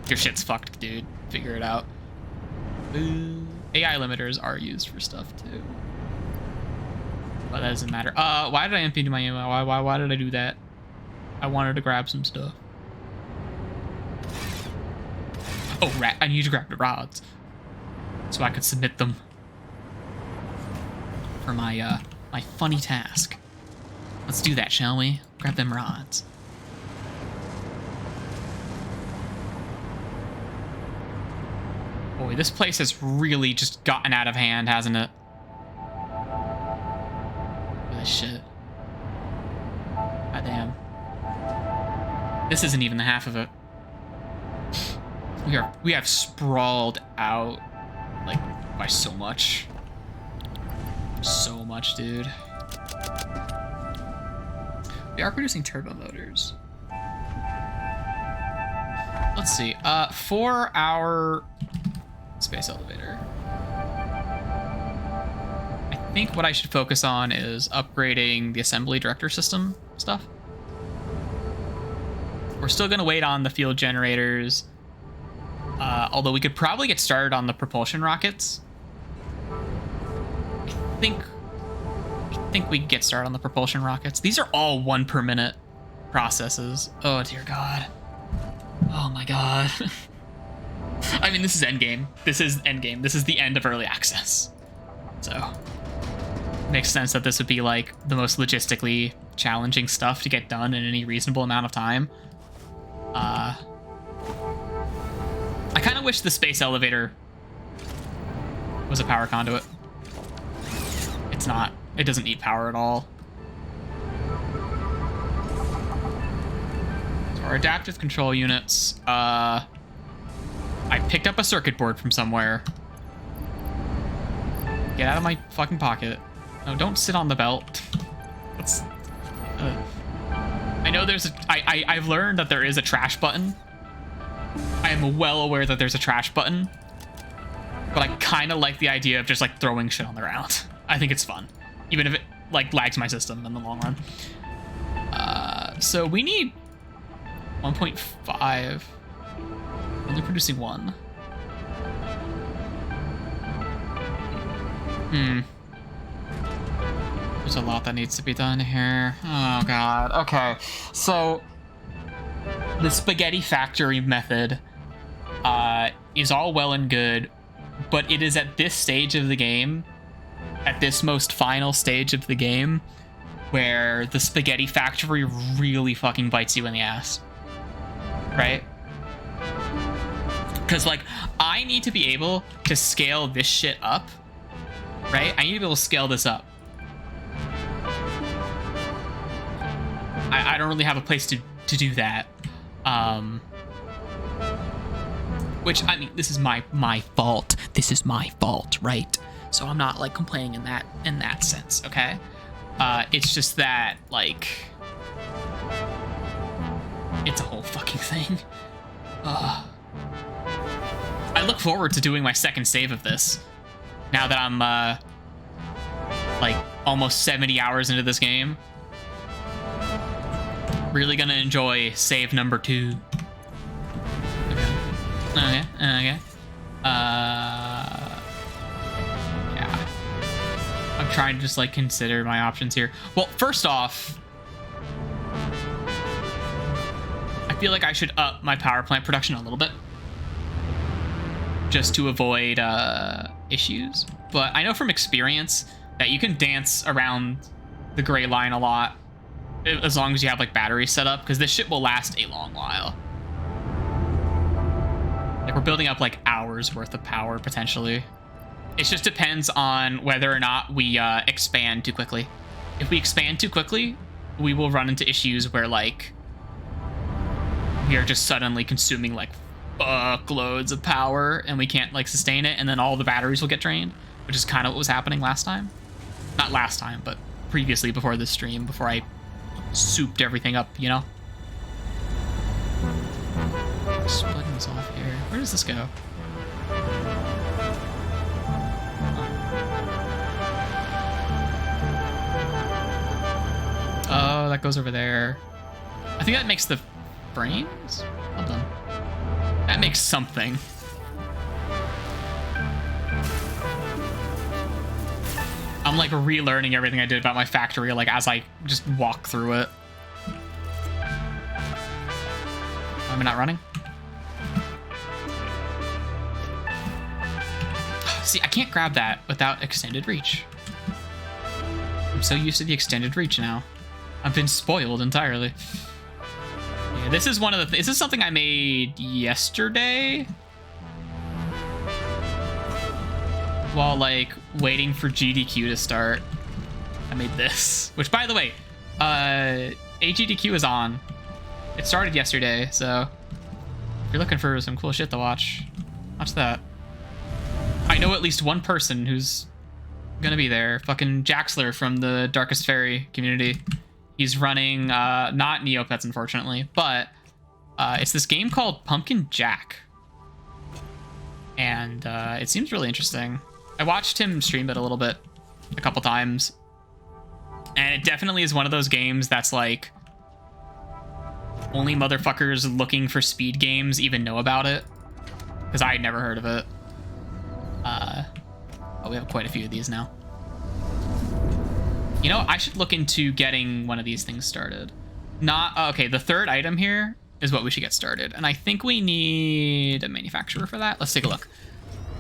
your shit's fucked, dude. Figure it out. AI limiters are used for stuff too, but that doesn't matter. Why did I empty my ammo? Why did I do that? I wanted to grab some stuff. Oh, rat! I need to grab the rods so I could submit them for my my funny task. Let's do that, shall we? Grab them rods. Boy, this place has really just gotten out of hand, hasn't it? Look at this shit. God damn. This isn't even the half of it. We have sprawled out like by so much. So much, dude. We are producing turbo motors. Let's see. For our space elevator, I think what I should focus on is upgrading the assembly director system stuff. We're still gonna wait on the field generators, although we could probably get started on the propulsion rockets. I think we can get started on the propulsion rockets. These are all 1 per minute processes. Oh dear God. Oh my God. I mean, this is endgame. This is endgame. This is the end of early access. So it makes sense that this would be like the most logistically challenging stuff to get done in any reasonable amount of time. I kind of wish the space elevator was a power conduit. It's not. It doesn't need power at all. So our adaptive control units, I picked up a circuit board from somewhere. Get out of my fucking pocket. No, don't sit on the belt. That's... I know there's a... I've learned that there is a trash button. I am well aware that there's a trash button. But I kind of like the idea of just, like, throwing shit on the ground. I think it's fun. Even if it, like, lags my system in the long run. So we need 1.5. Only producing 1. There's a lot that needs to be done here. Oh, God. Okay. So the spaghetti factory method is all well and good, but it is at this stage of the game, at this most final stage of the game, where the spaghetti factory really fucking bites you in the ass. Right? Because, like, I need to be able to scale this shit up. Right? I need to be able to scale this up. I don't really have a place to do that. Which, I mean, this is my fault. This is my fault, right? So I'm not, like, complaining in that sense, okay? It's just that, like, it's a whole fucking thing. I look forward to doing my second save of this. Now that I'm, like, almost 70 hours into this game. Really gonna enjoy save number 2. Okay. Yeah. I'm trying to just, like, consider my options here. Well, first off, I feel like I should up my power plant production a little bit. Just to avoid issues. But I know from experience that you can dance around the gray line a lot as long as you have, like, batteries set up, because this shit will last a long while. Like, we're building up, like, hours worth of power potentially. It just depends on whether or not we expand too quickly. If we expand too quickly, we will run into issues where, like, we are just suddenly consuming, like, fuckloads of power and we can't, like, sustain it, and then all the batteries will get drained, which is kind of what was happening last time. Not last time, but previously, before this stream, before I souped everything up, you know? Splitting this off here. Where does this go? Oh, that goes over there. I think that makes the frames? Hold on. That makes something. I'm, like, relearning everything I did about my factory, like, as I just walk through it. Am I not running? See, I can't grab that without extended reach. I'm so used to the extended reach now. I've been spoiled entirely. Yeah, this is one of the this is something I made yesterday. While, like, waiting for GDQ to start. I made this. Which, by the way, AGDQ is on. It started yesterday, so if you're looking for some cool shit to watch, watch that. I know at least one person who's gonna be there. Fucking Jaxler from the Darkest Fairy community. He's running, not Neopets, unfortunately, but it's this game called Pumpkin Jack. And it seems really interesting. I watched him stream it a little bit, a couple times. And it definitely is one of those games that's like, only motherfuckers looking for speed games even know about it. Because I had never heard of it. Oh, we have quite a few of these now. You know, I should look into getting one of these things started. Not, okay, the third item here is what we should get started. And I think we need a manufacturer for that. Let's take a look.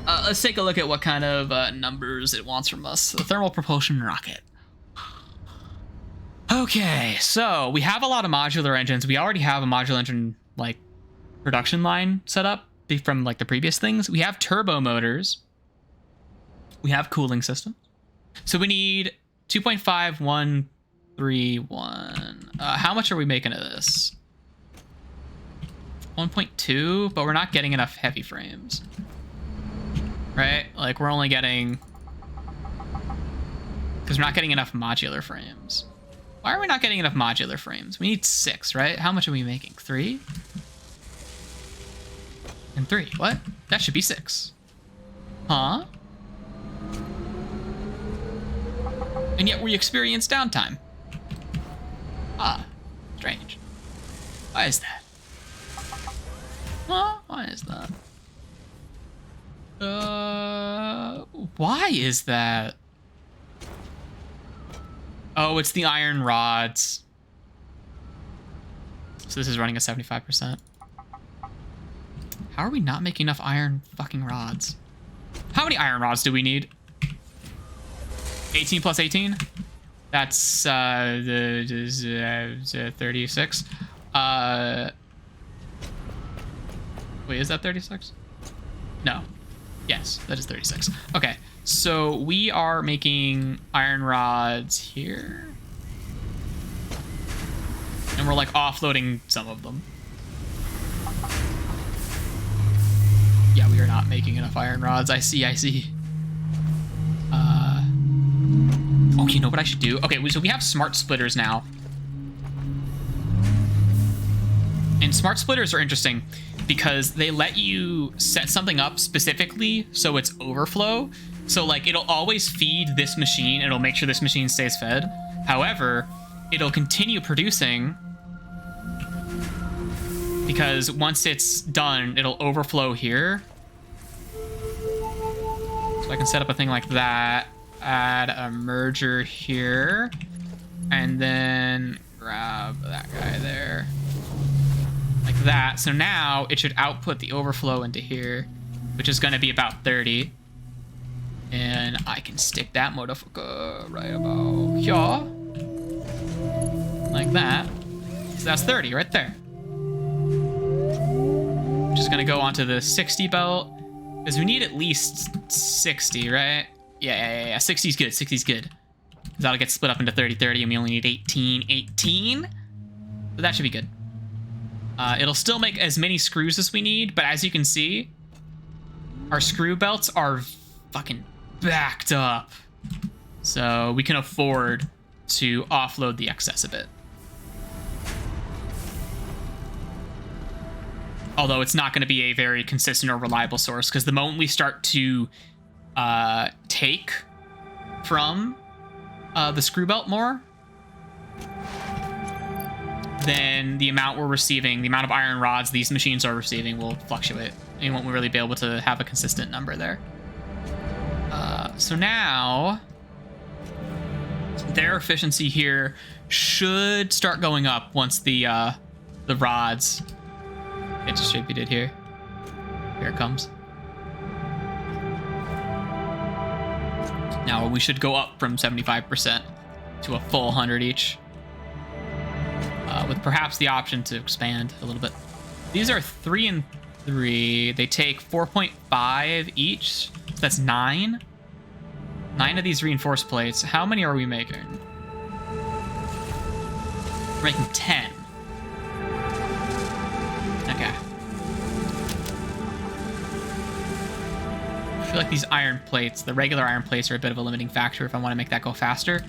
Let's take a look at what kind of numbers it wants from us. The thermal propulsion rocket. Okay, so we have a lot of modular engines. We already have a modular engine, like, production line set up from, like, the previous things. We have turbo motors. We have cooling systems. So we need 2.5131. How much are we making of this? 1.2, but we're not getting enough heavy frames. Right? Like, we're only getting... Because we're not getting enough modular frames. Why are we not getting enough modular frames? We need 6, right? How much are we making? 3? And 3. What? That should be 6. Huh? And yet we experience downtime. Ah, strange. Why is that? Huh? Why is that? Why is that? Oh, it's the iron rods. So this is running at 75%. How are we not making enough iron fucking rods? How many iron rods do we need? 18 plus 18? That's 36. Wait, is that 36? No. Yes, that is 36. Okay, so we are making iron rods here. And we're like offloading some of them. Yeah, we are not making enough iron rods. I see. Okay, you know what I should do? Okay, so we have smart splitters now. And smart splitters are interesting because they let you set something up specifically so it's overflow. So like it'll always feed this machine. It'll make sure this machine stays fed. However, it'll continue producing because once it's done, it'll overflow here. So I can set up a thing like that, add a merger here, and then grab that guy there. Like that. So now it should output the overflow into here, which is going to be about 30. And I can stick that motherfucker right about here. Like that. So that's 30 right there. Which is going to go onto the 60 belt. Because we need at least 60, right? Yeah. 60's good. 60's good. Because that'll get split up into 30, and we only need 18. But that should be good. It'll still make as many screws as we need, but as you can see, our screw belts are fucking backed up. So we can afford to offload the excess a bit. Although it's not going to be a very consistent or reliable source, because the moment we start to take from the screw belt more, then the amount we're receiving, the amount of iron rods these machines are receiving will fluctuate. And you won't really be able to have a consistent number there. So now, their efficiency here should start going up once the rods get distributed here. Here it comes. Now we should go up from 75% to a full 100 each. With perhaps the option to expand a little bit. These are 3 and 3. They take 4.5 each. So that's 9. 9 of these reinforced plates. How many are we making? We're making 10. Okay. I feel like these iron plates, the regular iron plates, are a bit of a limiting factor if I want to make that go faster.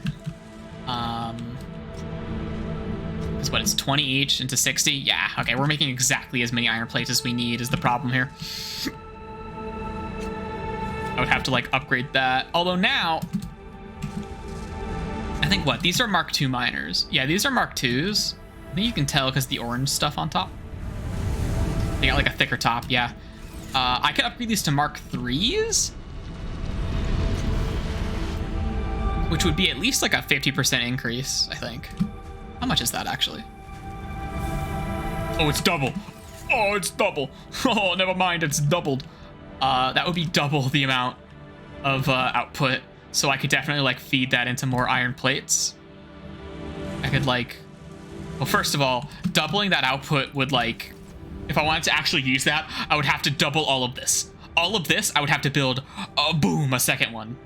It's what, it's 20 each into 60? Yeah, okay, we're making exactly as many iron plates as we need is the problem here. I would have to, like, upgrade that. Although now, I think, what, these are Mark II miners. Yeah, these are Mark IIs. I think you can tell because the orange stuff on top. They got, like, a thicker top, yeah. I could upgrade these to Mark IIIs, which would be at least, like, a 50% increase, I think. How much is that, actually? Oh, it's double. Oh, it's double. Oh, never mind, it's doubled. That would be double the amount of output. So I could definitely, like, feed that into more iron plates. I could, like... Well, first of all, doubling that output would, like... If I wanted to actually use that, I would have to double all of this. All of this, I would have to build, a second one.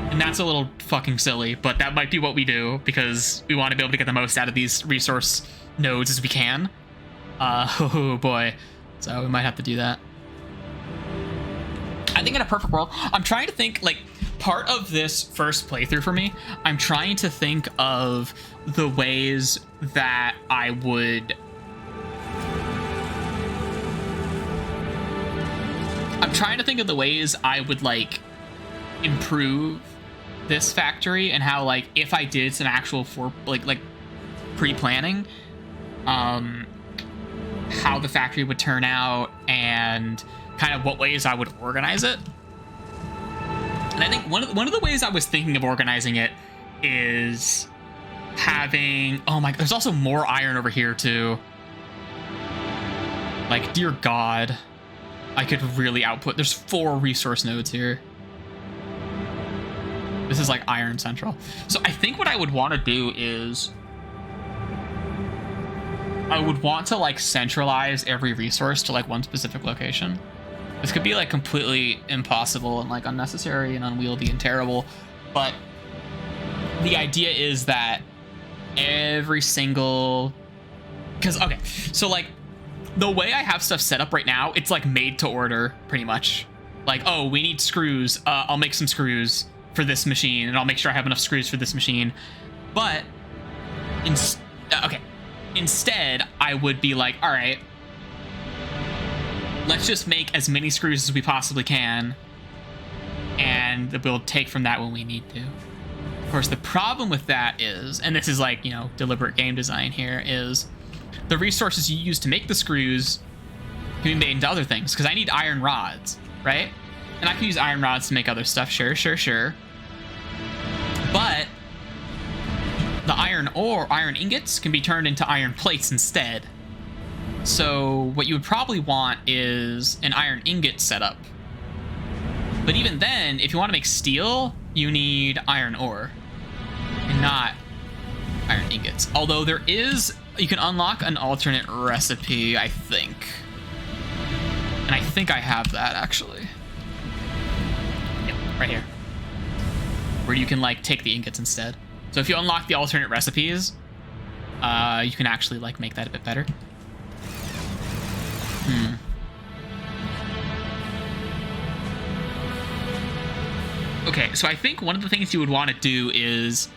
And that's a little fucking silly, but that might be what we do because we want to be able to get the most out of these resource nodes as we can. Oh boy. So we might have to do that. I think in a perfect world, I'm trying to think, like, part of this first playthrough for me, I'm trying to think of the ways that I would... I'm trying to think of the ways I would, like, improve this factory, and how, like, if I did some actual pre-planning, how the factory would turn out, and kind of what ways I would organize it. And I think one of the ways I was thinking of organizing it is having... Oh my... There's also more iron over here, too. Like, dear God. I could really output... There's 4 resource nodes here. This is like Iron Central. So I think what I would want to do is... I would want to, like, centralize every resource to, like, one specific location. This could be, like, completely impossible and, like, unnecessary and unwieldy and terrible, but the idea is that every single... Because, okay, so, like, the way I have stuff set up right now, it's, like, made to order, pretty much. Like, oh, we need screws. I'll make some screws for this machine, and I'll make sure I have enough screws for this machine. But, instead, I would be like, all right, let's just make as many screws as we possibly can, and we'll take from that when we need to. Of course, the problem with that is, and this is like, you know, deliberate game design here, is the resources you use to make the screws can be made into other things, because I need iron rods, right? And I can use iron rods to make other stuff, sure. But the iron ore, iron ingots, can be turned into iron plates instead. So what you would probably want is an iron ingot setup. But even then, if you want to make steel, you need iron ore and not iron ingots. Although there is, you can unlock an alternate recipe, I think. And I think I have that, actually. Yep, right here. Where you can, like, take the ingots instead. So if you unlock the alternate recipes, you can actually, like, make that a bit better. Okay, so I think one of the things you would want to do is...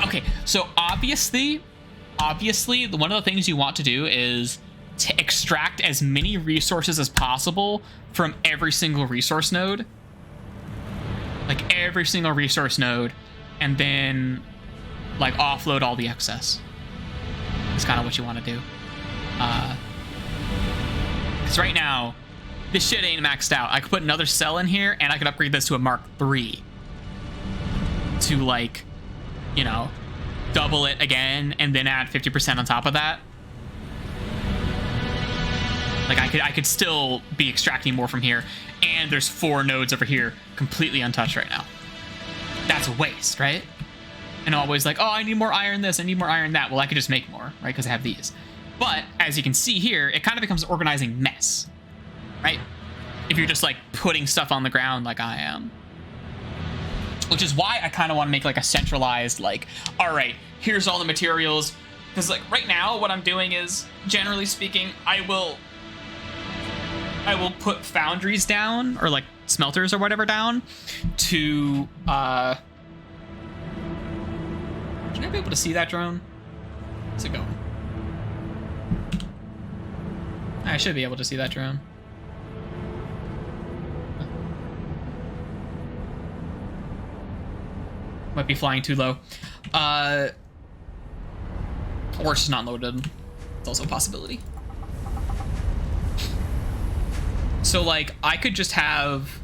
Okay, so obviously, one of the things you want to do is to extract as many resources as possible from every single resource node. Like, every single resource node, and then, like, offload all the excess. That's kind of what you want to do. Because right now, this shit ain't maxed out. I could put another cell in here, and I could upgrade this to a Mark III. To, like, you know, double it again, and then add 50% on top of that. Like, I could still be extracting more from here, and there's 4 nodes over here completely untouched right now. That's a waste, right? And always like, oh, I need more iron this, I need more iron that. Well, I could just make more, right? Because I have these. But as you can see here, it kind of becomes an organizing mess, right? If you're just like putting stuff on the ground like I am. Which is why I kind of want to make like a centralized, like, all right, here's all the materials. Because like right now, what I'm doing is, generally speaking, I will put foundries down, or like smelters or whatever down to, can I be able to see that drone? How's it going? I should be able to see that drone. Might be flying too low. Or it's just not loaded. It's also a possibility. So, like, I could just have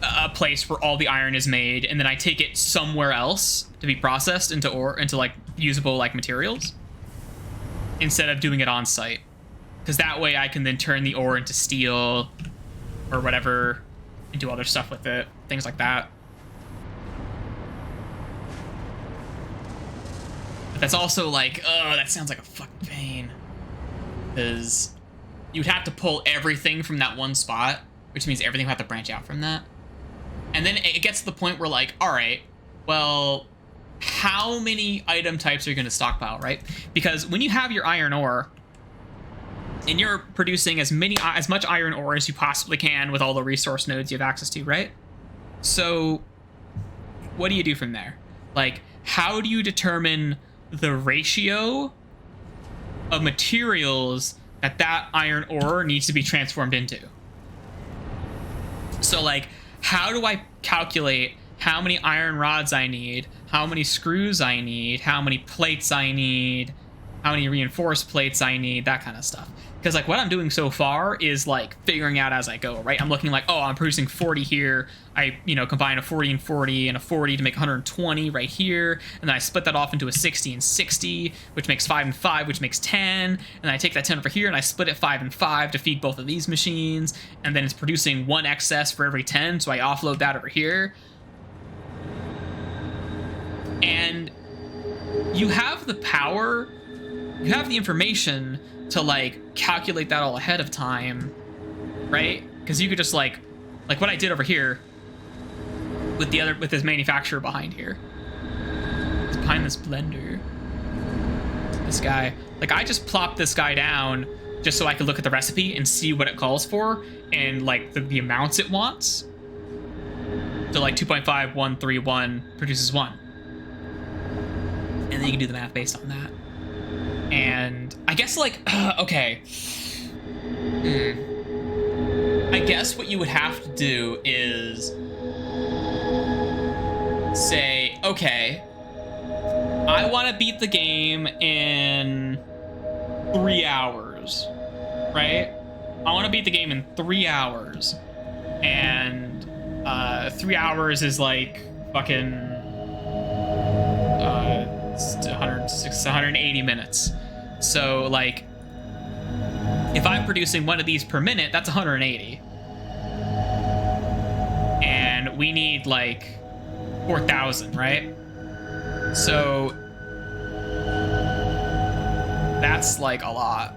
a place where all the iron is made, and then I take it somewhere else to be processed into like usable like materials, instead of doing it on site. Because that way I can then turn the ore into steel or whatever and do other stuff with it, things like that. But that's also like, oh, that sounds like a fucking pain. Because you'd have to pull everything from that one spot, which means everything would have to branch out from that. And then it gets to the point where, like, all right, well, how many item types are you going to stockpile, right? Because when you have your iron ore and you're producing as much iron ore as you possibly can with all the resource nodes you have access to, right? So what do you do from there? Like, how do you determine the ratio of materials that iron ore needs to be transformed into? So like, how do I calculate how many iron rods I need, how many screws I need, how many plates I need, how many reinforced plates I need, that kind of stuff? Because like what I'm doing so far is like figuring out as I go, right? I'm looking like, oh, I'm producing 40 here. I, combine a 40 and 40 and a 40 to make 120 right here. And then I split that off into a 60 and 60, which makes 5 and 5, which makes 10. And I take that 10 over here and I split it 5 and 5 to feed both of these machines. And then it's producing 1 excess for every 10. So I offload that over here. And you have the power, you have the information to like calculate that all ahead of time, right? Because you could just like what I did over here with this manufacturer behind here. It's behind this blender. This guy, like I just plopped this guy down just so I could look at the recipe and see what it calls for and like the amounts it wants. So like 2.5131 produces 1. And then you can do the math based on that. And I guess like, okay. I guess what you would have to do is say, okay, I want to beat the game in 3 hours, right? I want to beat the game in 3 hours. And 3 hours is like fucking 180 minutes. So like if I'm producing one of these per minute, that's 180. And we need like 4,000, right? So that's like a lot.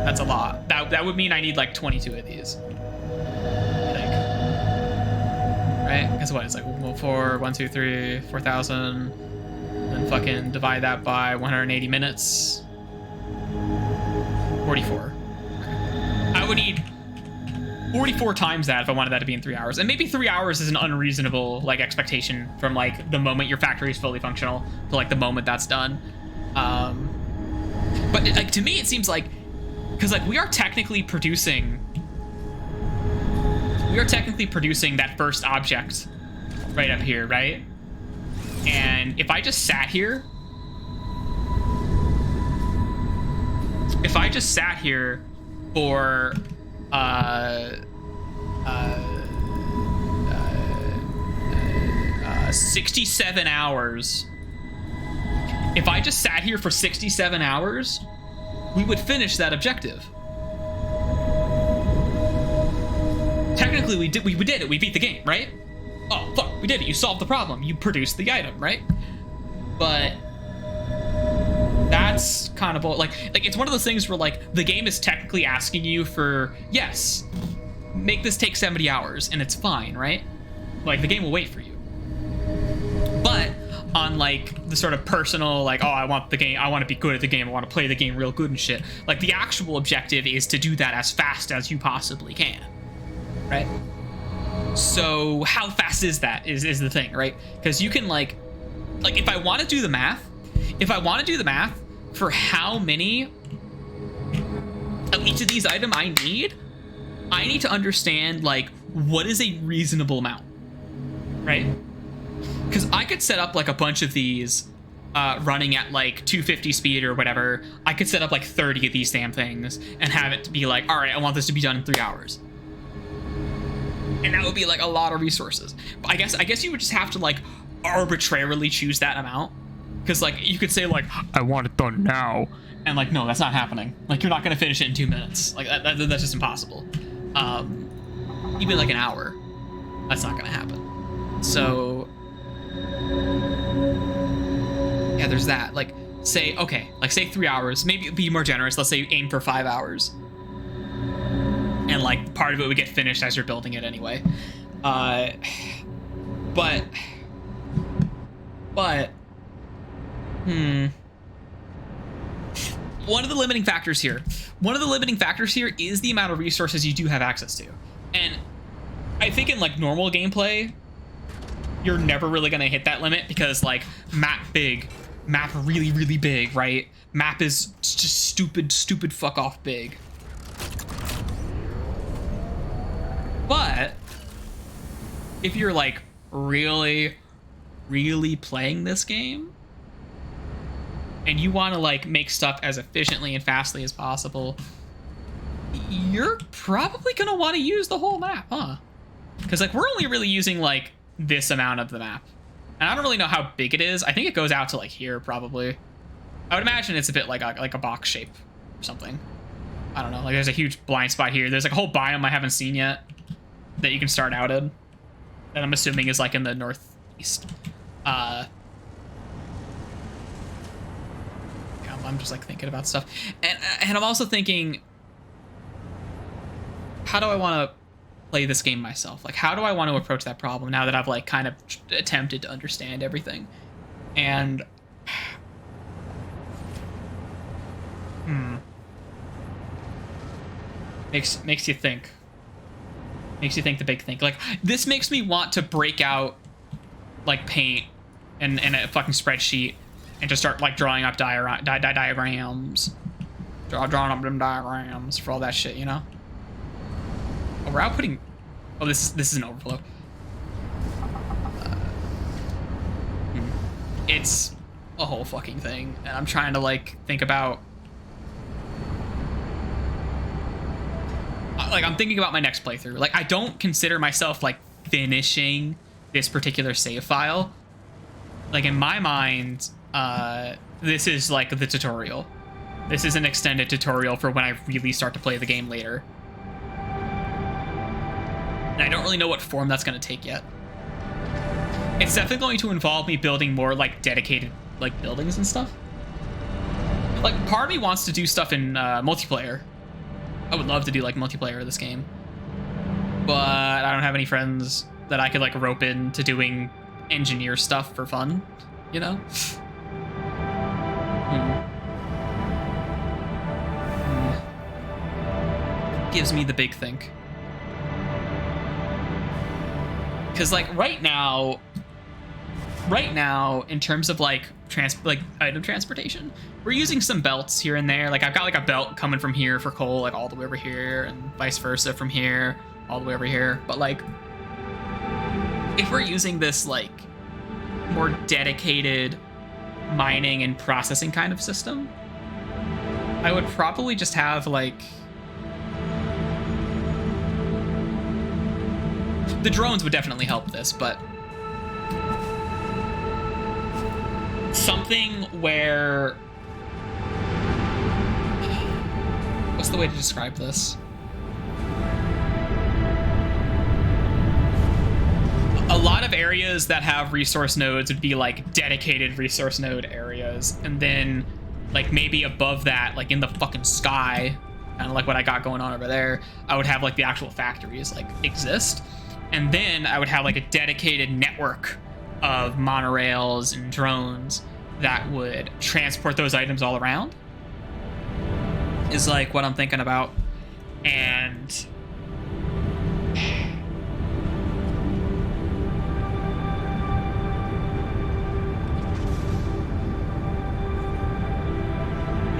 That's a lot. That would mean I need like 22 of these. Right? Because what? It's like 1, 2, 3, 4,000. Then fucking divide that by 180 minutes. 44. I would need 44 times that if I wanted that to be in 3 hours. And maybe 3 hours is an unreasonable like expectation from like the moment your factory is fully functional to like the moment that's done. But like to me it seems like, because like we are technically producing that first object right up here, right? And if I just sat here, for 67 hours, if I just sat here for 67 hours, we would finish that objective. Technically, we did it. We beat the game, right? Oh, fuck, we did it. You solved the problem. You produced the item, right? But that's kind of like it's one of those things where like the game is technically asking you for, yes, make this take 70 hours and it's fine, right? Like the game will wait for you. But on like the sort of personal, like, oh, I want to be good at the game, I want to play the game real good and shit, like the actual objective is to do that as fast as you possibly can, right? So how fast is that is the thing, right? Because you can like if I want to do the math for how many of each of these items I need to understand like what is a reasonable amount, right? Because I could set up like a bunch of these running at like 250 speed or whatever. I could set up like 30 of these damn things and have it to be like, all right, I want this to be done in 3 hours. And that would be like a lot of resources. But I guess you would just have to like arbitrarily choose that amount. Because like you could say like, I want it done now. And like, no, that's not happening. Like you're not going to finish it in 2 minutes. Like that's just impossible. Even like an hour, that's not going to happen. So yeah, there's that. Like say 3 hours, maybe be more generous. Let's say aim for 5 hours. And like part of it would get finished as you're building it anyway. But one of the limiting factors here is the amount of resources you do have access to. And I think in like normal gameplay, you're never really gonna hit that limit because like map big, map really, really big, right? Map is just stupid fuck off big. But if you're like really, really playing this game and you want to like make stuff as efficiently and fastly as possible, you're probably gonna want to use the whole map, huh? Because like we're only really using like this amount of the map, and I don't really know how big it is. I think it goes out to like here probably. I would imagine it's a bit like a box shape or something. I don't know. Like there's a huge blind spot here. There's like a whole biome I haven't seen yet that you can start out in, that I'm assuming is like in the northeast. I'm just like thinking about stuff, and I'm also thinking, how do I want to play this game myself? Like, how do I want to approach that problem now that I've like kind of attempted to understand everything? And makes you think. Makes you think the big think. Like, this makes me want to break out like paint and a fucking spreadsheet and just start like drawing up diagrams. Drawing up them diagrams for all that shit, you know? Oh, we're outputting. Oh, this is an overflow. It's a whole fucking thing, and I'm trying to like think about. Like, I'm thinking about my next playthrough. Like, I don't consider myself like finishing this particular save file. Like, in my mind, this is like the tutorial. This is an extended tutorial for when I really start to play the game later. And I don't really know what form that's going to take yet. It's definitely going to involve me building more like dedicated like buildings and stuff. Like, part of me wants to do stuff in multiplayer. I would love to do like multiplayer of this game, but I don't have any friends that I could like rope into doing engineer stuff for fun, you know? Gives me the big think. Because like right now, in terms of like item transportation, we're using some belts here and there. Like, I've got like a belt coming from here for coal, like all the way over here, and vice versa from here all the way over here. But like, if we're using this like more dedicated mining and processing kind of system, I would probably just have like the drones would definitely help this, but something where, what's the way to describe this? A lot of areas that have resource nodes would be like dedicated resource node areas, and then like maybe above that, like in the fucking sky, kind of like what I got going on over there, I would have like the actual factories like exist, and then I would have like a dedicated network of monorails and drones that would transport those items all around, is like what I'm thinking about. And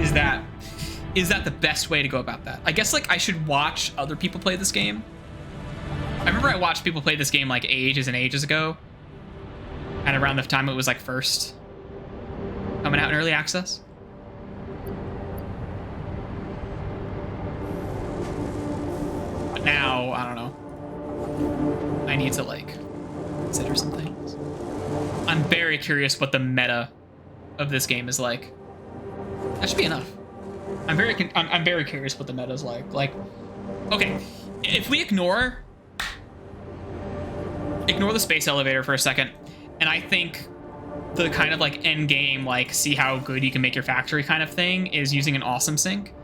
is that the best way to go about that? I guess like I should watch other people play this game. I remember I watched people play this game like ages and ages ago, and around the time it was like first coming out in early access. But now, I don't know. I need to like consider some things. I'm very curious what the meta of this game is like. That should be enough. I'm very curious what the meta is like. Like, okay, if we ignore the space elevator for a second, and I think the kind of like end game, like see how good you can make your factory kind of thing, is using an awesome sink,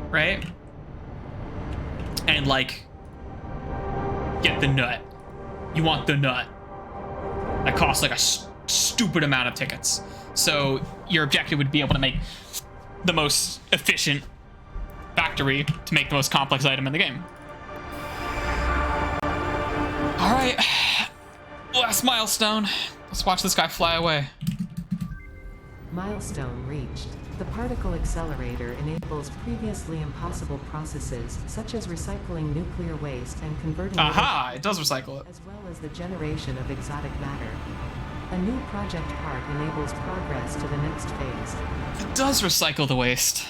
right? And like get the nut. You want the nut. that cost like a stupid amount of tickets. So your objective would be able to make the most efficient factory to make the most complex item in the game. All right, last milestone. Let's watch this guy fly away. Milestone reached. The particle accelerator enables previously impossible processes, such as recycling nuclear waste and converting it does recycle it. as well as the generation of exotic matter. A new project part enables progress to the next phase. It does recycle the waste.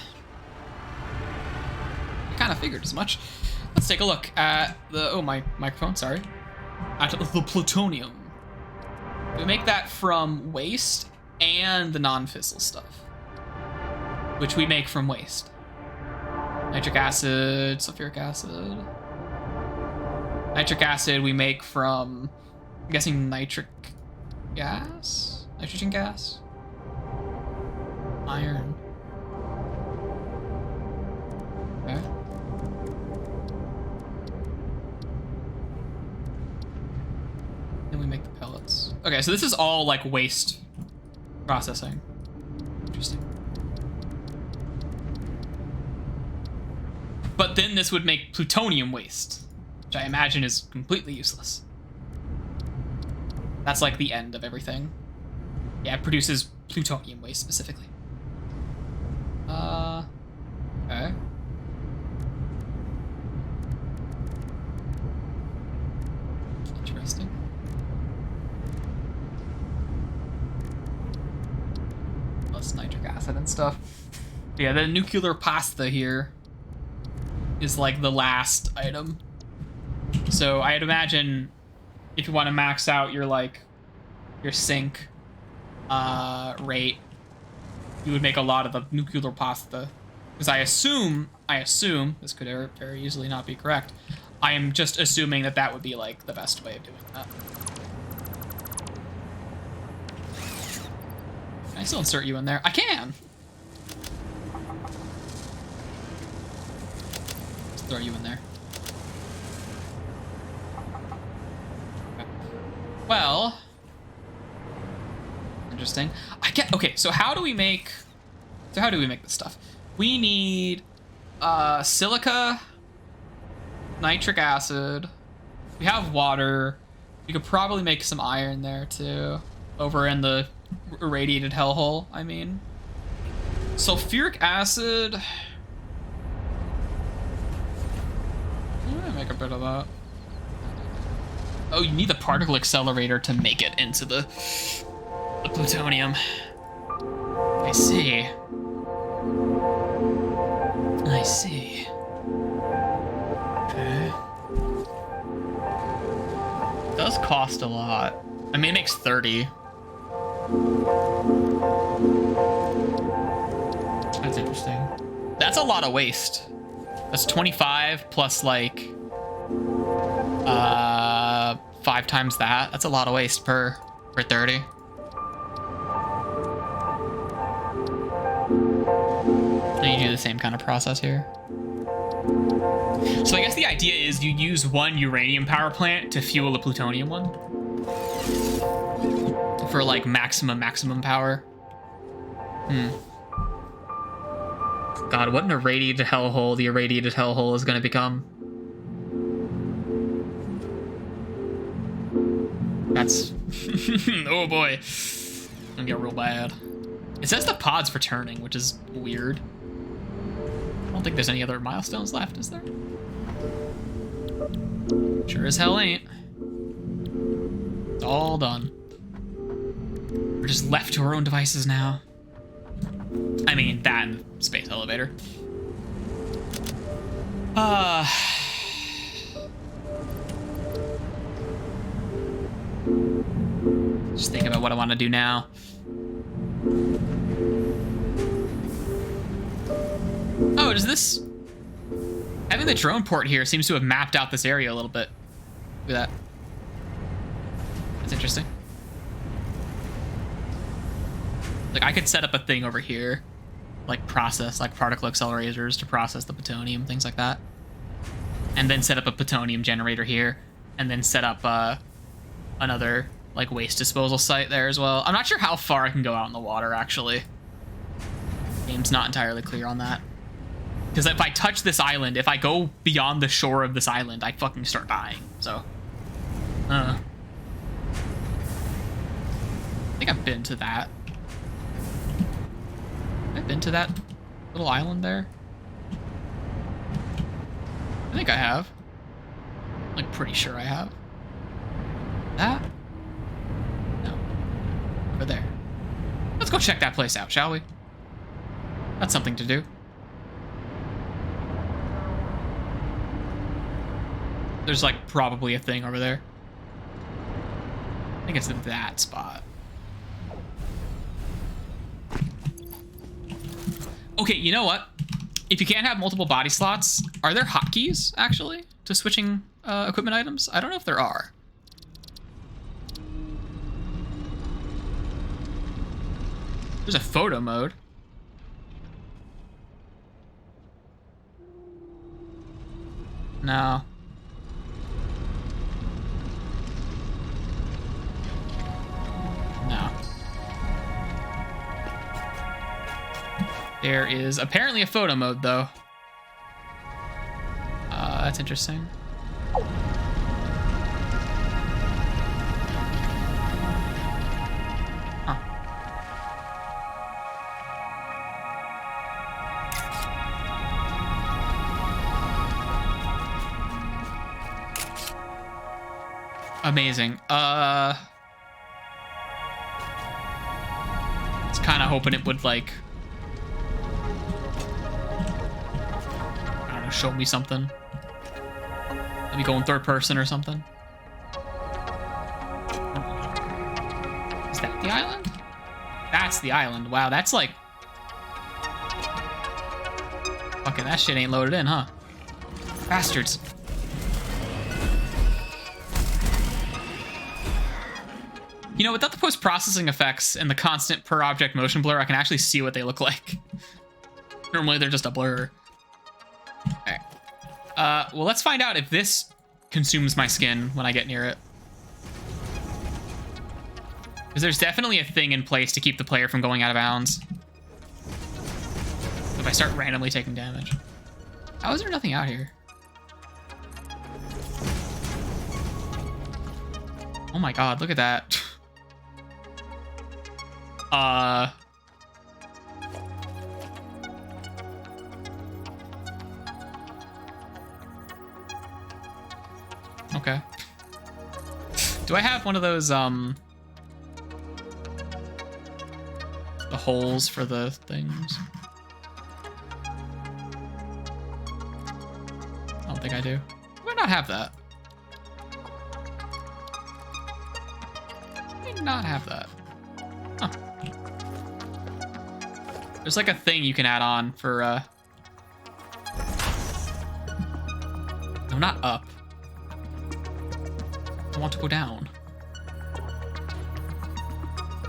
I kind of figured as much. Let's take a look at the... Oh, my microphone, sorry. At the plutonium. We make that from waste and the non-fissile stuff, which we make from waste. Nitric acid, sulfuric acid. Nitric acid we make from, I'm guessing, nitric gas? Nitrogen gas? Iron. Okay. Then we make the pellets. Okay, so this is all like waste processing. Interesting. But then this would make plutonium waste, which I imagine is completely useless. That's like the end of everything. Yeah, it produces plutonium waste specifically. Okay. Interesting. Plus nitric acid and stuff. Yeah, the nuclear pasta here is like the last item. So I'd imagine if you want to max out your your sink rate, you would make a lot of the nuclear pasta. Because I assume, this could very easily not be correct, I am just assuming that that would be like the best way of doing that. Can I still insert you in there? I can! Let's throw you in there. Okay. Well, interesting. Okay, so how do we make this stuff? We need silica, nitric acid. We have water. We could probably make some iron there too. Over in the irradiated hellhole, I mean. Sulfuric acid. I'm gonna make a bit of that. Oh, you need the particle accelerator to make it into the plutonium. I see. I see. Okay. It does cost a lot. I mean, it makes 30. That's interesting. That's a lot of waste. That's 25 plus like 5 times that. That's a lot of waste per 30. And you do the same kind of process here. So I guess the idea is you use one uranium power plant to fuel a plutonium one. For like maximum power. God, what an irradiated hellhole the irradiated hellhole is gonna become. That's oh boy. It's gonna get real bad. It says the pod's returning, which is weird. I don't think there's any other milestones left, is there? Sure as hell ain't. It's all done. We're just left to our own devices now. I mean, that and the space elevator. Just think about what I want to do now. Oh, does this... Having the drone port here seems to have mapped out this area a little bit. Look at that. That's interesting. Like, I could set up a thing over here, like process, like particle accelerators to process the plutonium, things like that. And then set up a plutonium generator here, and then set up another like waste disposal site there as well. I'm not sure how far I can go out in the water, actually. Game's not entirely clear on that. Because if I touch this island, if I go beyond the shore of this island, I fucking start dying. So, I think I've been to that. Have I been to that little island there? I think I have. Like, pretty sure I have. That? No. Over there. Let's go check that place out, shall we? That's something to do. There's, like, probably a thing over there. I think it's in that spot. Okay, you know what? If you can't have multiple body slots, are there hotkeys, actually, to switching equipment items? I don't know if there are. There's a photo mode. No. No. There is apparently a photo mode, though. That's interesting. Huh. Amazing. I was kind of hoping it would, like, I don't know, show me something. Let me go in third person or something. Is that the island? That's the island. Wow, that's like... Fucking that shit ain't loaded in, huh? Bastards. You know, without the post-processing effects and the constant per-object motion blur, I can actually see what they look like. Normally, they're just a blur. Alright. Well, let's find out if this consumes my skin when I get near it. Because there's definitely a thing in place to keep the player from going out of bounds. If I start randomly taking damage. How is there nothing out here? Oh my god, look at that. Okay. Do I have one of those, the holes for the things? I don't think I do. Do I not have that? I do not have that. Huh. There's like a thing you can add on for, no, not up. I want to go down.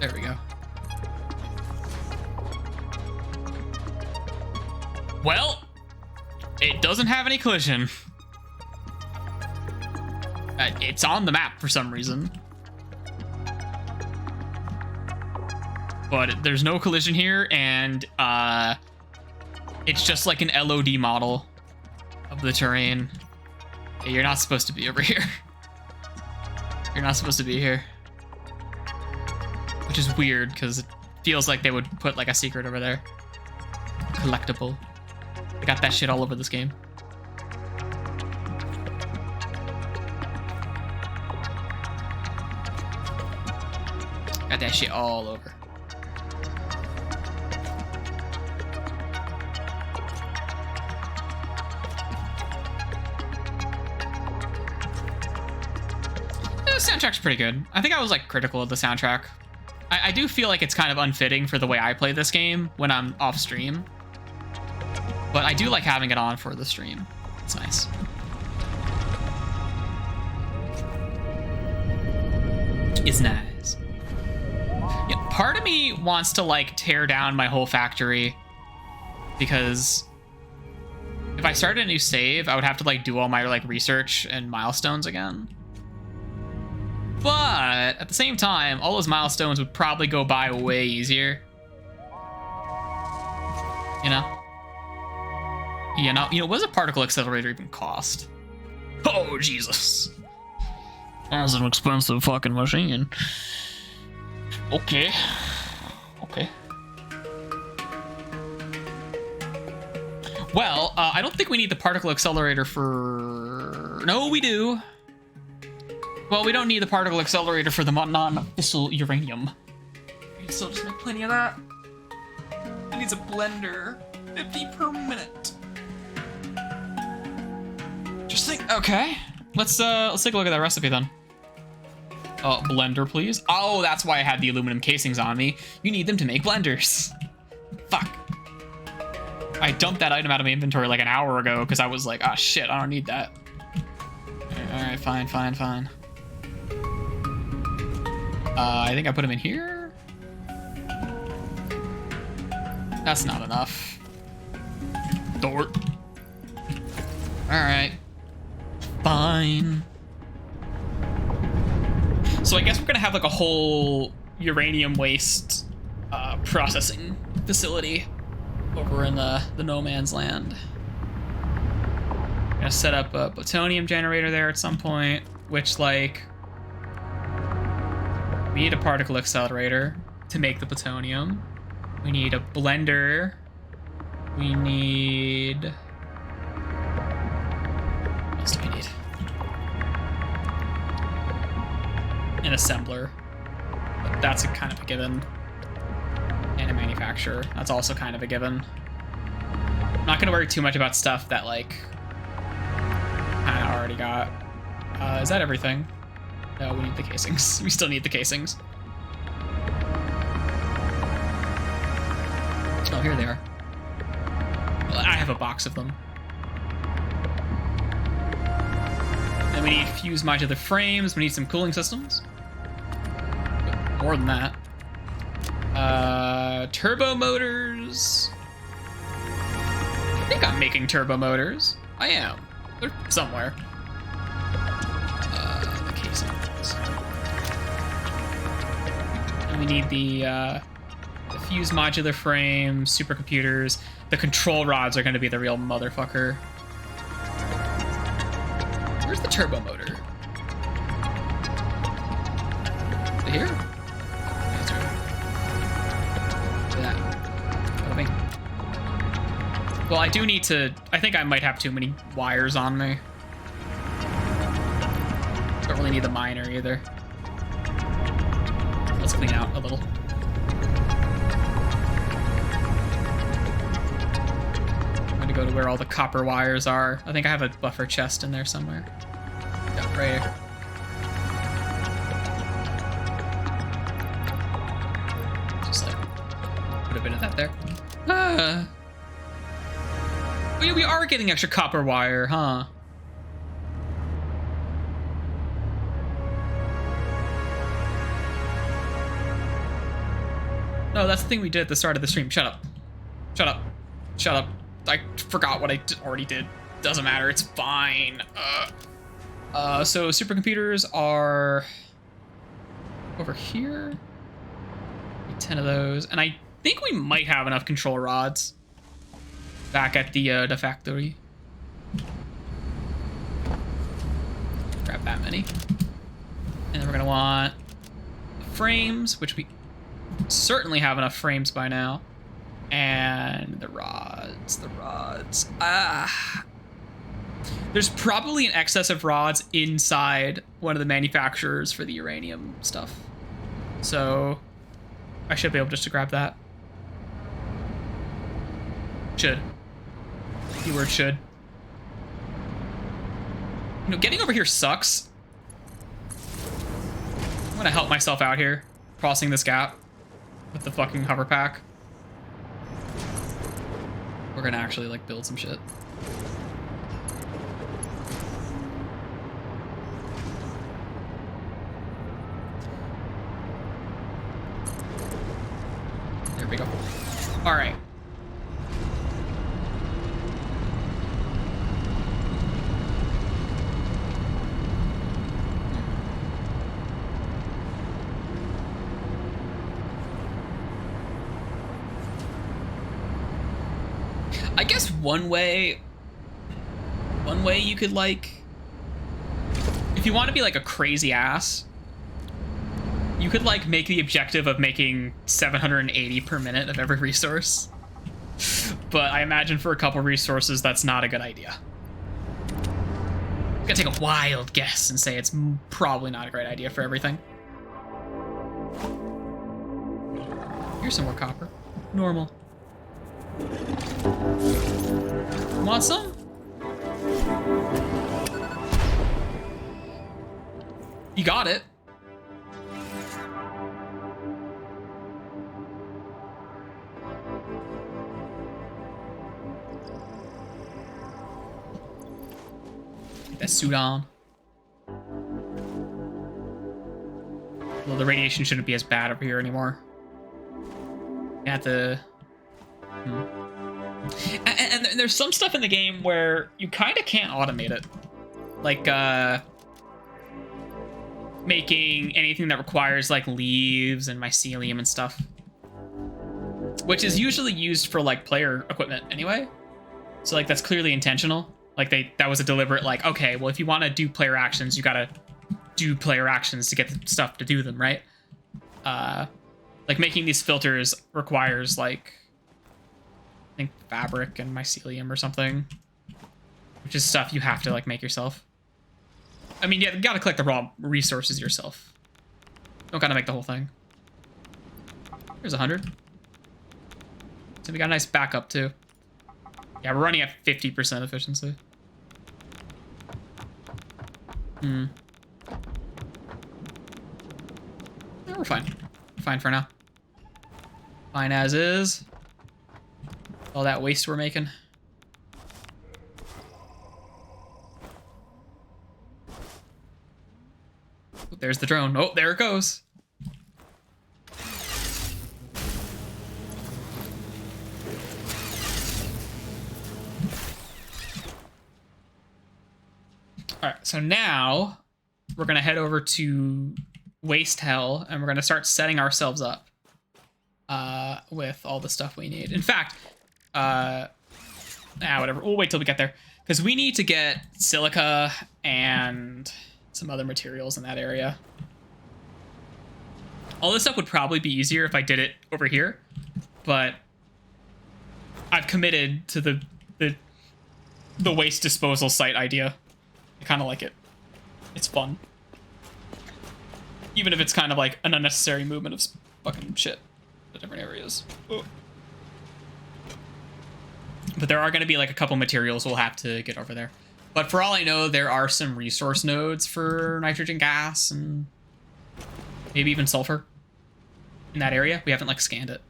There we go. Well, it doesn't have any collision. It's on the map for some reason. But there's no collision here, and it's just like an LOD model of the terrain. Hey, you're not supposed to be over here. You're not supposed to be here. Which is weird, because it feels like they would put like a secret over there. Collectible. They got that shit all over this game. Got that shit all over. The soundtrack's pretty good. I think I was like critical of the soundtrack. I do feel like it's kind of unfitting for the way I play this game when I'm off stream. But I do like having it on for the stream. It's nice. It's nice. Yeah, part of me wants to like tear down my whole factory because if I started a new save, I would have to like do all my like research and milestones again. But But at the same time, all those milestones would probably go by way easier. You know? What does a particle accelerator even cost? Oh, Jesus. That's an expensive fucking machine. Okay. Well, I don't think we need the particle accelerator for... No, we do. Well, we don't need the particle accelerator for the non-fissile uranium. We can still just make plenty of that. It needs a blender. 50 per minute. Interesting. Okay. Let's take a look at that recipe then. Blender, please. Oh, that's why I had the aluminum casings on me. You need them to make blenders. Fuck. I dumped that item out of my inventory like an hour ago because I was like, ah, shit, I don't need that. Alright, fine. I think I put them in here. That's not enough. Dort. Alright. Fine. So I guess we're gonna have like a whole uranium waste processing facility over in the no man's land. Gonna set up a plutonium generator there at some point, which like we need a particle accelerator to make the plutonium. We need a blender. We need... What else do we need? An assembler. But that's a kind of a given. And a manufacturer. That's also kind of a given. I'm not gonna worry too much about stuff that like kind of already got. Is that everything? No, we need the casings. We still need the casings. Oh, here they are. Well, I have a box of them. Then we need fuse modular frames. We need some cooling systems. More than that. Turbo motors. I think I'm making turbo motors. I am. They're somewhere. The casings. And we need the fuse modular frames, supercomputers. The control rods are going to be the real motherfucker. Where's the turbo motor? Is it here? Yeah, it's right here. Look at that. Moving. Well, I do need to... I think I might have too many wires on me. Don't really need the miner either. Let's clean out a little. I'm gonna go to where all the copper wires are. I think I have a buffer chest in there somewhere. Yeah, right here. Just like put a bit of that there. Ah. We are getting extra copper wire, huh? No, that's the thing we did at the start of the stream. Shut up. Shut up. Shut up. I forgot what I already did. Doesn't matter. It's fine. So supercomputers are over here. Need 10 of those. And I think we might have enough control rods back at the factory. Grab that many. And then we're going to want frames, which we certainly have enough frames by now. And the rods. There's probably an excess of rods inside one of the manufacturers for the uranium stuff. So I should be able just to grab that. Should. Keyword should. You know, getting over here sucks. I'm gonna help myself out here, crossing this gap with the fucking hover pack. We're gonna actually like build some shit. There we go. All right. I guess one way you could, like, if you want to be like a crazy ass, you could like make the objective of making 780 per minute of every resource. But I imagine for a couple resources, that's not a good idea. I'm gonna take a wild guess and say it's probably not a great idea for everything. Here's some more copper. Normal. Want some? You got it. Get that suit on. Well, the radiation shouldn't be as bad over here anymore. At the... And there's some stuff in the game where you kind of can't automate it. Like, making anything that requires, like, leaves and mycelium and stuff. Which is usually used for, like, player equipment anyway. So, like, that's clearly intentional. Like, that was a deliberate, like, okay, well, if you want to do player actions, you gotta do player actions to get the stuff to do them, right? Like, making these filters requires, like, I think fabric and mycelium or something, which is stuff you have to, like, make yourself. I mean, yeah, you gotta collect the raw resources yourself. Don't gotta make the whole thing. Here's 100. So we got a nice backup, too. Yeah, we're running at 50% efficiency. Yeah, we're fine. We're fine for now. Fine as is. All that waste we're making. Oh, there's the drone. Oh, there it goes. All right, so now we're gonna head over to Waste Hell, and we're gonna start setting ourselves up with all the stuff we need. In fact, whatever. We'll wait till we get there, because we need to get silica and some other materials in that area. All this stuff would probably be easier if I did it over here, but I've committed to the waste disposal site idea. I kind of like it. It's fun. Even if it's kind of like an unnecessary movement of fucking shit to different areas. Oh. But there are going to be like a couple materials we'll have to get over there. But for all I know, there are some resource nodes for nitrogen gas and maybe even sulfur in that area. We haven't like scanned it.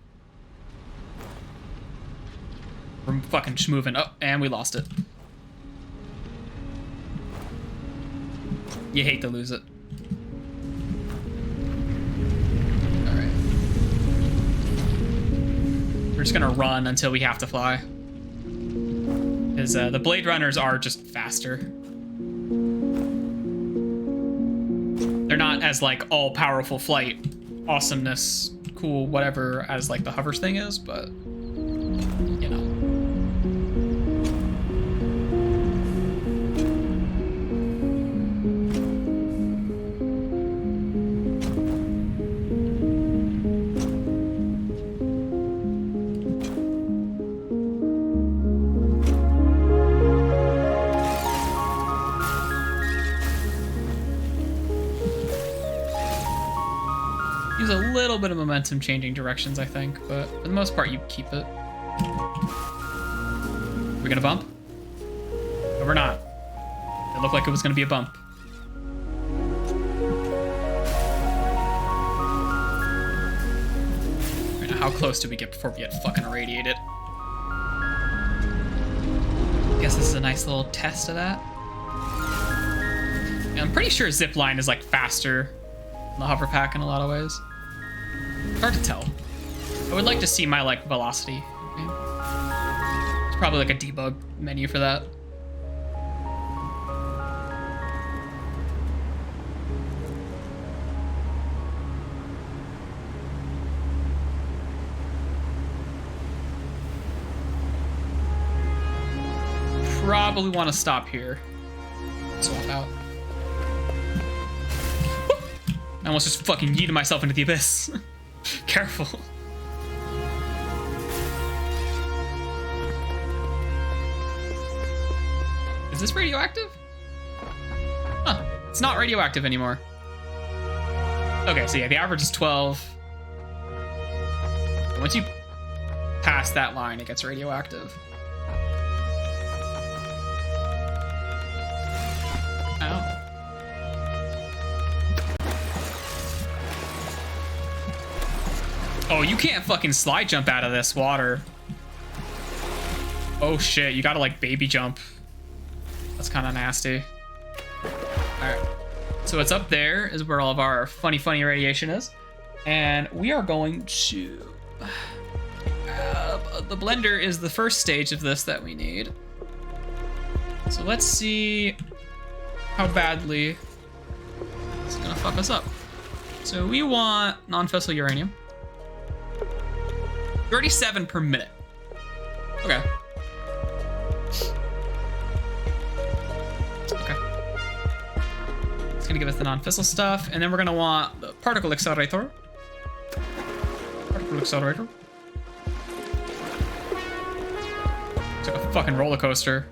We're fucking schmoving. Oh, and we lost it. You hate to lose it. Alright. We're just gonna run until we have to fly. Because the Blade Runners are just faster. They're not as, like, all-powerful flight, awesomeness, cool, whatever, as, like, the hover thing is, but, you know. Use a little bit of momentum changing directions, I think, but for the most part, you keep it. We're gonna bump? No, we're not. It looked like it was gonna be a bump. Right, now, how close do we get before we get fucking irradiated? Guess this is a nice little test of that. Yeah, I'm pretty sure zipline is like faster than the hover pack in a lot of ways. It's hard to tell. I would like to see my like velocity. It's probably like a debug menu for that. probably want to stop here. Swap out. I almost just fucking yeeted myself into the abyss. Careful. Is this radioactive? Huh. It's not radioactive anymore. Okay, so yeah, the average is 12. And once you pass that line, it gets radioactive. Oh. Oh, you can't fucking slide jump out of this water. Oh shit, you gotta like baby jump. That's kind of nasty. Alright. So what's up there is where all of our funny radiation is. And we are going to... the blender is the first stage of this that we need. So let's see how badly it's gonna fuck us up. So we want non-fissile uranium. 37 per minute. Okay. Okay. It's gonna give us the non-fissile stuff, and then we're gonna want the particle accelerator. Particle accelerator. It's like a fucking roller coaster.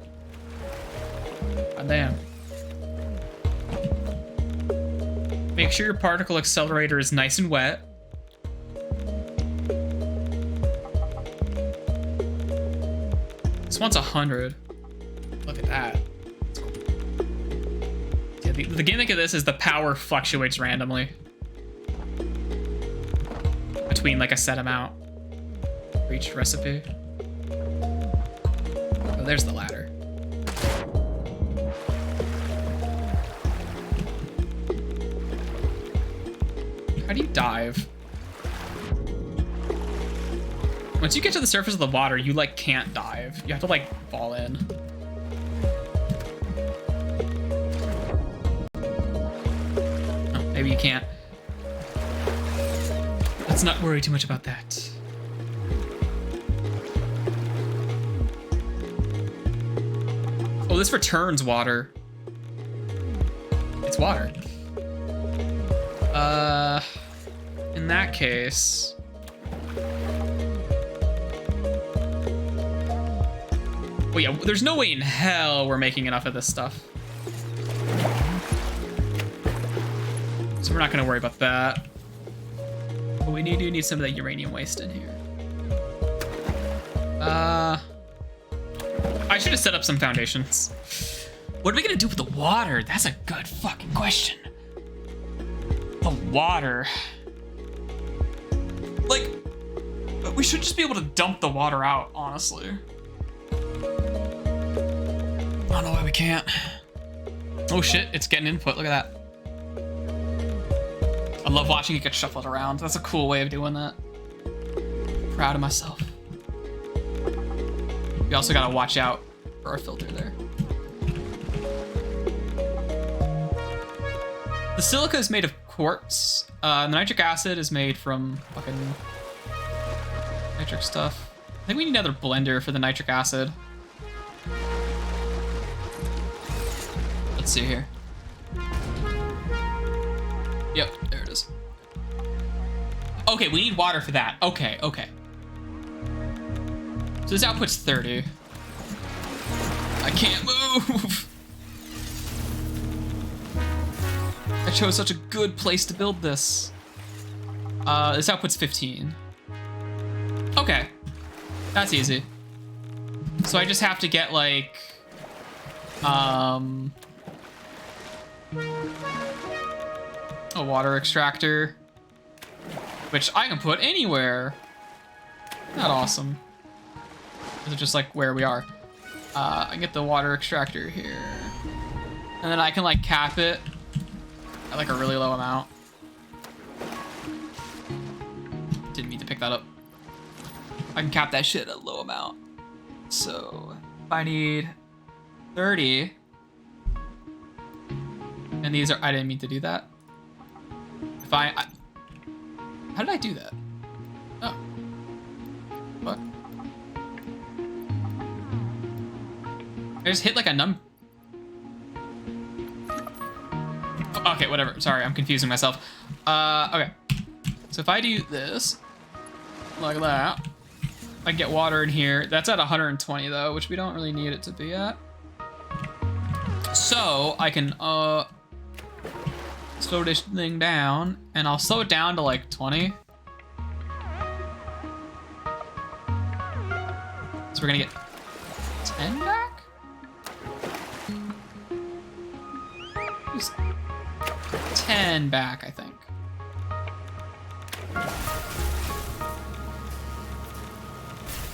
God damn. Make sure your particle accelerator is nice and wet. This one's 100. Look at that. Yeah, the gimmick of this is the power fluctuates randomly between like a set amount for each recipe. Oh, there's the ladder. How do you dive? Once you get to the surface of the water, you like can't dive. You have to like fall in. Oh, maybe you can't. Let's not worry too much about that. Oh, this returns water. It's water. In that case... Oh yeah, there's no way in hell we're making enough of this stuff. So we're not gonna worry about that. But we do need some of that uranium waste in here. I should have set up some foundations. What are we gonna do with the water? That's a good fucking question. The water. Like, we should just be able to dump the water out, honestly. I don't know why we can't. Oh shit, it's getting input, look at that. I love watching it get shuffled around. That's a cool way of doing that. Proud of myself. We also gotta watch out for our filter there. The silica is made of quartz. The nitric acid is made from fucking nitric stuff. I think we need another blender for the nitric acid. Let's see here. Yep, there it is. Okay, we need water for that. Okay, okay. So this output's 30. I can't move. I chose such a good place to build this. This output's 15. Okay, that's easy. So I just have to get like, a water extractor, which I can put anywhere. Not awesome. Is it just like where we are? I can get the water extractor here, and then I can like cap it at like a really low amount. Didn't mean to pick that up. I can cap that shit at a low amount. So if I need 30, and these are, I didn't mean to do that. If I how did I do that? Oh, what? I just hit like a Okay, whatever. Sorry, I'm confusing myself. Okay. So if I do this, like that, I get water in here. That's at 120 though, which we don't really need it to be at. So I can slow this thing down, and I'll slow it down to like 20. So we're gonna get 10 back? Just 10 back, I think.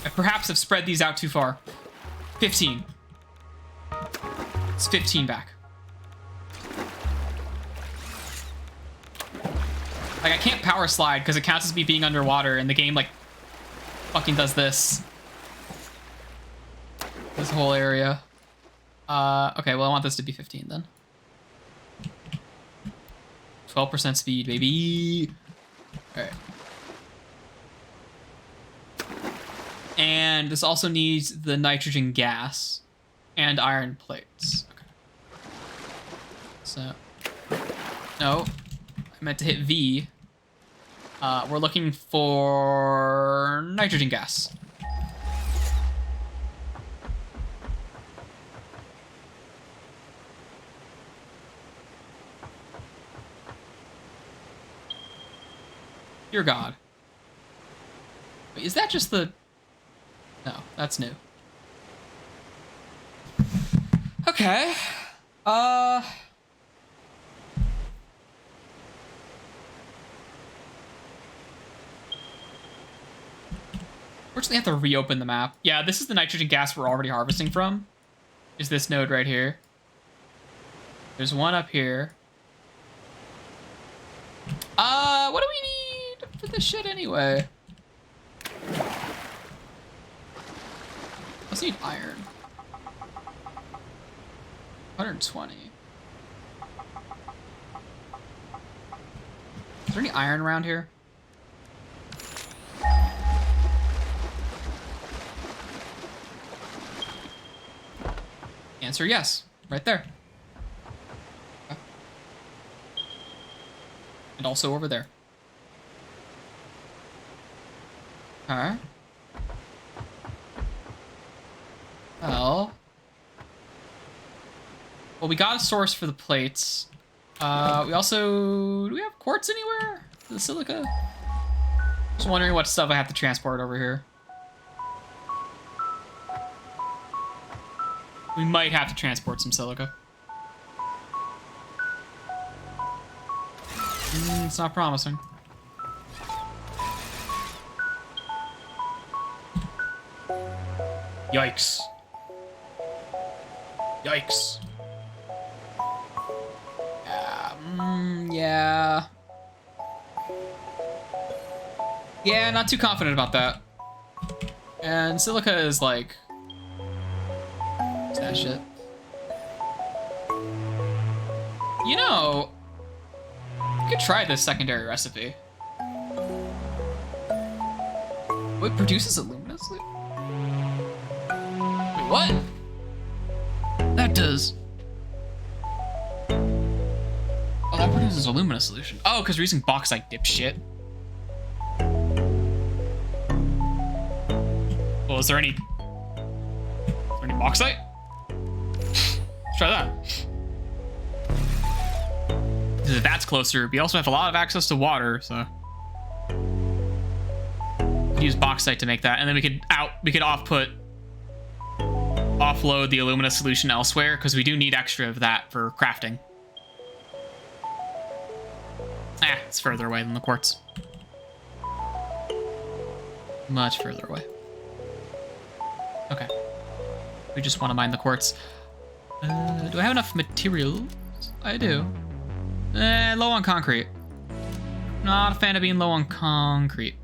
I perhaps have spread these out too far. 15. It's 15 back. Like, I can't power slide because it counts as me being underwater, and the game, like, fucking does this. This whole area. Okay, well, I want this to be 15 then. 12% speed, baby. All right. And this also needs the nitrogen gas and iron plates. Okay. So, no, I meant to hit V. We're looking for nitrogen gas. Dear God. Wait, is that just the... No, that's new. Okay. Fortunately, I have to reopen the map. Yeah, this is the nitrogen gas we're already harvesting from. Is this node right here. There's one up here. What do we need for this shit anyway? Let's need iron. 120. Is there any iron around here? Answer yes, right there. Okay. And also over there. Alright. Well, we got a source for the plates. We also... Do we have quartz anywhere for the silica? Just wondering what stuff I have to transport over here. We might have to transport some silica. It's not promising. Yikes. Yikes. Yeah. Yeah, not too confident about that. And silica is like... What's that shit? You know, you could try this secondary recipe. What produces aluminously? Wait, what? That does. Oh, that produces alumina solution. Oh, because we're using bauxite, dipshit. Well, is there any bauxite? Let's try that. If that's closer, we also have a lot of access to water, so we could use bauxite to make that, and then we could offload the alumina solution elsewhere, because we do need extra of that for crafting. It's further away than the quartz. Much further away. Okay. We just want to mine the quartz. Do I have enough materials? I do. Low on concrete. Not a fan of being low on concrete.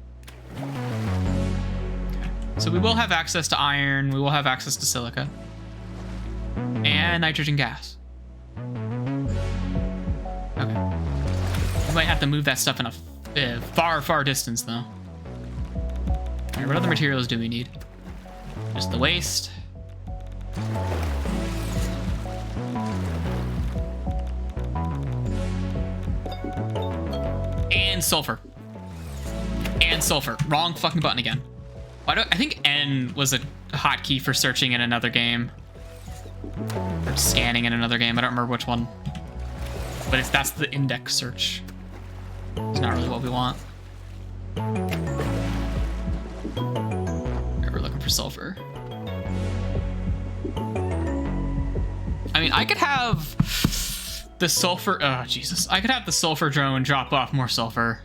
Okay. So we will have access to iron. We will have access to silica. And nitrogen gas. Okay. We might have to move that stuff in a far, far distance, though. Alright, what other materials do we need? Just the waste. And sulfur. And sulfur. Wrong fucking button again. I think N was a hotkey for searching in another game. Or scanning in another game. I don't remember which one. But that's the index search. It's not really what we want. Right, we're looking for sulfur. I mean, I could have the sulfur... Oh, Jesus. I could have the sulfur drone drop off more sulfur.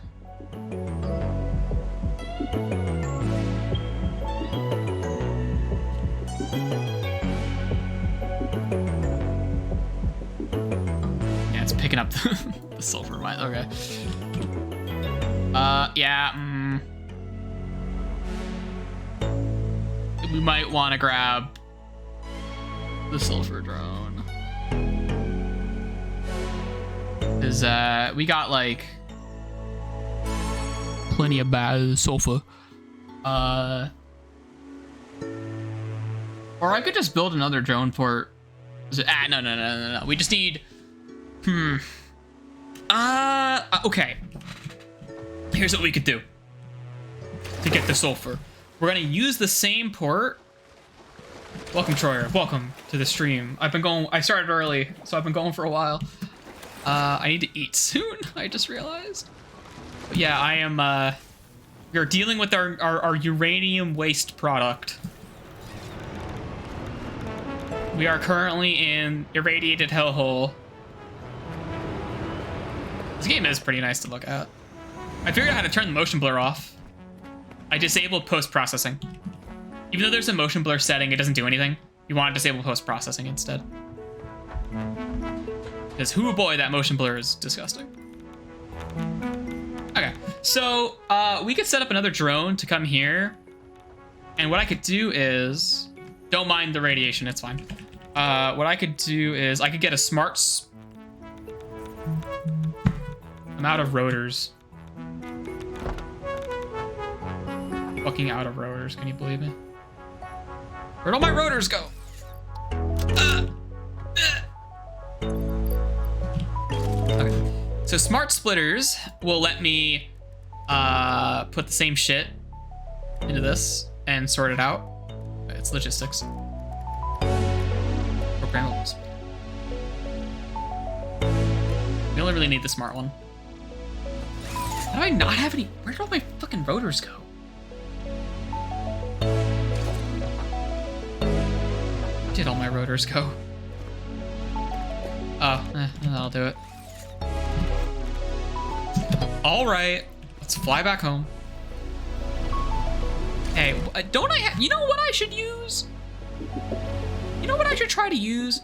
Yeah, it's picking up the sulfur mine. Okay. Yeah. We might want to grab the sulfur drone. Because we got like plenty of bad sulfur. Or I could just build another drone port. No. We just need. Okay. Here's what we could do to get the sulfur. We're gonna use the same port. Welcome, Troyer. Welcome to the stream. I started early, so I've been going for a while. I need to eat soon, I just realized. But yeah, I am, we're dealing with our uranium waste product. We are currently in irradiated hellhole. This game is pretty nice to look at. I figured out how to turn the motion blur off. I disabled post-processing. Even though there's a motion blur setting, it doesn't do anything. You want to disable post-processing instead. Because hoo boy, that motion blur is disgusting. Okay, so we could set up another drone to come here. And what I could do is, don't mind the radiation, it's fine. What I could do is I could get a smart... I'm out of rotors. Fucking out of rotors, can you believe it? Where'd all my rotors go? Okay. So smart splitters will let me put the same shit into this and sort it out. It's logistics. Programables. We only really need the smart one. How do I not have any? Where did all my fucking rotors go? Where did all my rotors go? Oh, that'll do it. All right, let's fly back home. Hey, don't I have, you know what I should use? You know what I should try to use?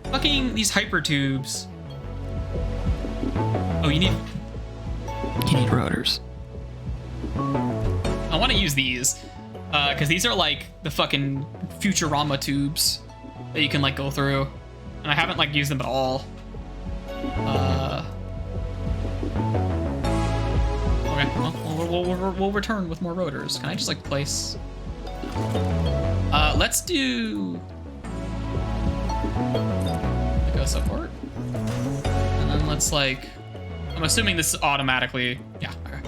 Fucking these hyper tubes. Oh, you need rotors. I want to use these, because these are like the fucking Futurama tubes that you can like go through, and I haven't like used them at all. Okay, well, we'll return with more rotors. Can I just like place? Let's do like a support, and then let's like. I'm assuming this is automatically. Yeah. Okay.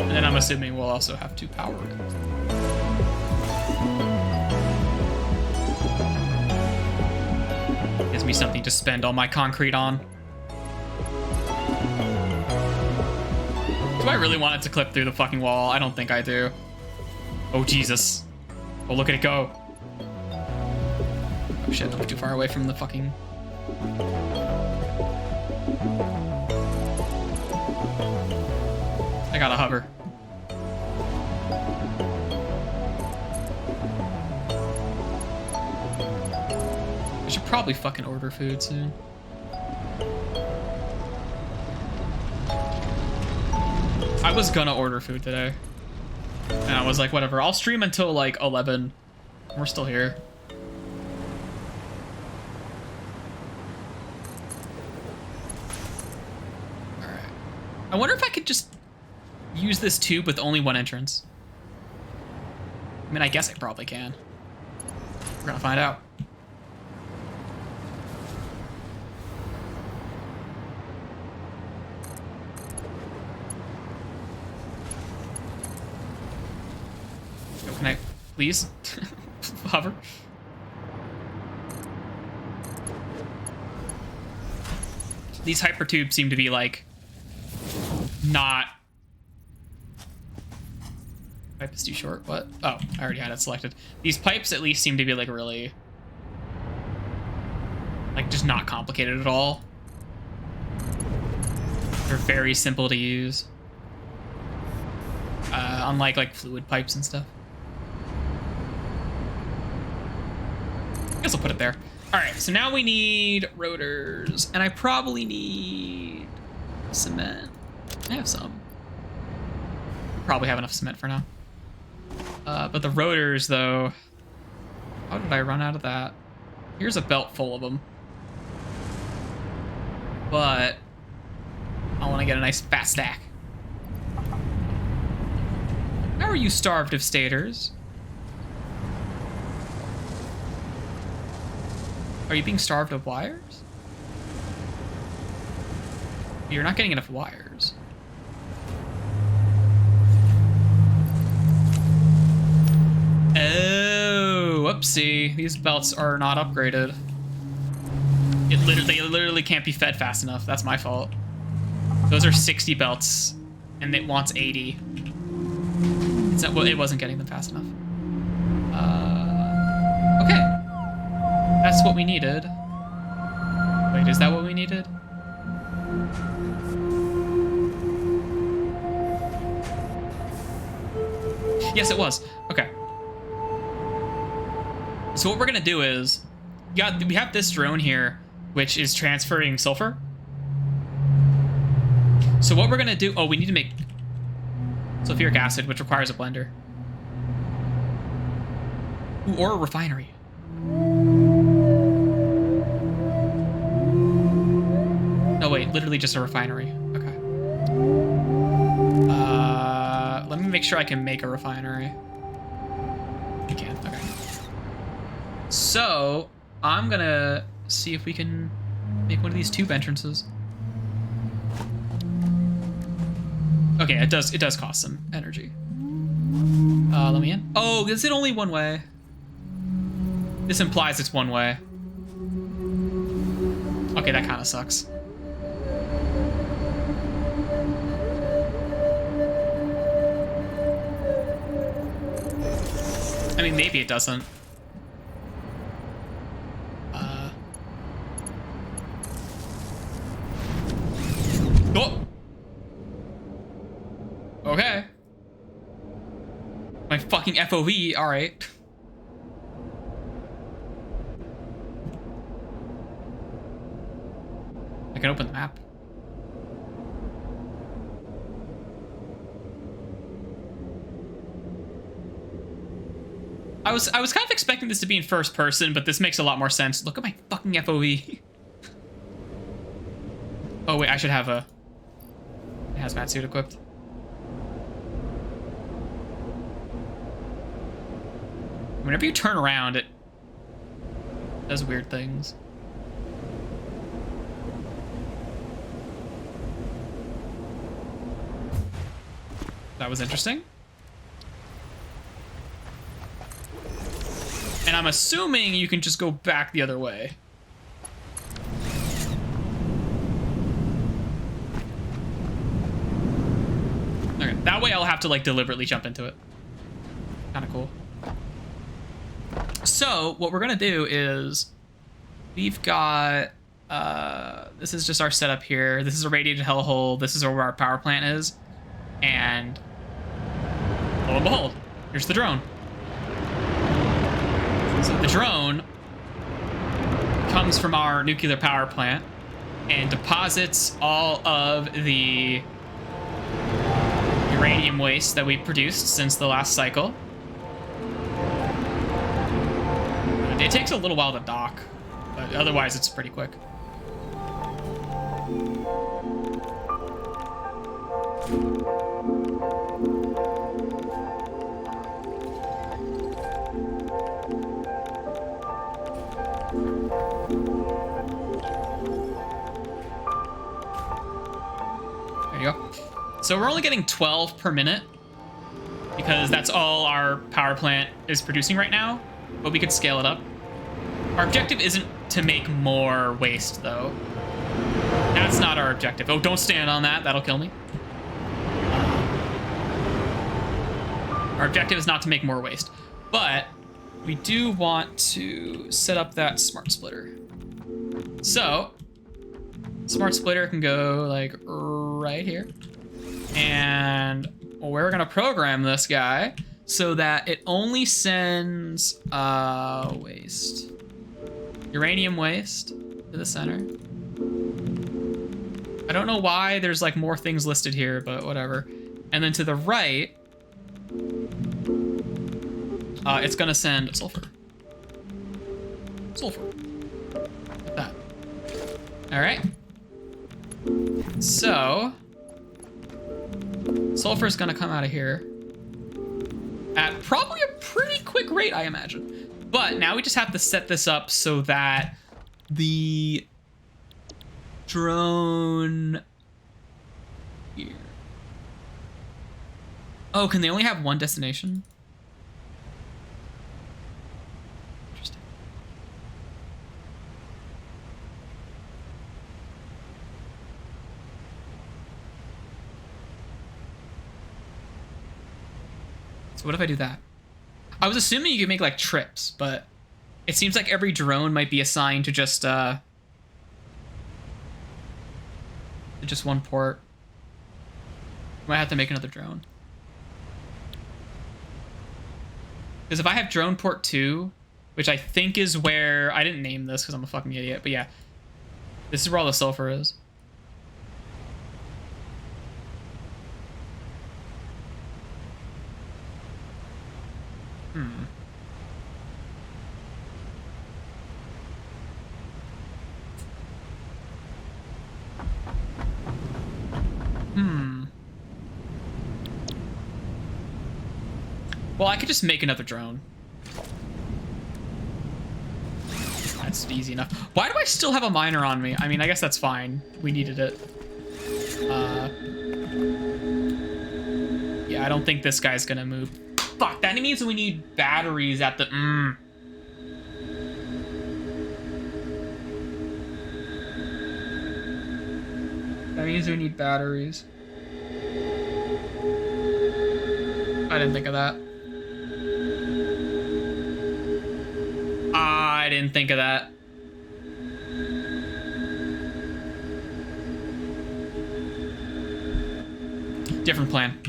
And then I'm assuming we'll also have to power it. Gives me something to spend all my concrete on. Do I really want it to clip through the fucking wall? I don't think I do. Oh, Jesus. Oh, look at it go. Oh, shit. I'm too far away from the fucking... I gotta hover. I should probably fucking order food soon. I was gonna order food today. And I was like, whatever, I'll stream until like 11. We're still here. Alright. I wonder if I could just use this tube with only one entrance. I mean, I guess I probably can. We're gonna find out. Please. Hover. These hypertubes seem to be like not. Pipe is too short. What? Oh, I already had it selected. These pipes at least seem to be like really, like, just not complicated at all. They're very simple to use. Unlike like fluid pipes and stuff. I guess I'll put it there. All right, so now we need rotors, and I probably need cement. I have some. Probably have enough cement for now. But the rotors, though, how did I run out of that? Here's a belt full of them. But I want to get a nice fat stack. How are you starved of stators? Are you being starved of wires? You're not getting enough wires. Oh, whoopsie. These belts are not upgraded. They literally can't be fed fast enough. That's my fault. Those are 60 belts, and it wants 80. It's not, well, it wasn't getting them fast enough. Okay. That's what we needed. Wait, is that what we needed? Yes, it was. Okay. So what we're gonna do is, we have this drone here, which is transferring sulfur. So what we're gonna do, oh, we need to make sulfuric acid, which requires a blender. Ooh, or a refinery. No, wait, literally just a refinery. Okay. Let me make sure I can make a refinery. I can, okay. So, I'm gonna see if we can make one of these tube entrances. Okay, it does cost some energy. Let me in. Oh, is it only one way? This implies it's one way. Okay, that kind of sucks. I mean, maybe it doesn't. Oh! Okay. My fucking FOV, alright. I can open the map. I was kind of expecting this to be in first person, but this makes a lot more sense. Look at my fucking FOV. Oh wait, I should have a hazmat suit equipped. Whenever you turn around, it does weird things. That was interesting. And I'm assuming you can just go back the other way. Okay, that way I'll have to like deliberately jump into it. Kind of cool. So what we're gonna do is we've got this is just our setup here. This is a radiated hellhole. This is where our power plant is, and lo and behold, here's the drone. So the drone comes from our nuclear power plant and deposits all of the uranium waste that we produced since the last cycle. It takes a little while to dock, but otherwise it's pretty quick. There you go. So we're only getting 12 per minute because that's all our power plant is producing right now, but we could scale it up. Our objective isn't to make more waste, though. That's not our objective. Oh, don't stand on that. That'll kill me. Our objective is not to make more waste, but we do want to set up that smart splitter. So, smart splitter can go like right here. And we're gonna program this guy so that it only sends waste. Uranium waste to the center. I don't know why there's like more things listed here, but whatever. And then to the right, it's gonna send sulfur. Sulfur. Like that. All right. So, sulfur is gonna come out of here at probably a pretty quick rate, I imagine. But now we just have to set this up so that the drone here. Oh, can they only have one destination? Interesting. So what if I do that? I was assuming you could make like trips, but it seems like every drone might be assigned to just one port. Might have to make another drone. Because if I have drone port 2, which I think is where I didn't name this because I'm a fucking idiot, but yeah, this is where all the sulfur is. Well, I could just make another drone. That's easy enough. Why do I still have a miner on me? I mean, I guess that's fine. We needed it. Yeah, I don't think this guy's gonna move. Fuck, that means we need batteries at the... That means we need batteries. I didn't think of that. I didn't think of that. Different plan.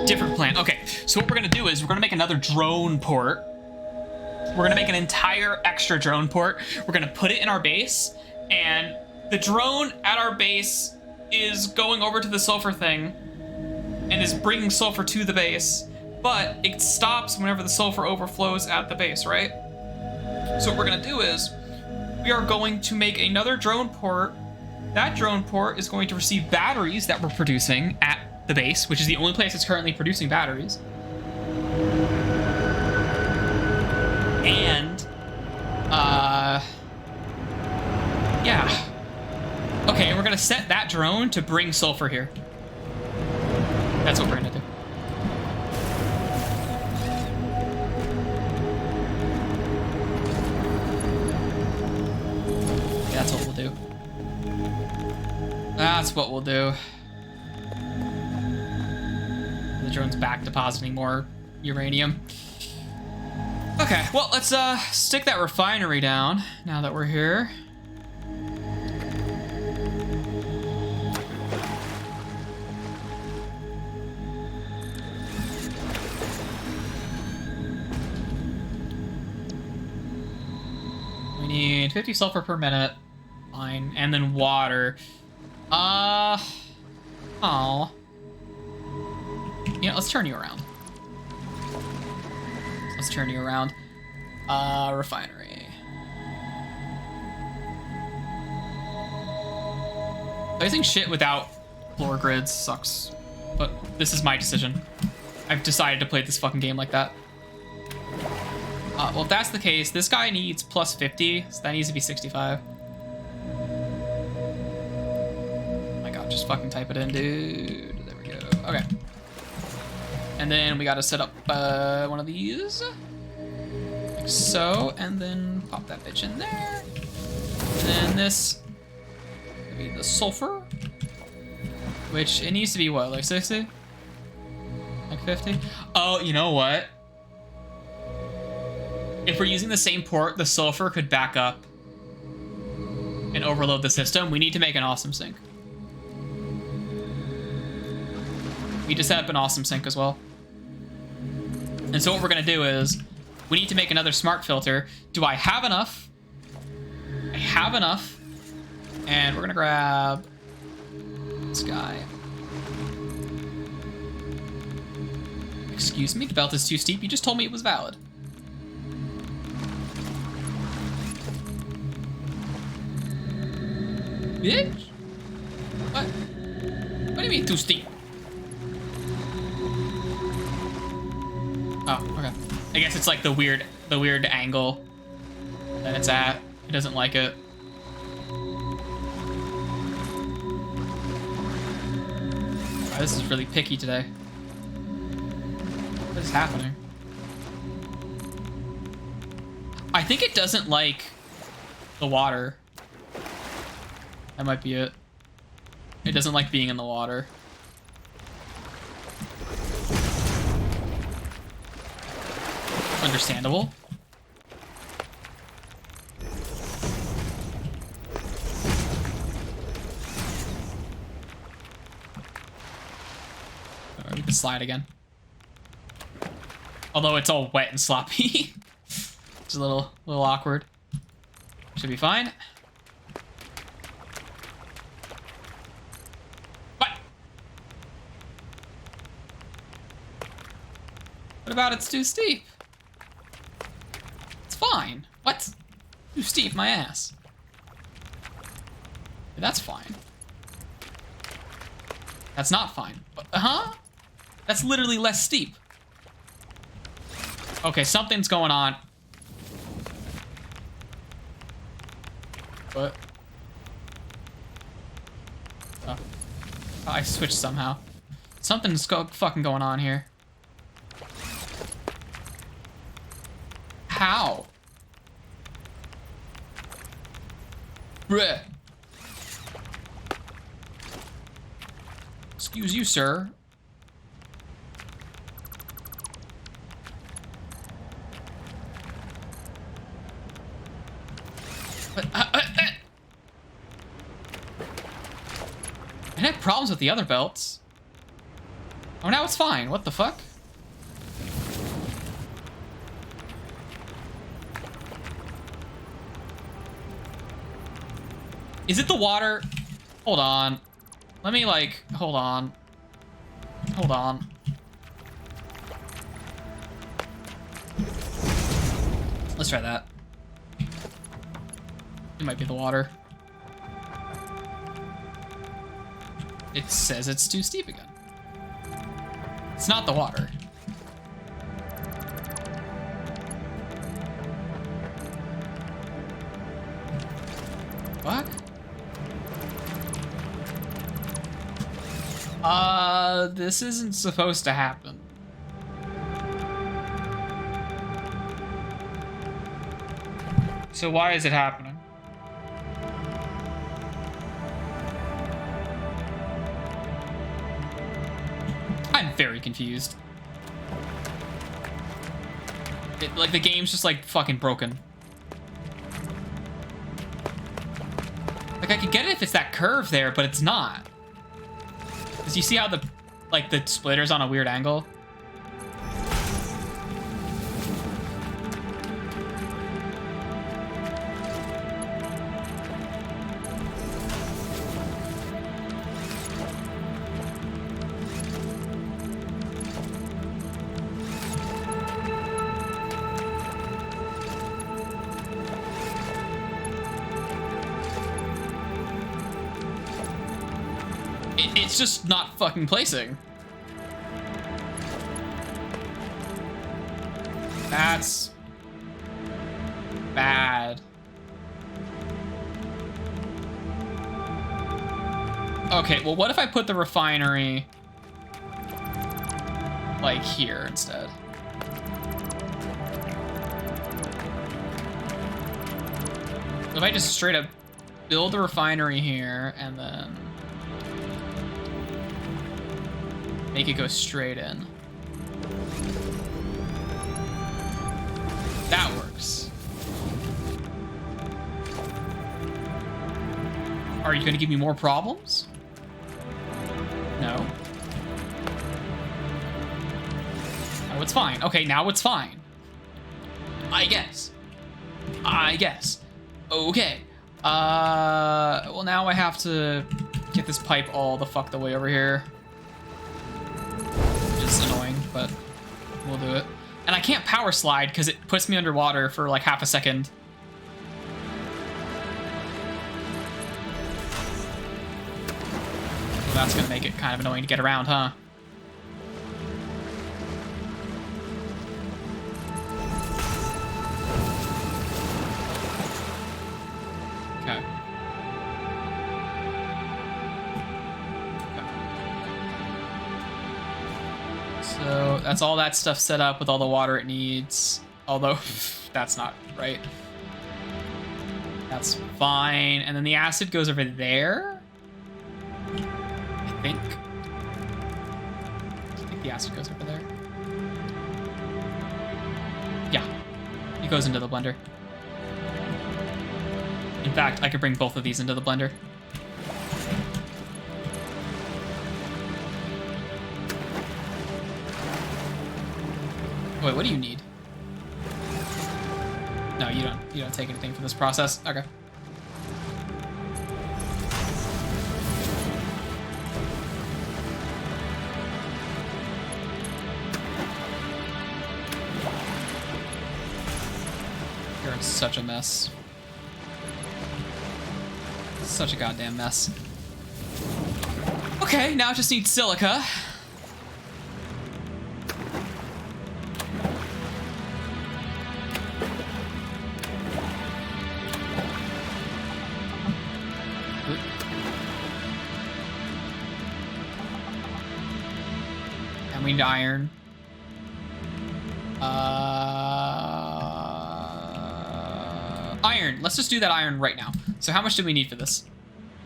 Different plan. Okay, so what we're gonna do is we're gonna make another drone port. We're gonna make an entire extra drone port. We're gonna put it in our base, and the drone at our base is going over to the sulfur thing and is bringing sulfur to the base, but it stops whenever the sulfur overflows at the base, right? So what we're gonna do is we are going to make another drone port. That drone port is going to receive batteries that we're producing at the base, which is the only place that's currently producing batteries. And, yeah. Okay, and we're gonna set that drone to bring sulfur here. That's what we're gonna do. Yeah, that's what we'll do. That's what we'll do. The drone's back depositing more uranium. Okay, well, let's stick that refinery down now that we're here. We need 50 sulfur per minute. Fine. And then water. Oh. You know, let's turn you around. Let's turn you around. Refinery. Placing shit without floor grids sucks. But this is my decision. I've decided to play this fucking game like that. Well, if that's the case, this guy needs plus 50, so that needs to be 65. just fucking type it in, dude. There we go. Okay. And then we gotta set up one of these. Like so, and then pop that bitch in there. And then this would be the sulfur. Which, it needs to be what, like 60? Like 50? Oh, you know what? If we're using the same port, the sulfur could back up and overload the system. We need to make an awesome sink. We need to set up an awesome sink as well. And so what we're gonna do is, we need to make another smart filter. Do I have enough? I have enough. And we're gonna grab this guy. Excuse me, the belt is too steep. You just told me it was valid. Bitch? What? What do you mean too steep? Oh, okay. I guess it's like the weird angle that it's at. It doesn't like it. Wow, this is really picky today. What is happening? I think it doesn't like the water. That might be it. It doesn't like being in the water. Understandable. Or we can slide again. Although it's all wet and sloppy. It's a little awkward. Should be fine. What about it's too steep? It's fine. What? Too steep, my ass. Yeah, that's fine. That's not fine. Huh? That's literally less steep. Okay, something's going on. What? Oh. I switched somehow. Something's fucking going on here. How? Bruh. Excuse you, sir. But, I had problems with the other belts. Oh, now it's fine. What the fuck? Is it the water? Hold on. Let me, like, hold on. Hold on. Let's try that. It might be the water. It says it's too steep again. It's not the water. Fuck? This isn't supposed to happen. So why is it happening? I'm very confused. Like, the game's just, like, fucking broken. Like, I could get it if it's that curve there, but it's not. Because you see how the splitter's on a weird angle? It's just not fucking placing. That's bad. Okay, well, what if I put the refinery like here instead? If I just straight up build the refinery here and then make it go straight in. That works. Are you gonna give me more problems? No. Oh, it's fine. Okay, now it's fine. I guess. Okay. Well, now I have to get this pipe all the fuck the way over here. It's annoying, but we'll do it. And I can't power slide because it puts me underwater for like half a second. So that's gonna make it kind of annoying to get around, huh? Okay. So that's all that stuff set up with all the water it needs. Although, that's not right. That's fine. And then the acid goes over there? I think the acid goes over there. Yeah, it goes into the blender. In fact, I could bring both of these into the blender. Wait, what do you need? No, you don't take anything from this process. Okay. You're in such a mess. Such a goddamn mess. Okay, now I just need silica. And we need iron. Iron. Let's just do that iron right now. So how much do we need for this?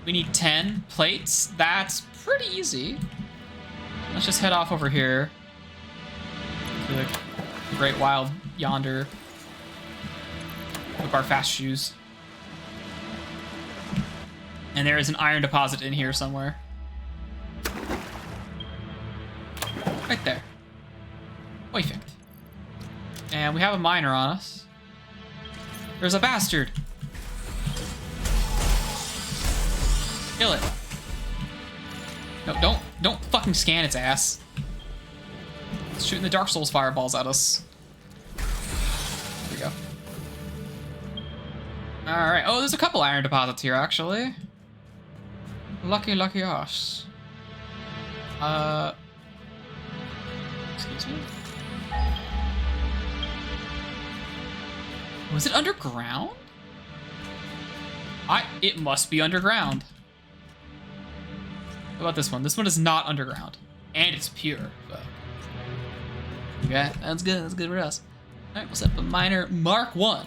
We need 10 plates. That's pretty easy. Let's just head off over here to the great wild yonder with our fast shoes. And there is an iron deposit in here somewhere. Right there. Perfect. And we have a miner on us. There's a bastard. Kill it. No, don't fucking scan its ass. It's shooting the Dark Souls fireballs at us. There we go. Alright. Oh, there's a couple iron deposits here, actually. Lucky us. Excuse me? Was it underground? It must be underground. How about this one? This one is not underground. And it's pure. Fuck. Okay, that's good. That's good for us. Alright, we'll set up a miner Mark 1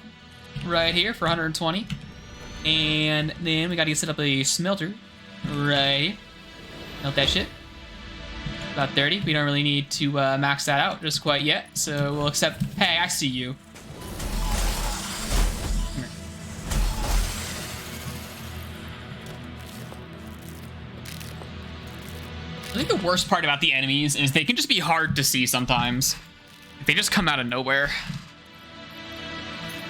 right here for 120. And then we gotta set up a smelter right here. Melt that shit. About 30. We don't really need to max that out just quite yet. So we'll accept. Hey, I see you. I think the worst part about the enemies is they can just be hard to see sometimes. They just come out of nowhere.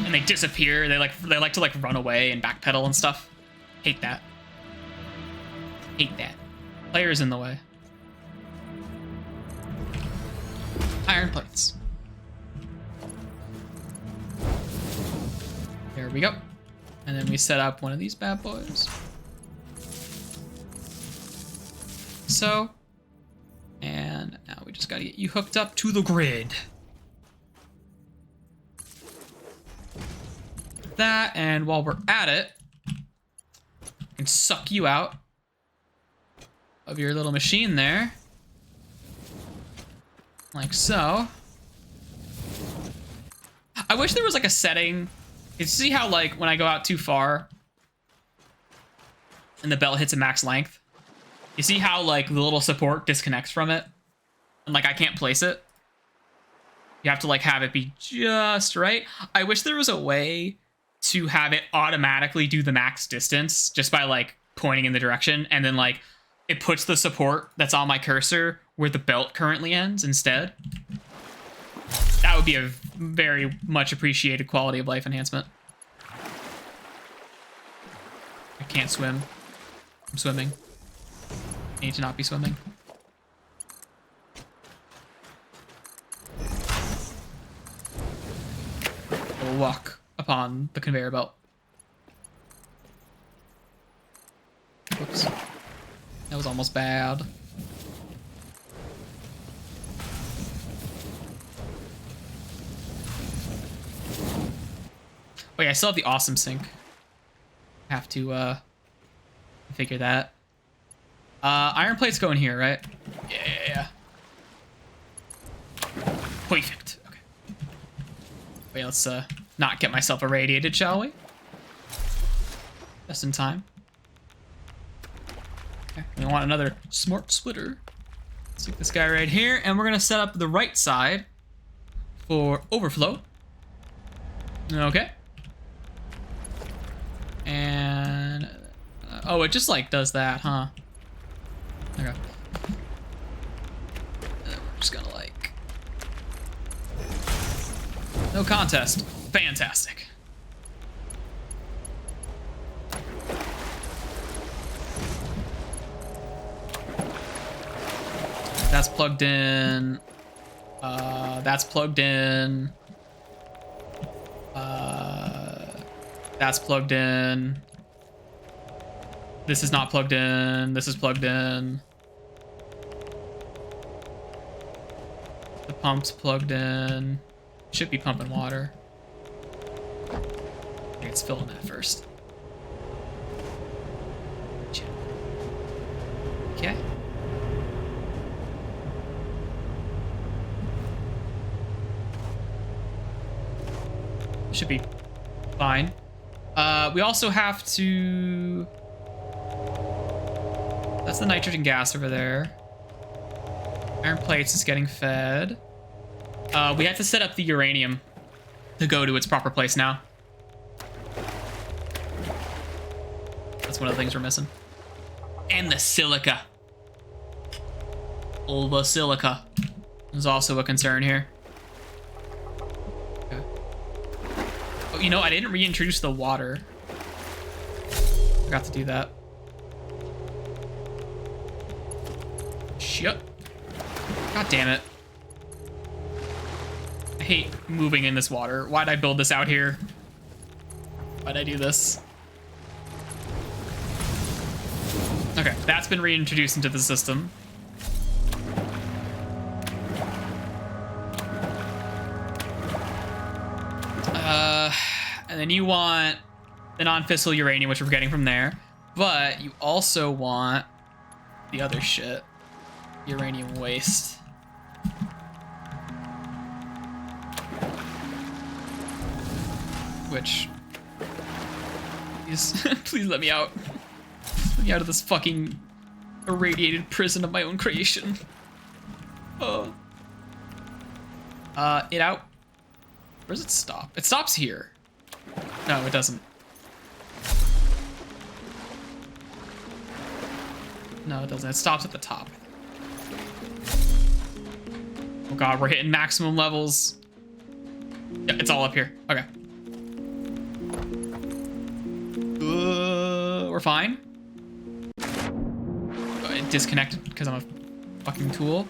And they disappear. They like to like run away and backpedal and stuff. Hate that. Hate that. Player's in the way. Iron plates. There we go. And then we set up one of these bad boys. So, and now we just gotta get you hooked up to the grid. That, and while we're at it, I can suck you out of your little machine there. Like so. I wish there was like a setting. You see how like when I go out too far and the belt hits a max length, you see how like the little support disconnects from it and like I can't place it? You have to like have it be just right. I wish there was a way to have it automatically do the max distance just by like pointing in the direction, and then like it puts the support that's on my cursor where the belt currently ends instead. That would be a very much appreciated quality of life enhancement. I can't swim. I'm swimming. I need to not be swimming. I will walk upon the conveyor belt. Whoops. That was almost bad. Oh yeah, I still have the awesome sink. Have to figure that. Iron plates go in here, right? Yeah. Perfect. Okay. Wait, let's not get myself irradiated, shall we? Just in time. Okay, we want another smart splitter. Stick this guy right here, and we're gonna set up the right side for overflow. Okay. And oh, it just like does that, huh? Okay. And then we're just gonna like no contest. Fantastic. That's plugged in. That's plugged in. That's plugged in. This is not plugged in. This is plugged in. The pump's plugged in. Should be pumping water. I think it's filling that first. Okay. Should be fine. We also have to... That's the nitrogen gas over there. Iron plates is getting fed. We have to set up the uranium to go to its proper place now. That's one of the things we're missing. And the silica. All the silica is also a concern here. Okay. Oh, you know, I didn't reintroduce the water. Forgot to do that. Shit. God damn it. I hate moving in this water. Why'd I build this out here? Why'd I do this? Okay, that's been reintroduced into the system. And then you want the non-fissile uranium, which we're getting from there. But you also want the other shit. Uranium waste. Which... Please, please let me out. Let me out of this fucking irradiated prison of my own creation. Oh. It out. Where does it stop? It stops here. No, it doesn't. No, it doesn't. It stops at the top. Oh god, we're hitting maximum levels. Yeah, it's all up here. Okay. We're fine. It disconnected because I'm a fucking tool.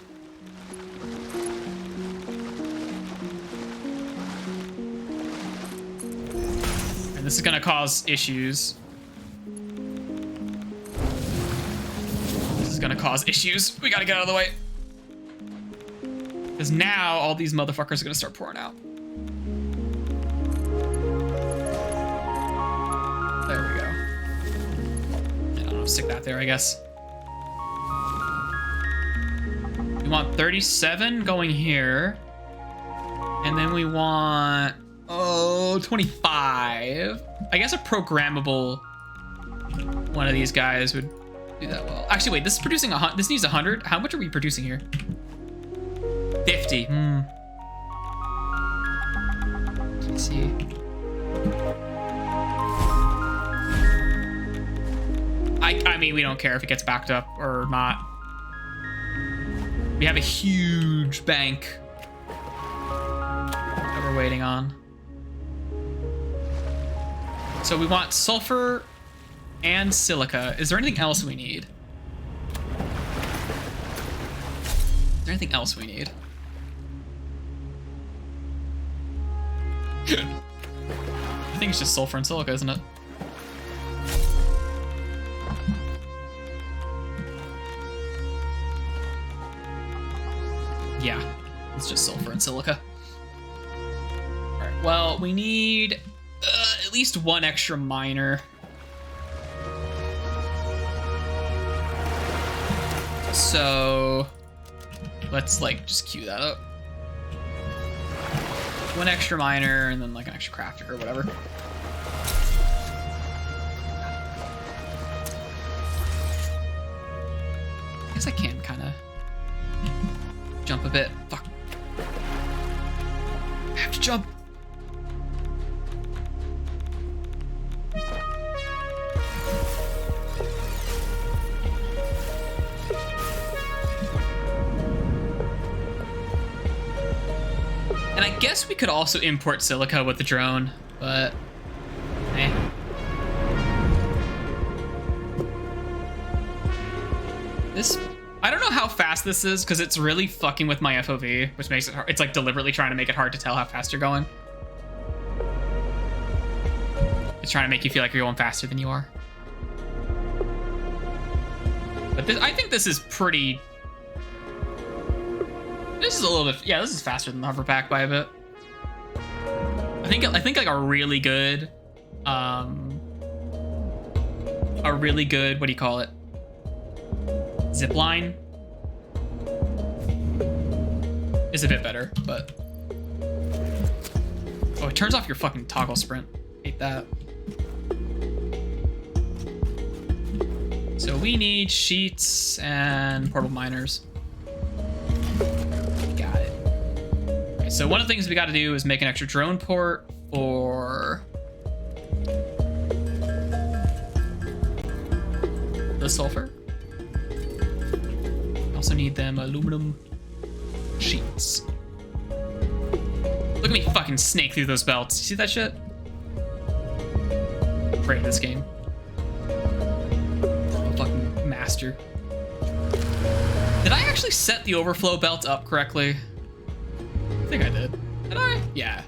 And this is gonna cause issues. This is gonna cause issues. We gotta get out of the way. Because now all these motherfuckers are gonna start pouring out. There we go. I don't know, stick that there, I guess. We want 37 going here. And then we want, 25. I guess a programmable one of these guys would do that well. Actually, wait, this is producing this needs 100. How much are we producing here? 50. Let's see. I mean, we don't care if it gets backed up or not. We have a huge bank that we're waiting on. So we want sulfur and silica. Is there anything else we need? Is there anything else we need? I think it's just sulfur and silica, isn't it? Yeah, it's just sulfur and silica. All right, well, we need at least one extra miner. So let's like just queue that up. One extra miner and then like an extra crafter or whatever. I guess I can kind of jump a bit. Fuck. I have to jump. And I guess we could also import silica with the drone, but eh. This, I don't know how fast this is because it's really fucking with my FOV, which makes it hard. It's like deliberately trying to make it hard to tell how fast you're going. It's trying to make you feel like you're going faster than you are. But this, I think this is pretty... This is a little bit... Yeah, this is faster than the hover pack by a bit. I think like a really good... what do you call it? Zip line is a bit better, but oh, it turns off your fucking toggle sprint. Hate that. So we need sheets and portable miners. Got it. Okay, so one of the things we got to do is make an extra drone port for the sulfur. Also need them aluminum sheets. Look at me fucking snake through those belts. You see that shit? Great this game. I'm a fucking master. Did I actually set the overflow belt up correctly? I think I did. Did I? Yeah.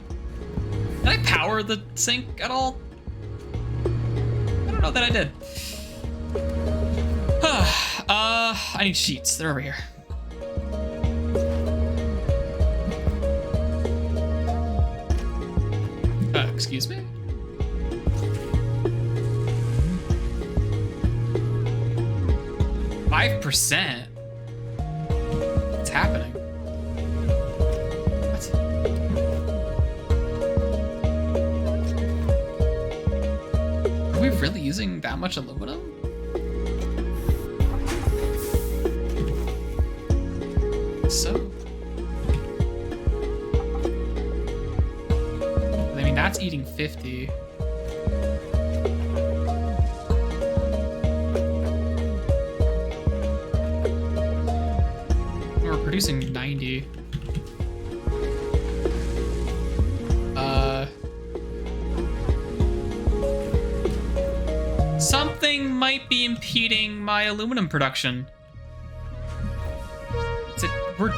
Did I power the sink at all? I don't know that I did. I need sheets. They're over here. Excuse me? %? What's happening? What? Are we really using that much aluminum? So, I mean, that's eating 50. We're producing 90. Something might be impeding my aluminum production.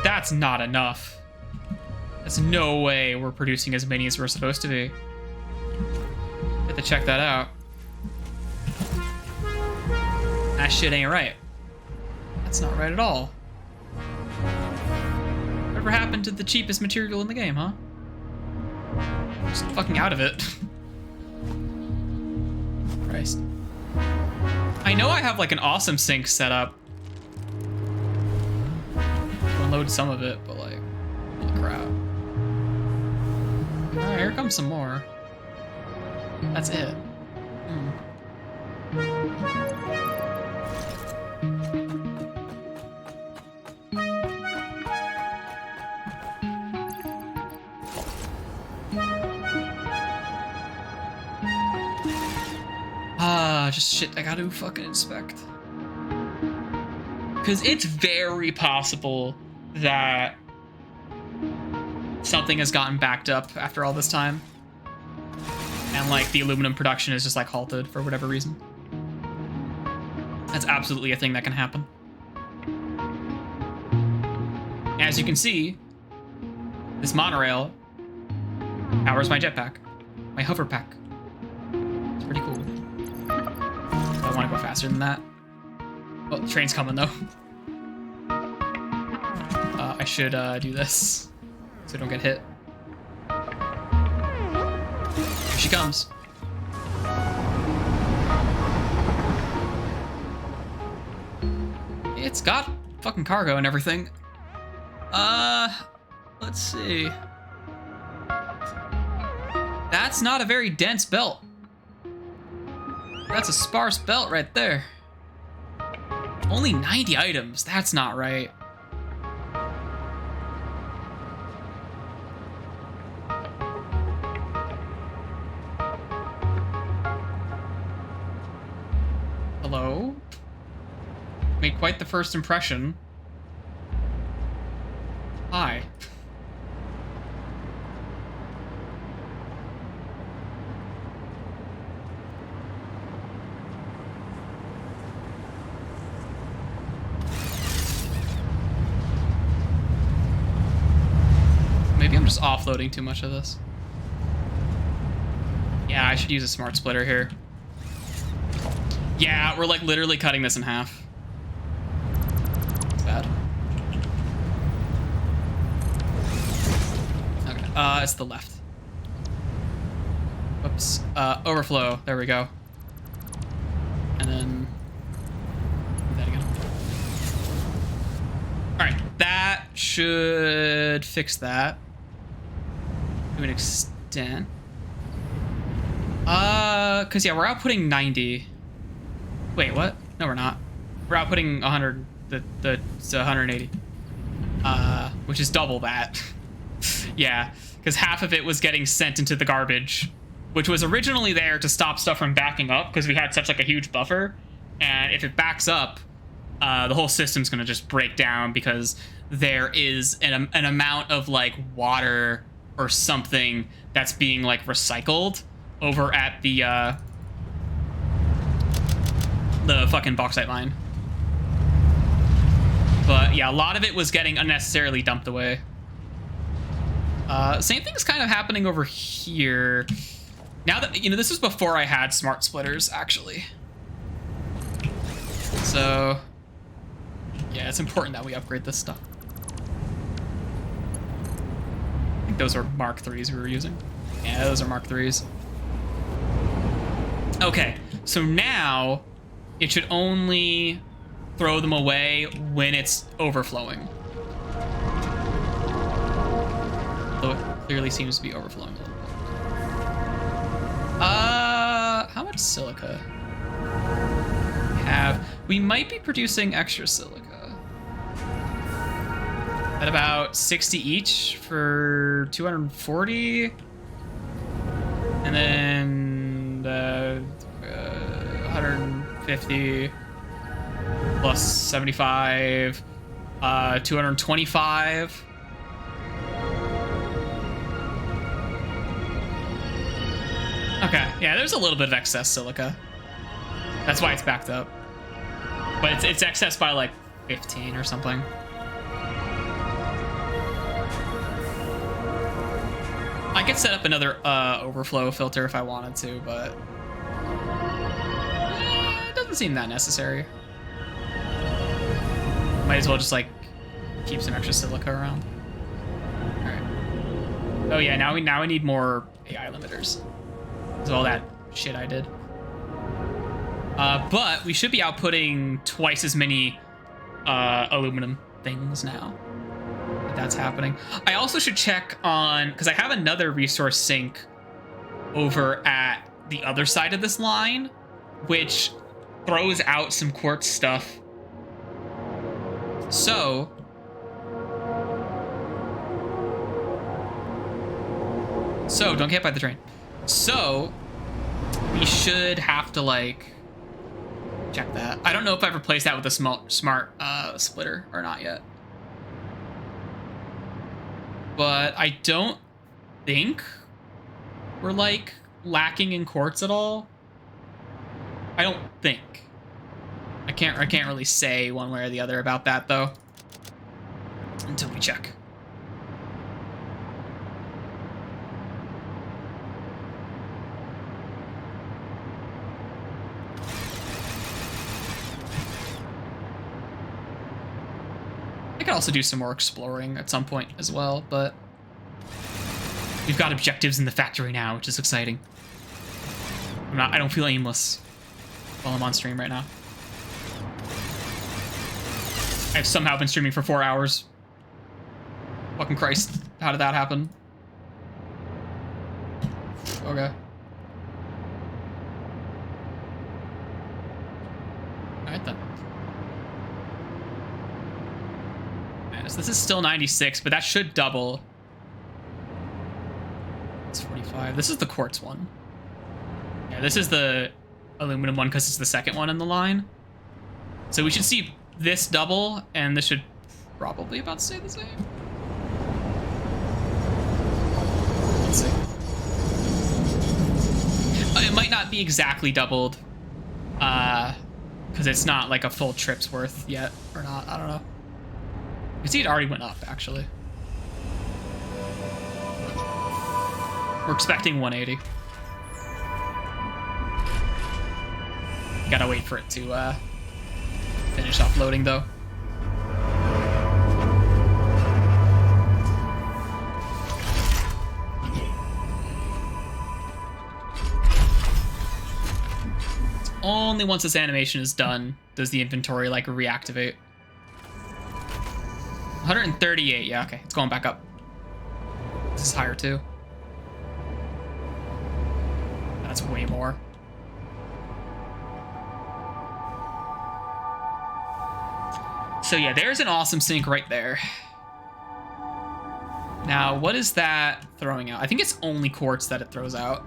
That's not enough. There's no way we're producing as many as we're supposed to be. Have to check that out. That shit ain't right. That's not right at all. Whatever happened to the cheapest material in the game, huh? Just fucking out of it. Christ. I know I have like an awesome sink set up. unload some of it, but like, holy crap. Alright, here comes some more. That's it. Just shit I gotta fucking inspect. Because it's very possible that something has gotten backed up after all this time. And like the aluminum production is just like halted for whatever reason. That's absolutely a thing that can happen. As you can see, this monorail powers my jetpack, my hover pack. It's pretty cool. I want to go faster than that. Well, the train's coming though. I should do this so I don't get hit. Here she comes. It's got fucking cargo and everything. Let's see. That's not a very dense belt. That's a sparse belt right there. Only 90 items. That's not right. Hello? Made quite the first impression. Hi. Maybe I'm just offloading too much of this. Yeah, I should use a smart splitter here. Yeah, we're like literally cutting this in half. It's bad. Okay, it's the left. Whoops. Overflow. There we go. And then do that again. All right, that should fix that to an extent. Cause yeah, we're outputting 90. Wait, what? No, we're not. We're outputting 100. It's 180. Which is double that. Yeah, because half of it was getting sent into the garbage, which was originally there to stop stuff from backing up because we had such like a huge buffer, and if it backs up, the whole system's gonna just break down because there is an amount of like water or something that's being like recycled over at the fucking bauxite mine. But yeah, a lot of it was getting unnecessarily dumped away. Same thing's kind of happening over here. Now that, you know, this was before I had smart splitters, actually. So, yeah, it's important that we upgrade this stuff. I think those are Mark 3s we were using. Yeah, those are Mark 3s. Okay, so now it should only throw them away when it's overflowing. Though it clearly seems to be overflowing a little bit. How much silica have? We might be producing extra silica. At about 60 each for 240. And then 150 plus 75, 225. Okay, yeah, there's a little bit of excess silica. That's why it's backed up. But it's excess by like 15 or something. I could set up another overflow filter if I wanted to, but it doesn't seem that necessary. Might as well just like keep some extra silica around. All right. Oh yeah, now we need more AI limiters. Because of all that shit I did. But we should be outputting twice as many aluminum things now. that's happening. I also should check on, because I have another resource sink over at the other side of this line, which throws out some quartz stuff. So don't get hit by the train. So we should have to like check that. I don't know if I've replaced that with a smart splitter or not yet. But I don't think we're like lacking in quartz at all. I don't think. I can't really say one way or the other about that though until we check. I could also do some more exploring at some point as well, but we've got objectives in the factory now, which is exciting. I don't feel aimless while I'm on stream right now. I've somehow been streaming for 4 hours. Fucking Christ. How did that happen? Okay. Alright then. So this is still 96, but that should double. It's 45. This is the quartz one. Yeah, this is the aluminum one because it's the second one in the line. So we should see this double, and this should probably about stay the same. Let's see. It might not be exactly doubled, because it's not like a full trip's worth yet, or not. I don't know. You can see it already went up, actually. We're expecting 180. You gotta wait for it to finish off loading, though. It's only once this animation is done does the inventory like reactivate. 138, yeah, okay, it's going back up. This is higher too. That's way more. So yeah, there's an awesome sink right there. Now, what is that throwing out? I think it's only quartz that it throws out.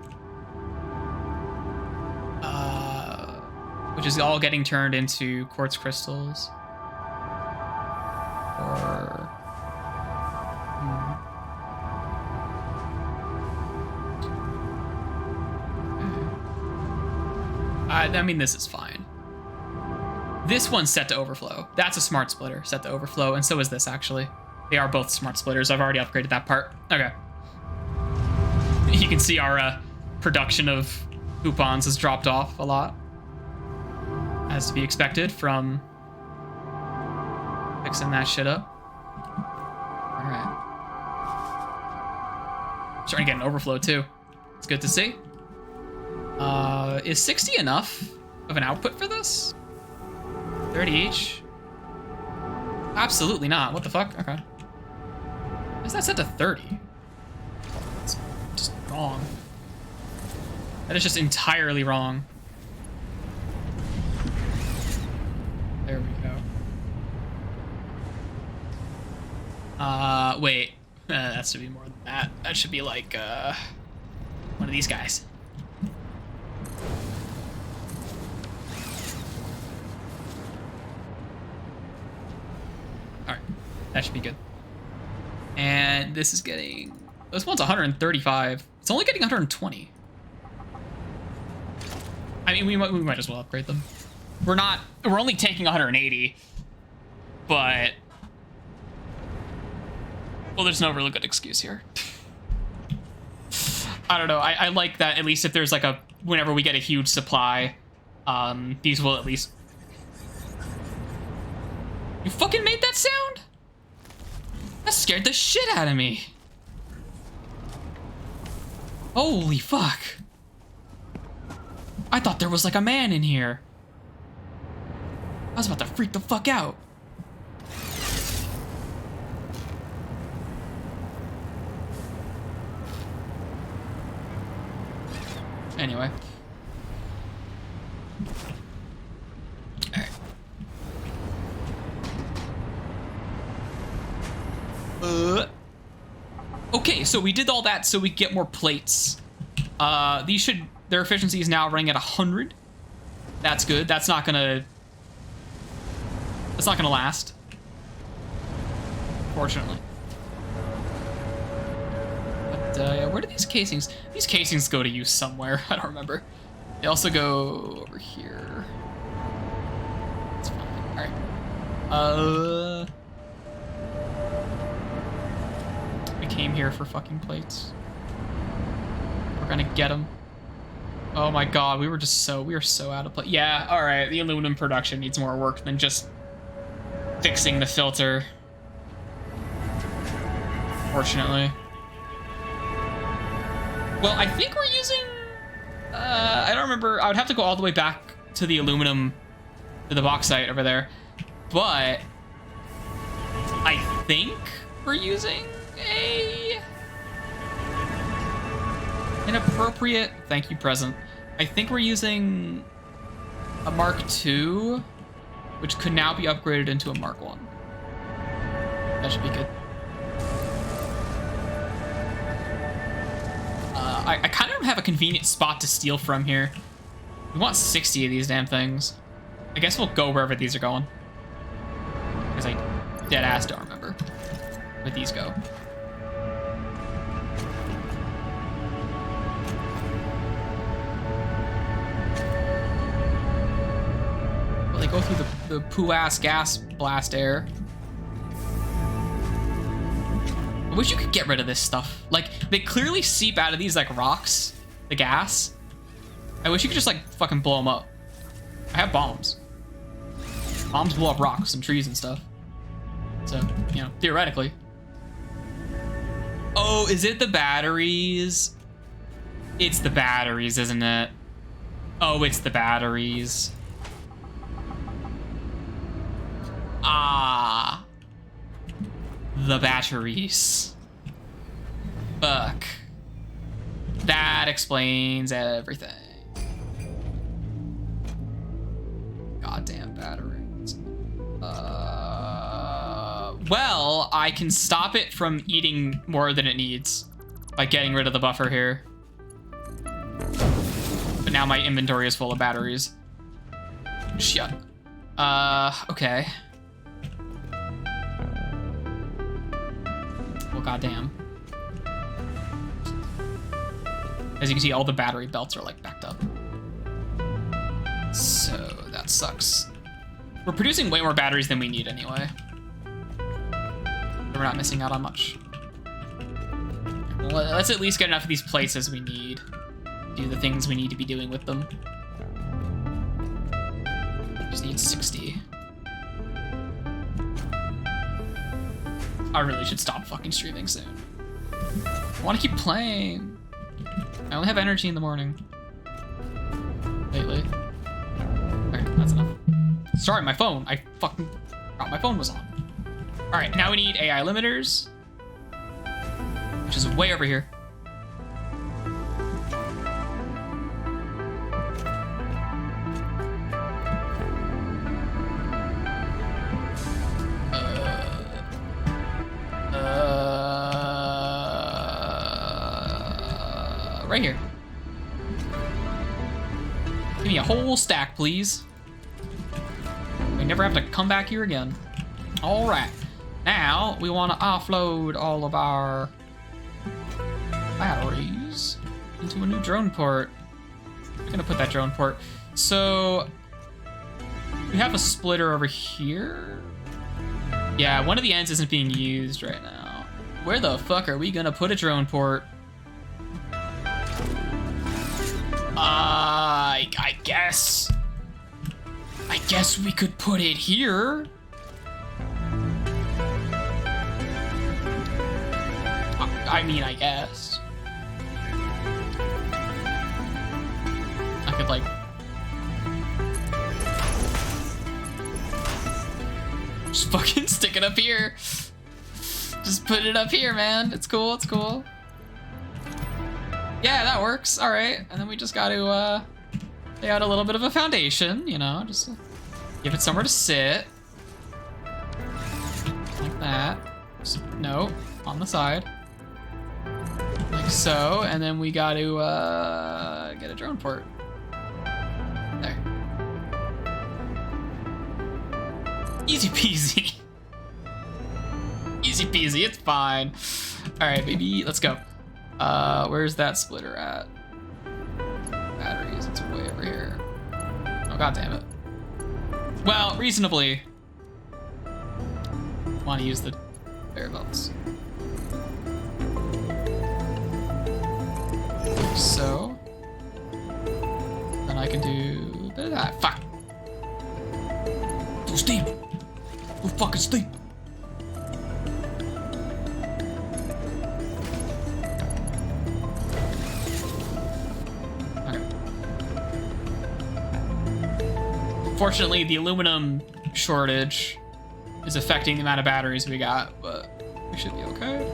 Which is all getting turned into quartz crystals. Or... I mean, this is fine. This one's set to overflow. That's a smart splitter set to overflow, and so is this, actually. They are both smart splitters. I've already upgraded that part. Okay. You can see our production of coupons has dropped off a lot. As to be expected from fixing that shit up. Alright. Starting to get an overflow, too. It's good to see. Is 60 enough of an output for this? 30 each? Absolutely not. What the fuck? Okay. Why is that set to 30? That's just wrong. That is just entirely wrong. There we go. Wait. That should be more than that. That should be like, one of these guys. Alright. That should be good. And this is getting... This one's 135. It's only getting 120. I mean, we might as well upgrade them. We're only taking 180, but... Well, there's no really good excuse here. I don't know. I like that, at least if there's like a... Whenever we get a huge supply, these will at least... You fucking made that sound? That scared the shit out of me. Holy fuck. I thought there was like a man in here. I was about to freak the fuck out. Anyway. Alright. Okay, so we did all that so we get more plates. Their efficiency is now running at 100. That's good. That's not gonna last. Fortunately. But yeah, where do these casings? These casings go to use somewhere. I don't remember. They also go over here. That's fine. All right. We came here for fucking plates. We're gonna get them. Oh my god, we were so out of place. Yeah, all right. The aluminum production needs more work than just fixing the filter. Fortunately. Well, I think we're using... I don't remember. I would have to go all the way back to the aluminum, to the bauxite over there. But I think we're using an appropriate... Thank you, present. I think we're using a Mark II, which could now be upgraded into a Mark I. That should be good. I kind of don't have a convenient spot to steal from here. We want 60 of these damn things. I guess we'll go wherever these are going. Because I dead ass don't remember where these go. Well, they go through the poo-ass gas blast air. I wish you could get rid of this stuff. Like, they clearly seep out of these, like, rocks, the gas. I wish you could just, like, fucking blow them up. I have bombs. Bombs blow up rocks and trees and stuff. So, you know, theoretically. Oh, is it the batteries? It's the batteries, isn't it? Oh, it's the batteries. Ah. The batteries. Fuck. That explains everything. Goddamn batteries. Well, I can stop it from eating more than it needs by getting rid of the buffer here. But now my inventory is full of batteries. Shit. Okay. Well, goddamn. As you can see, all the battery belts are, like, backed up. So, that sucks. We're producing way more batteries than we need anyway. We're not missing out on much. Well, let's at least get enough of these plates as we need. Do the things we need to be doing with them. Just need 60. I really should stop fucking streaming soon. I want to keep playing. I only have energy in the morning. Lately. Alright, that's enough. Sorry, my phone. I fucking forgot my phone was on. Alright, now we need AI limiters. Which is way over here. Right here. Give me a whole stack, please. We never have to come back here again. All right. Now we want to offload all of our batteries into a new drone port. I'm gonna put that drone port. So we have a splitter over here. Yeah, one of the ends isn't being used right now. Where the fuck are we gonna put a drone port? I guess we could put it here. I mean, I guess. I could, like... just fucking stick it up here. Just put it up here, man. It's cool, it's cool. Yeah, that works. All right, and then we just got to lay out a little bit of a foundation, you know, just give it somewhere to sit. Like that. Just, no, on the side. Like so, and then we got to get a drone port. There. Easy peasy. Easy peasy, it's fine. All right, baby, let's go. Where's that splitter at? Batteries, it's way over here. Oh, god damn it. Well, reasonably. Want to use the bare belts. Like so. Then I can do a bit of that. Fuck. Too steep. Too fucking steep. Fortunately, the aluminum shortage is affecting the amount of batteries we got, but we should be okay.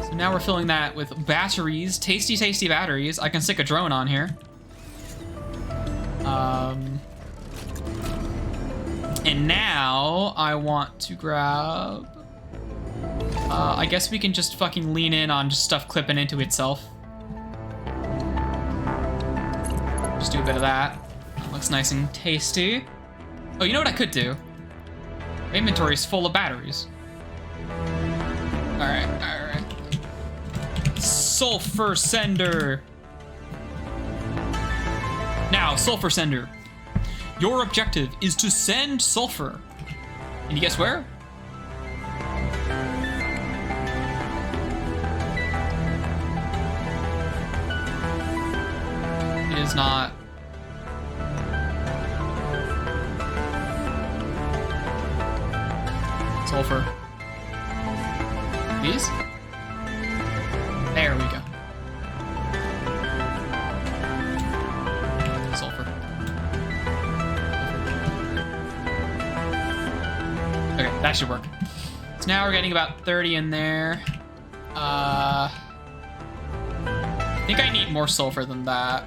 So now we're filling that with batteries, tasty, tasty batteries. I can stick a drone on here. And now I want to grab... I guess we can just fucking lean in on just stuff clipping into itself. Just do a bit of that. Looks nice and tasty. Oh, you know what I could do? My inventory is full of batteries. All right. Sulfur sender. Now, sulfur sender. Your objective is to send sulfur. Can you guess where? It is not. Sulfur. These? There we go. Sulfur. Okay, that should work. So now we're getting about 30 in there. I think I need more sulfur than that.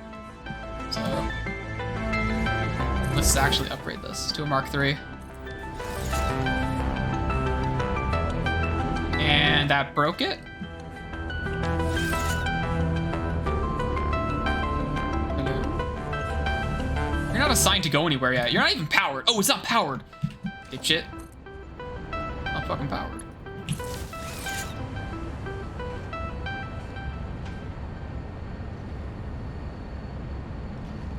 So let's actually upgrade this to a Mark III. And that broke it. You're not assigned to go anywhere yet. You're not even powered. Oh, it's not powered. Dipshit. Not fucking powered.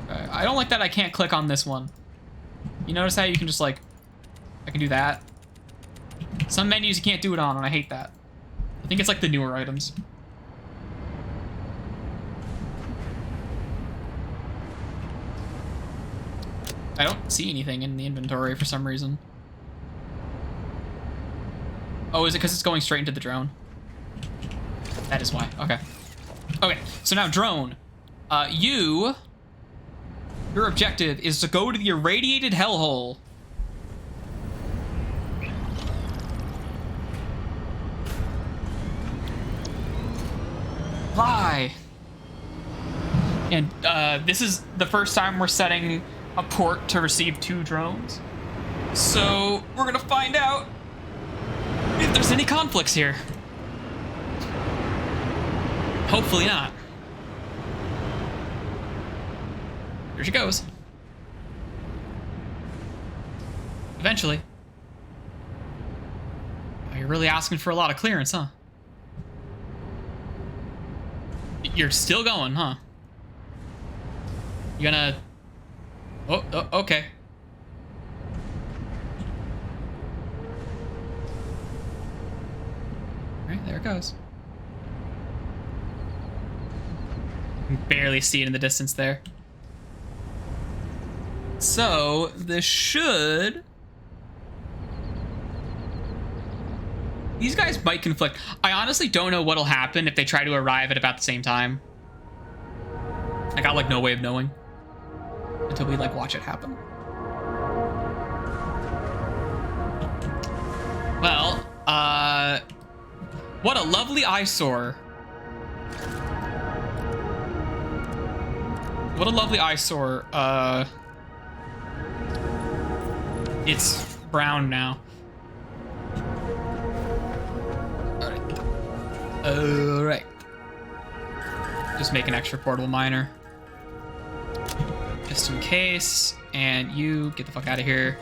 Okay. I don't like that I can't click on this one. You notice how you can just like, I can do that? Some menus you can't do it on, and I hate that. I think it's like the newer items. I don't see anything in the inventory for some reason. Oh, is it because it's going straight into the drone? That is why. Okay. Okay, so now drone. Your objective is to go to the irradiated hellhole. Fly. And this is the first time we're setting a port to receive 2 drones. So we're gonna find out if there's any conflicts here. Hopefully not. Here she goes. Eventually. Oh, you're really asking for a lot of clearance, huh? You're still going, huh? You gonna... Oh, okay. All right, there it goes. You can barely see it in the distance there. So, this should... These guys might conflict. I honestly don't know what'll happen if they try to arrive at about the same time. I got like no way of knowing until we like watch it happen. Well, what a lovely eyesore. What a lovely eyesore. It's brown now. Alright. Just make an extra portable miner. Just in case. And you get the fuck out of here.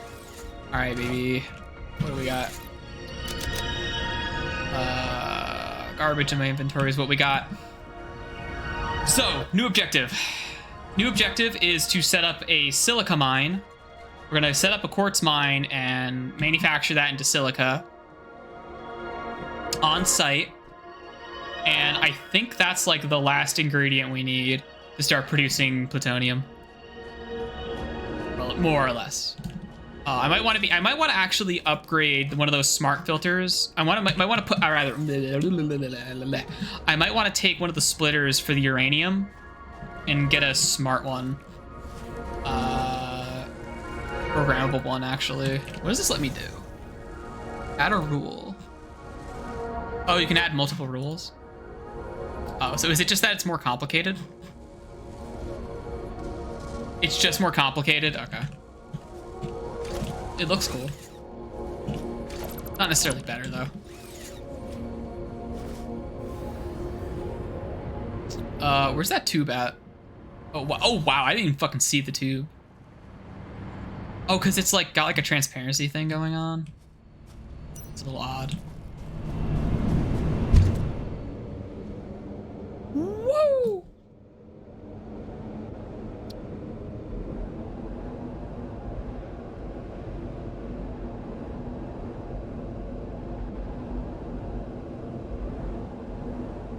Alright, baby. What do we got? Garbage in my inventory is what we got. So, new objective. New objective is to set up a silica mine. We're gonna set up a quartz mine and manufacture that into silica on site. And I think that's like the last ingredient we need to start producing plutonium. Well, more or less. I might want to actually upgrade one of those smart filters. I might want to put, or rather, I might want to take one of the splitters for the uranium and get a smart one. Programmable one, actually. What does this let me do? Add a rule. Oh, you can add multiple rules. Oh, so is it just that it's more complicated? It's just more complicated? Okay. It looks cool. Not necessarily better, though. Where's that tube at? Oh, wow, I didn't even fucking see the tube. Oh, because it's like got like a transparency thing going on. It's a little odd. Woo!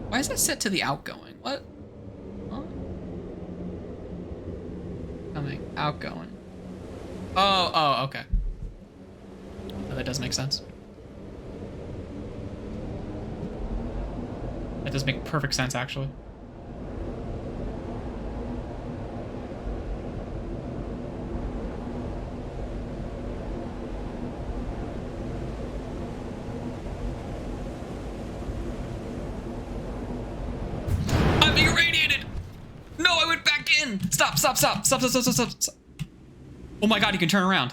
Why is that set to the outgoing? What? Huh? Coming, outgoing. Oh, okay. Oh, that does make sense. That does make perfect sense, actually. I'm being irradiated! No, I went back in! Stop. Oh my god, you can turn around.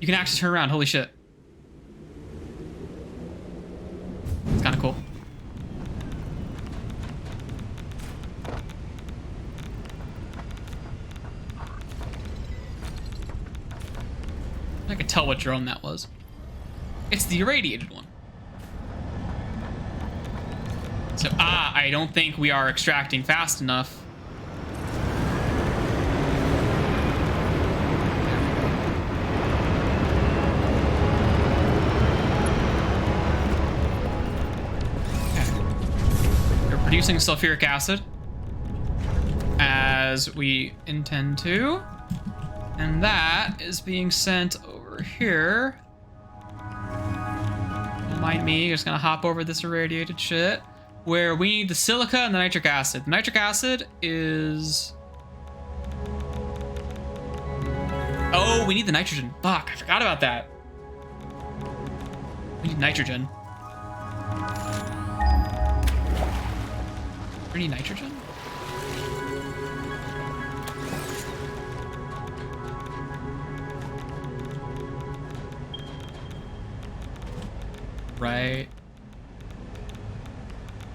You can actually turn around, holy shit. It's kind of cool. I could tell what drone that was. It's the irradiated one. So, I don't think we are extracting fast enough. Producing sulfuric acid as we intend to, and that is being sent over here. Don't mind me, just gonna hop over this irradiated shit where we need the silica and the nitric acid. The nitric acid is, oh, we need the nitrogen. Fuck, I forgot about that. We need nitrogen. We need nitrogen? Right.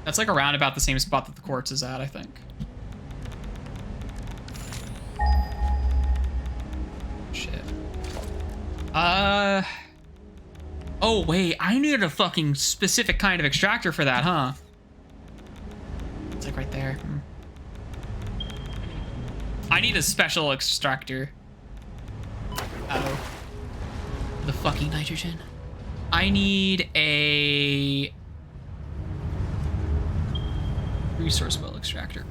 That's like around about the same spot that the quartz is at, I think. Shit. Oh, wait. I needed a fucking specific kind of extractor for that, huh? It's like right there. I need a special extractor. Uh-oh. The fucking nitrogen. I need a resource well extractor.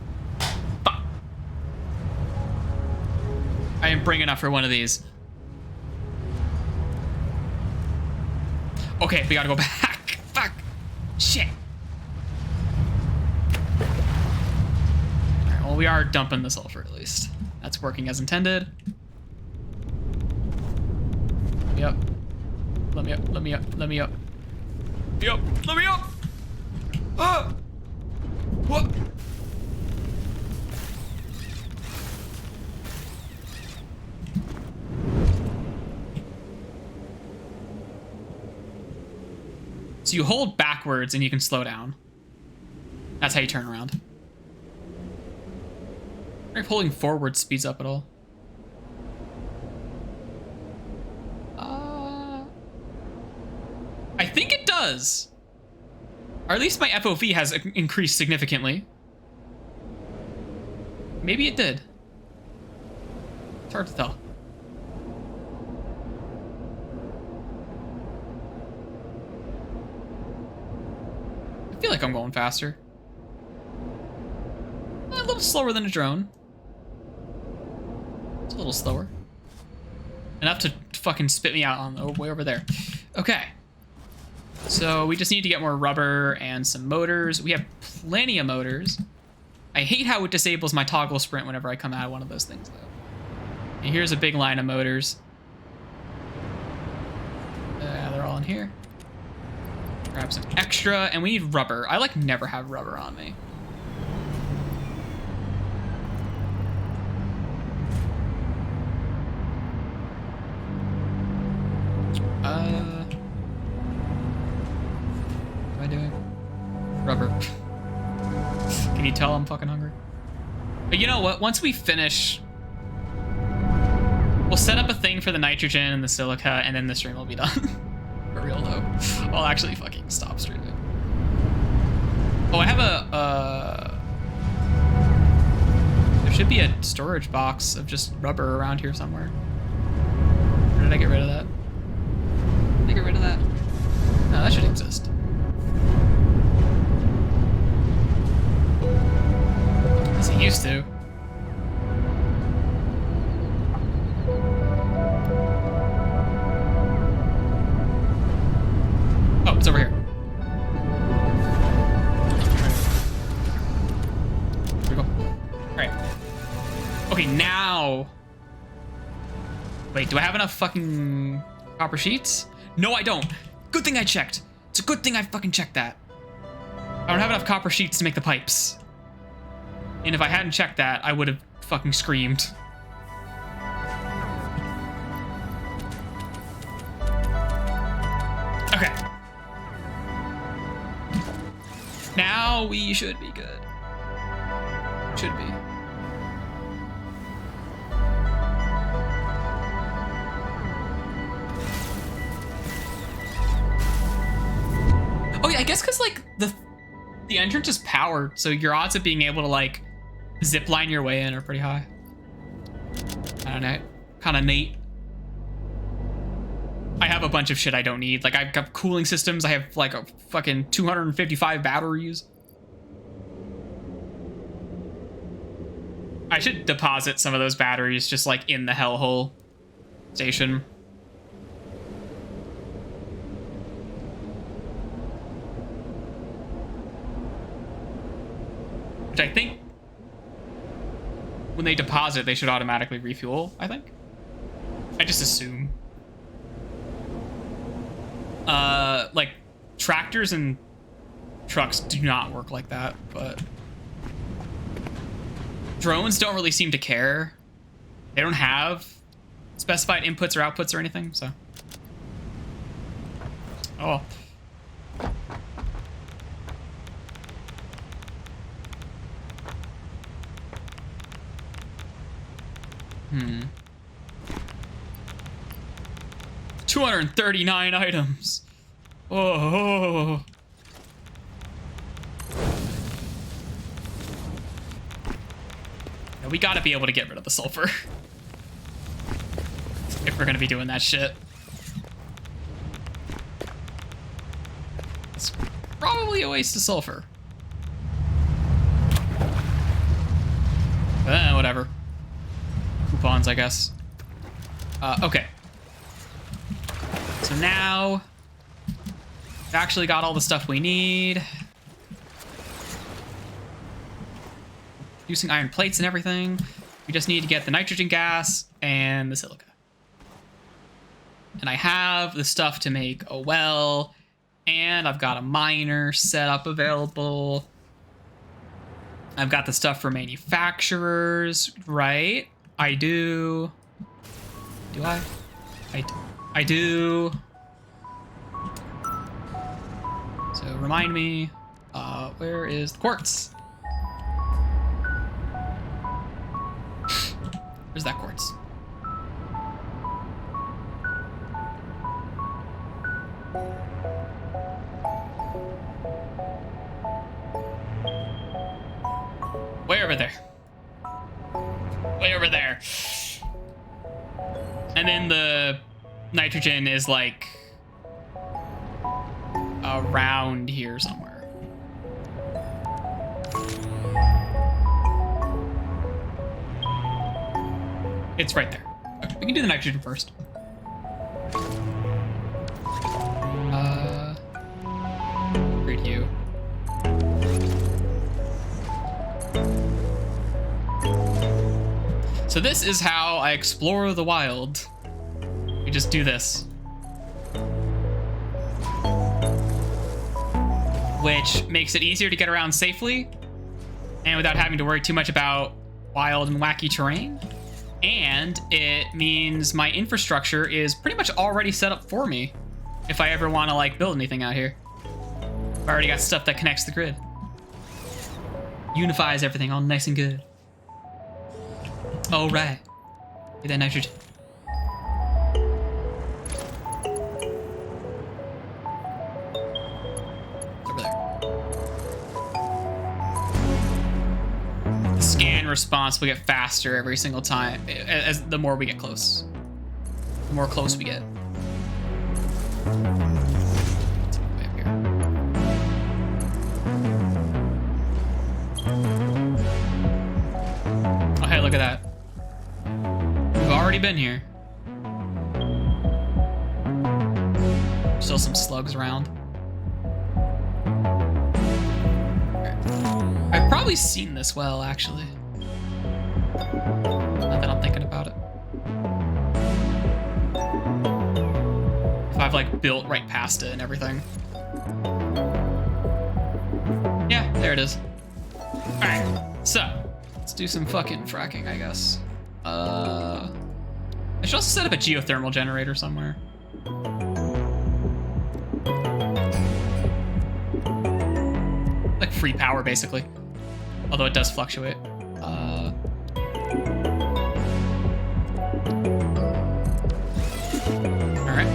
Fuck. I didn't bring enough for one of these. Okay, we gotta go back. Fuck. Shit. Alright, well, we are dumping the sulfur at least. That's working as intended. Yep. Let me up, let me up, let me up. Yep, let me up! Ah! What? So you hold backwards and you can slow down. That's how you turn around. I wonder if holding forward speeds up at all. I think it does. Or at least my FOV has increased significantly. Maybe it did. It's hard to tell. I feel like I'm going faster. A little slower than a drone. It's a little slower. Enough to fucking spit me out on the way over there. Okay. So we just need to get more rubber and some motors. We have plenty of motors. I hate how it disables my toggle sprint whenever I come out of one of those things, though. And here's a big line of motors. They're all in here. Grab some extra, and we need rubber. I like never have rubber on me. What am I doing? Rubber. Can you tell I'm fucking hungry? But you know what? Once we finish, we'll set up a thing for the nitrogen and the silica, and then the stream will be done. For real, though. I'll actually fucking stop streaming. Oh, I have there should be a storage box of just rubber around here somewhere. Or did I get rid of that? Did I get rid of that? No, that should exist. As it used to. Oh, it's over here. Here we go. Alright. Okay, now... Wait, do I have enough fucking copper sheets? No, I don't. Good thing I checked. It's a good thing I fucking checked that. I don't have enough copper sheets to make the pipes. And if I hadn't checked that, I would have fucking screamed. Okay. Now we should be good. Should be. Oh yeah, I guess because like the entrance is powered, so your odds of being able to like zip line your way in are pretty high. I don't know, kind of neat. I have a bunch of shit I don't need. Like I've got cooling systems. I have like a fucking 255 batteries. I should deposit some of those batteries just like in the hellhole station. Which I think when they deposit, they should automatically refuel, I think. I just assume. Like tractors and trucks do not work like that, but drones don't really seem to care. They don't have specified inputs or outputs or anything, so. Oh. Hmm. 239 items. Oh. Yeah, we gotta be able to get rid of the sulfur. If we're gonna be doing that shit. It's probably a waste of sulfur. Whatever. Coupons, I guess. Okay. So now, we've actually got all the stuff we need. Using iron plates and everything. We just need to get the nitrogen gas and the silica. And I have the stuff to make a well, and I've got a miner setup available. I've got the stuff for manufacturers, right? I do. Do I? I do. remind me. Where is the quartz? Where's that quartz? Way over there. Way over there. And then the nitrogen is like around here somewhere. It's right there. Okay, we can do the nitrogen first. Great hue. So this is how I explore the wild. We just do this. Which makes it easier to get around safely and without having to worry too much about wild and wacky terrain. And it means my infrastructure is pretty much already set up for me if I ever want to like build anything out here. I already got stuff that connects the grid. Unifies everything all nice and good. All right. Get that nitrogen. Over there. The scan response will get faster every single time as the more we get close. The more close we get. Way up here. Oh, hey, look at that. We've already been here. Still some slugs around. I've probably seen this well, actually. Not that I'm thinking about it. If I've like built right past it and everything. Yeah, there it is. All right, so let's do some fucking fracking, I guess. I should also set up a geothermal generator somewhere. Like free power, basically. Although it does fluctuate. Alright.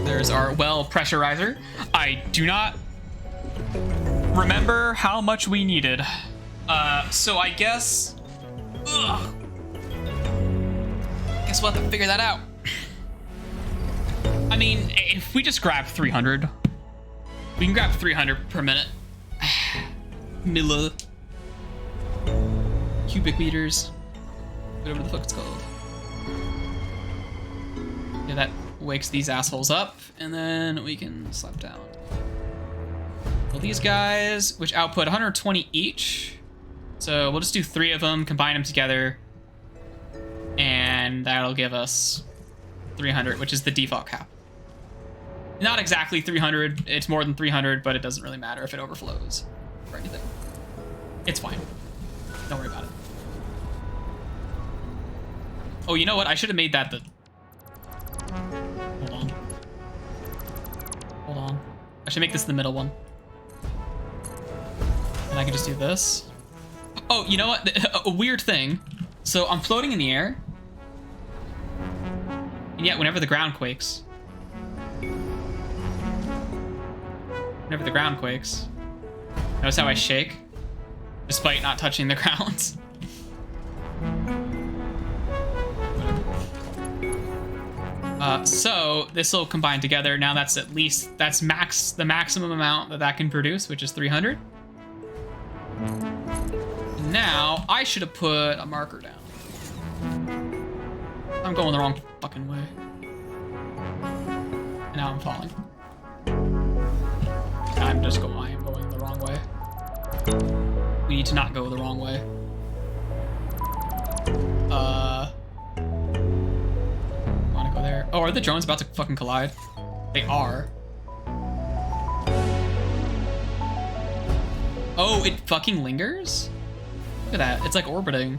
There's our well pressurizer. I do not remember how much we needed. So I guess... Ugh. Guess we'll have to figure that out. I mean, if we just grab 300, we can grab 300 per minute. Milla. Cubic meters. Whatever the fuck it's called. Yeah, that wakes these assholes up, and then we can slap down. Well, these guys, which output 120 each. So we'll just do 3 of them, combine them together, and that'll give us 300, which is the default cap. Not exactly 300, it's more than 300, but it doesn't really matter if it overflows or anything. It's fine. Don't worry about it. Oh, you know what? I should have made that the... Hold on. Hold on. I should make this the middle one. And I can just do this. Oh, you know what? A weird thing. So I'm floating in the air. And yet, whenever the ground quakes... Whenever the ground quakes... Notice how I shake? Despite not touching the ground. So this will combine together. Now that's at least, that's the maximum amount that can produce, which is 300. Now I should have put a marker down. I'm going the wrong fucking way. And now I'm falling. I am going the wrong way. We need to not go the wrong way. Wanna go there? Oh, are the drones about to fucking collide? They are. Oh, it fucking lingers? Look at that, it's like orbiting.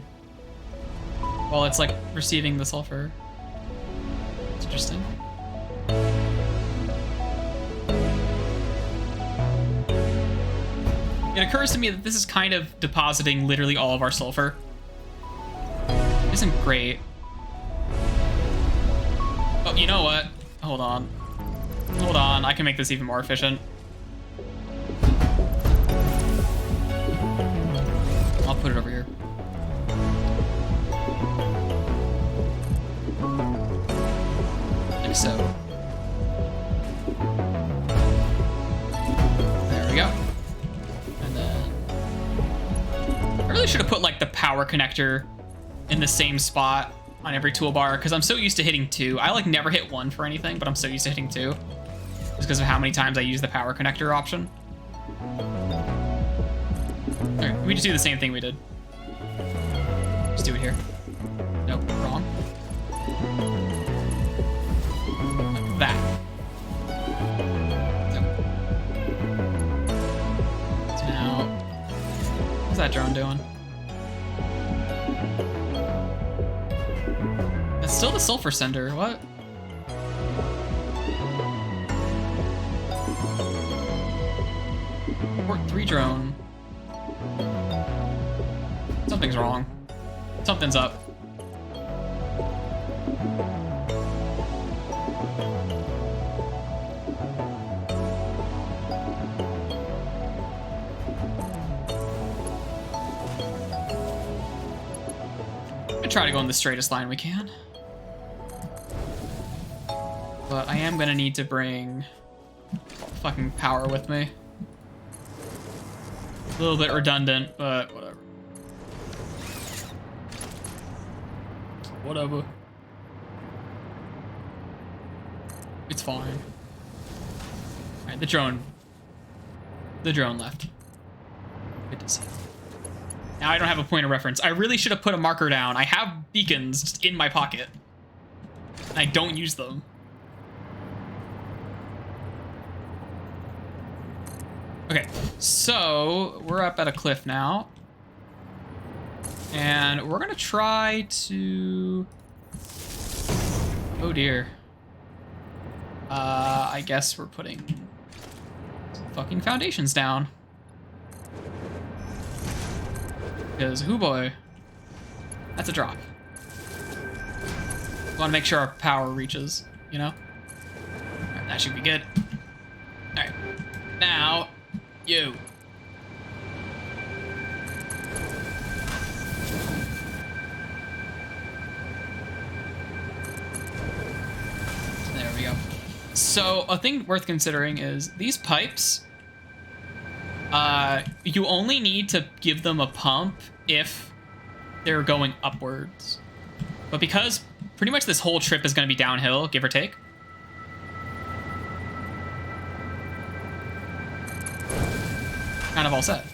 While it's like receiving the sulfur. It's interesting. It occurs to me that this is kind of depositing literally all of our sulfur. Isn't great. Oh, you know what? Hold on. Hold on, I can make this even more efficient. I'll put it over here. Like so. There we go. And then I really should have put like the power connector in the same spot on every toolbar, because I'm so used to hitting 2. I like never hit 1 for anything, but I'm so used to hitting 2 just because of how many times I use the power connector option. Alright, we just do the same thing we did. Just do it here. Nope, wrong. Like that. Nope. So now, what's that drone doing? It's still the sulfur sender. What? Port 3 drone. Something's wrong. Something's up. I'm gonna try to go in the straightest line we can. But I am gonna need to bring fucking power with me. A little bit redundant, but whatever. Whatever. It's fine. Alright, the drone. The drone left. Good to see. Now I don't have a point of reference. I really should have put a marker down. I have beacons just in my pocket. And I don't use them. Okay, so we're up at a cliff now. And we're gonna try to... Oh dear. I guess we're putting some fucking foundations down. Because, hoo boy, that's a drop. We wanna make sure our power reaches, you know? Alright, that should be good. Alright, now... You. There we go. So a thing worth considering is these pipes, you only need to give them a pump if they're going upwards. But because pretty much this whole trip is going to be downhill, give or take, kind of all set.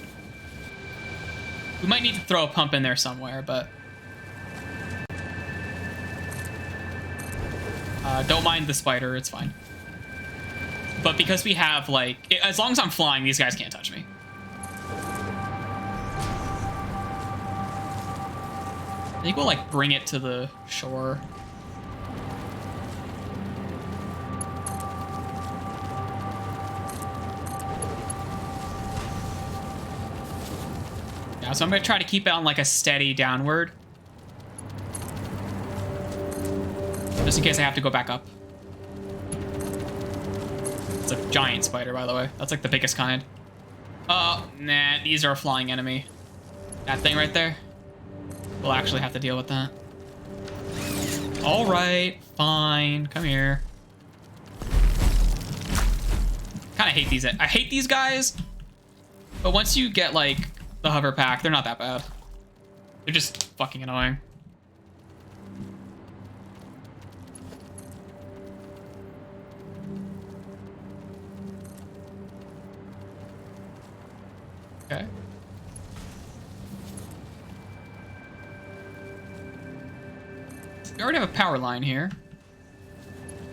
We might need to throw a pump in there somewhere, but don't mind the spider, it's fine. But because we have like, as long as I'm flying, these guys can't touch me. I think we'll like bring it to the shore. Yeah, so I'm gonna try to keep it on like a steady downward. Just in case I have to go back up. It's a giant spider, by the way. That's like the biggest kind. Oh, nah, these are a flying enemy. That thing right there. We'll actually have to deal with that. All right, fine, come here. Kind of hate these. I hate these guys, but once you get like the hover pack, they're not that bad. They're just fucking annoying. Okay. We already have a power line here.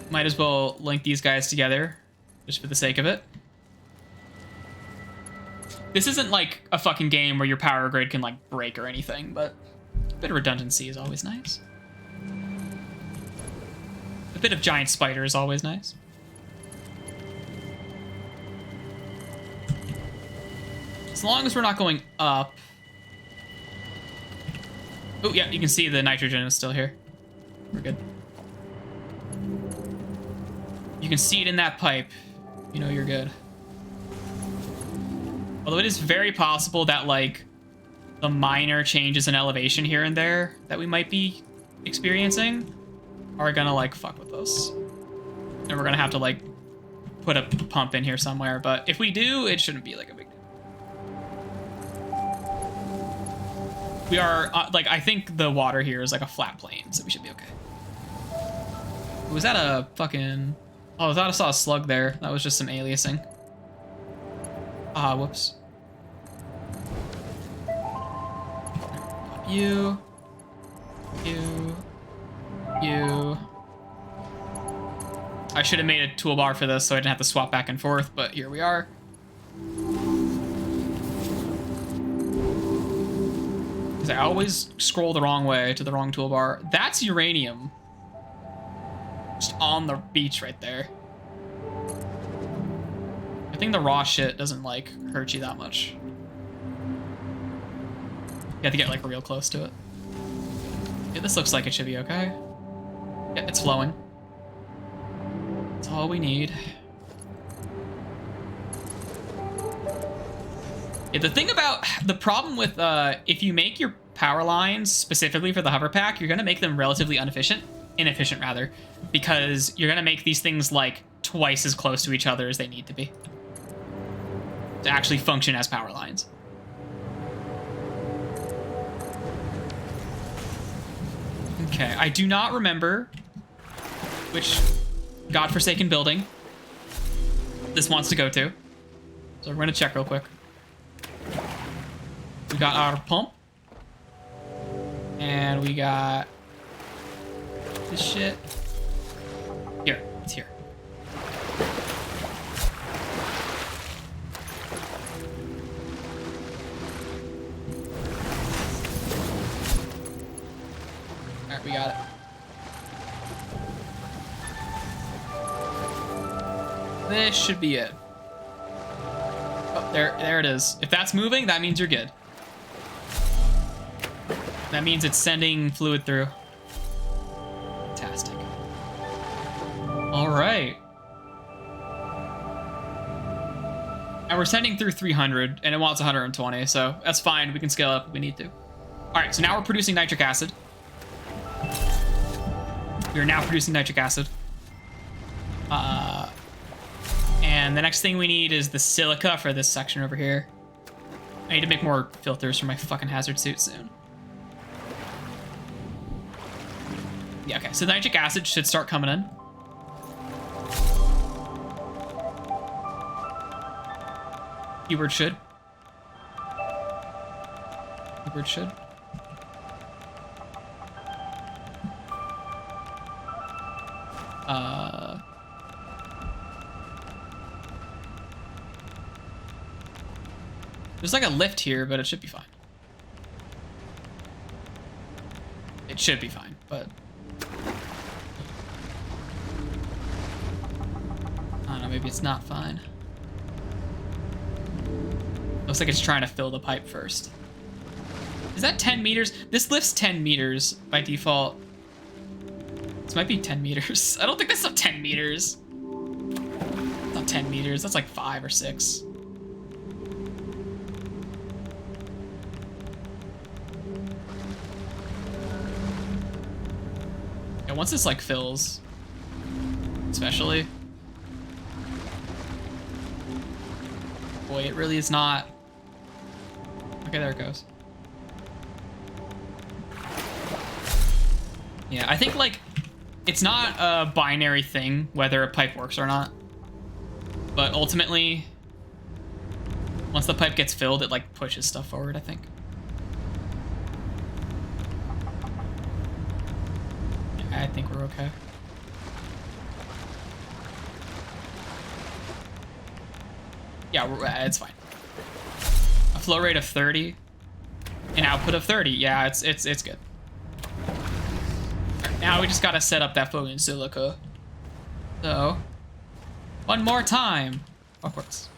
Might as well link these guys together, just for the sake of it. This isn't like a fucking game where your power grid can like break or anything, but a bit of redundancy is always nice. A bit of giant spider is always nice. As long as we're not going up. Oh, yeah, you can see the nitrogen is still here. We're good. You can see it in that pipe. You know you're good. Although it is very possible that, like, the minor changes in elevation here and there that we might be experiencing are gonna, like, fuck with us. And we're gonna have to, like, put a pump in here somewhere. But if we do, it shouldn't be, like, a big deal. We are, like, I think the water here is, like, a flat plane, so we should be okay. Was that a fucking... Oh, I thought I saw a slug there. That was just some aliasing. Ah, whoops. You. I should have made a toolbar for this so I didn't have to swap back and forth, but here we are. Because I always scroll the wrong way to the wrong toolbar. That's uranium. Just on the beach right there. I think the raw shit doesn't, like, hurt you that much. You have to get, like, real close to it. Yeah, this looks like it should be okay. Yeah, it's flowing. That's all we need. Yeah, the thing about... The problem with, if you make your power lines specifically for the hover pack, you're going to make them relatively inefficient, rather, because you're going to make these things, like, twice as close to each other as they need to be to actually function as power lines. Okay, I do not remember which godforsaken building this wants to go to. So we're gonna check real quick. We got our pump. And we got this shit. Here, it's here. Alright, we got it. This should be it. Oh, there it is. If that's moving, that means you're good. That means it's sending fluid through. Fantastic. All right. And we're sending through 300, and it wants 120, so that's fine. We can scale up if we need to. All right, so now we're producing nitric acid. We are now producing nitric acid. And the next thing we need is the silica for this section over here. I need to make more filters for my fucking hazard suit soon. Yeah, okay, so the nitric acid should start coming in. Keyword should. Keyword should. There's like a lift here, but it should be fine. It should be fine, but... I don't know, maybe it's not fine. Looks like it's trying to fill the pipe first. Is that 10 meters? This lift's 10 meters by default. This might be 10 meters. I don't think that's not 10 meters. Not 10 meters, that's like 5 or 6. Yeah, once this like fills, especially. Boy, it really is not. Okay, there it goes. Yeah, I think like it's not a binary thing whether a pipe works or not. But ultimately, once the pipe gets filled, it like pushes stuff forward, I think. I think we're okay. Yeah, it's fine. A flow rate of 30, an output of 30. Yeah, it's good. Right, now we just gotta set up that fucking silica. So, one more time. Of course.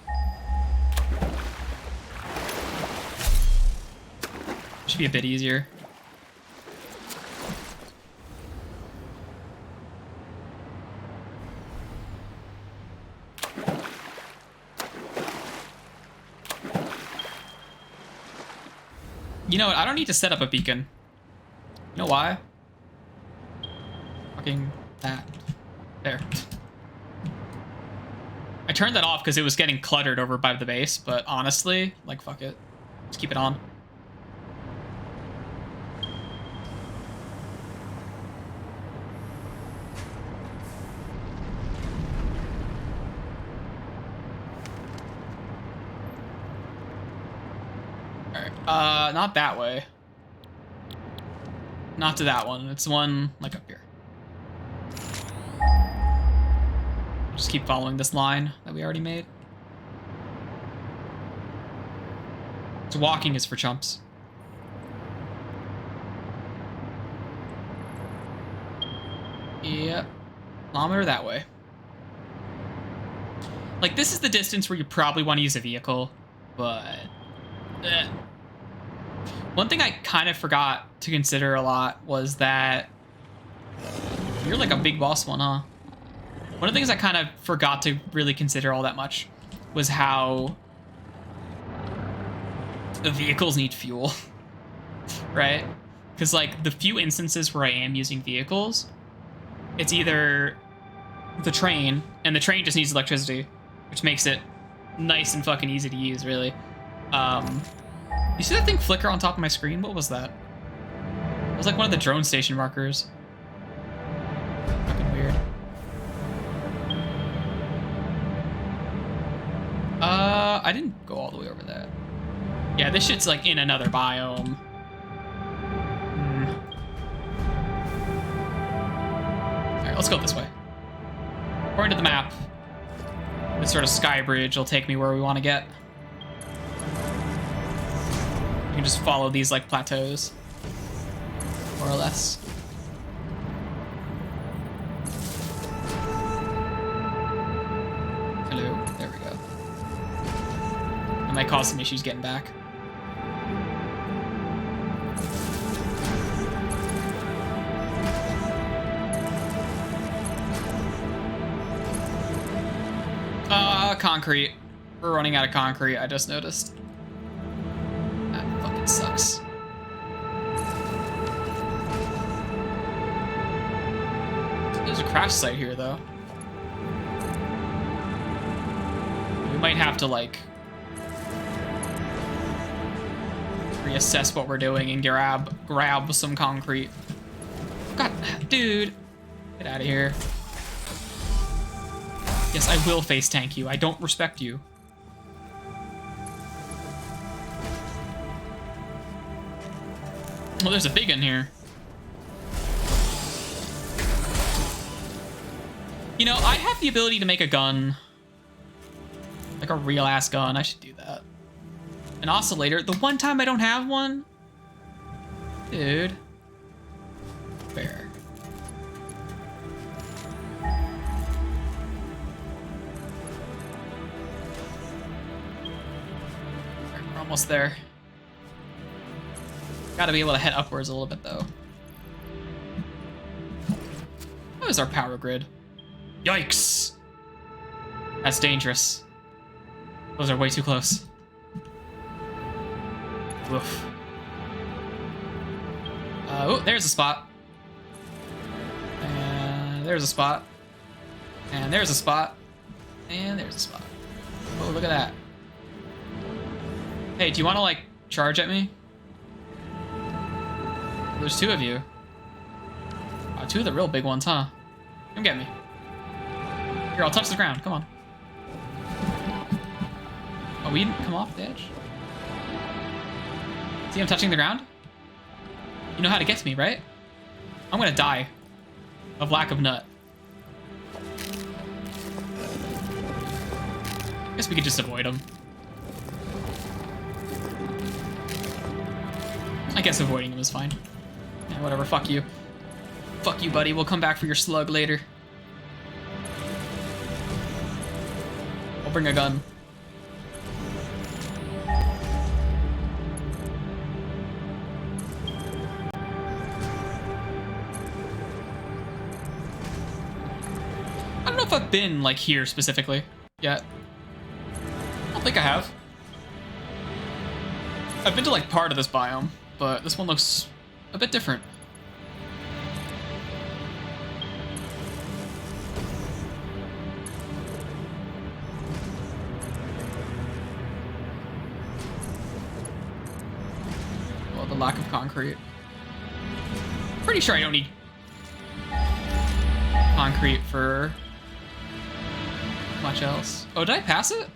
Should be a bit easier. You know what? I don't need to set up a beacon. You know why? Fucking that. There. I turned that off because it was getting cluttered over by the base, but honestly, like, fuck it. Just keep it on. Alright, not that way. Not to that one. It's one, like, up here. Just keep following this line that we already made. So walking is for chumps. Yep. Kilometer that way. Like, this is the distance where you probably want to use a vehicle, but... One thing I kind of forgot to consider a lot was that... You're like a big boss one, huh? One of the things I kind of forgot to really consider all that much was how the vehicles need fuel, right? Because, like, the few instances where I am using vehicles, it's either the train, and the train just needs electricity, which makes it nice and fucking easy to use, really. You see that thing flicker on top of my screen? What was that? It was like one of the drone station markers. Fucking weird. I didn't go all the way over that. Yeah, this shit's like in another biome. Alright, let's go this way. According to the map, this sort of sky bridge will take me where we want to get. You can just follow these like plateaus, more or less. Hello, there we go. It might cause some issues getting back. Concrete. We're running out of concrete, I just noticed. That fucking sucks. There's a crash site here, though. We might have to, like, reassess what we're doing and grab some concrete. God, dude. Get out of here. Yes, I will face tank you. I don't respect you. Well, there's a big one here. You know, I have the ability to make a gun. Like a real ass gun. I should do that. An oscillator. The one time I don't have one? Dude. Fair. Almost there. Gotta be able to head upwards a little bit, though. What is our power grid? Yikes! That's dangerous. Those are way too close. Woof. Oh, there's a spot. And there's a spot. And there's a spot. And there's a spot. Oh, look at that. Hey, do you want to, like, charge at me? There's two of you. Two of the real big ones, huh? Come get me. Here, I'll touch the ground. Come on. Oh, we didn't come off the edge? See, I'm touching the ground? You know how to get to me, right? I'm gonna die of lack of nut. Guess we could just avoid them. I guess avoiding him is fine. Yeah, whatever, fuck you. Fuck you, buddy. We'll come back for your slug later. I'll bring a gun. know if I've been, like, here specifically yet. I don't think I have. I've been to, like, part of this biome, but this one looks a bit different. Well, the lack of concrete. Pretty sure I don't need concrete for much else. Oh, did I pass it?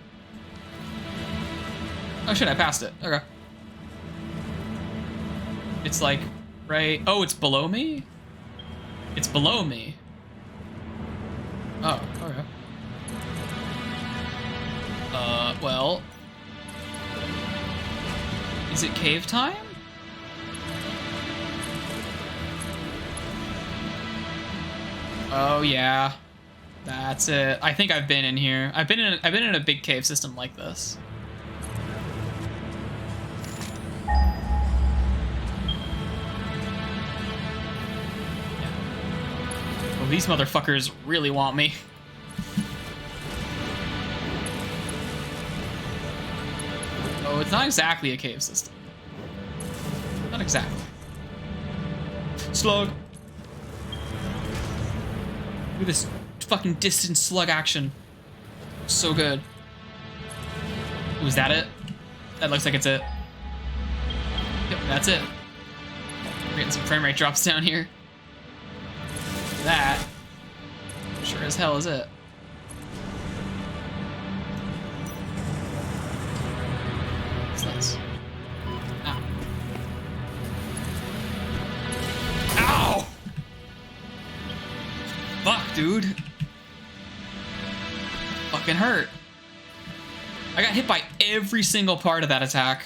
Oh shit, I passed it. Okay. It's like, right... Oh, it's below me? It's below me. Oh, okay. Well... Is it cave time? Oh yeah, that's it. I think I've been in here. I've been in a big cave system like this. Yeah. Well, these motherfuckers really want me. Oh, it's not exactly a cave system. Not exactly. Slug. Look at this fucking distant slug action. So good. Ooh, is that it? That looks like it's it. Yep, that's it. We're getting some frame rate drops down here. That sure as hell is it. What's this? Ow. Ow! Fuck, dude. Fucking hurt. I got hit by every single part of that attack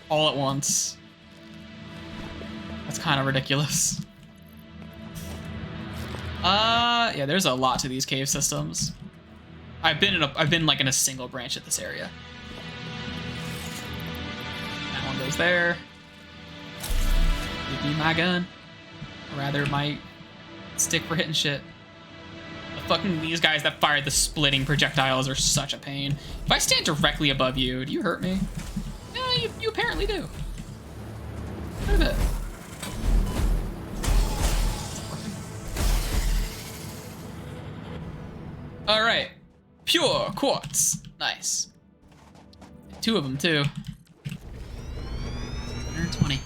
all at once. That's kind of ridiculous. Yeah, there's a lot to these cave systems. I've been like in a single branch at this area. That one goes there. Give me my gun. Or rather, my stick for hitting shit. Fucking these guys that fired the splitting projectiles are such a pain. If I stand directly above you, do you hurt me? Yeah, you apparently do. Quite a bit. All right, pure quartz, nice. 2 of them too. 120.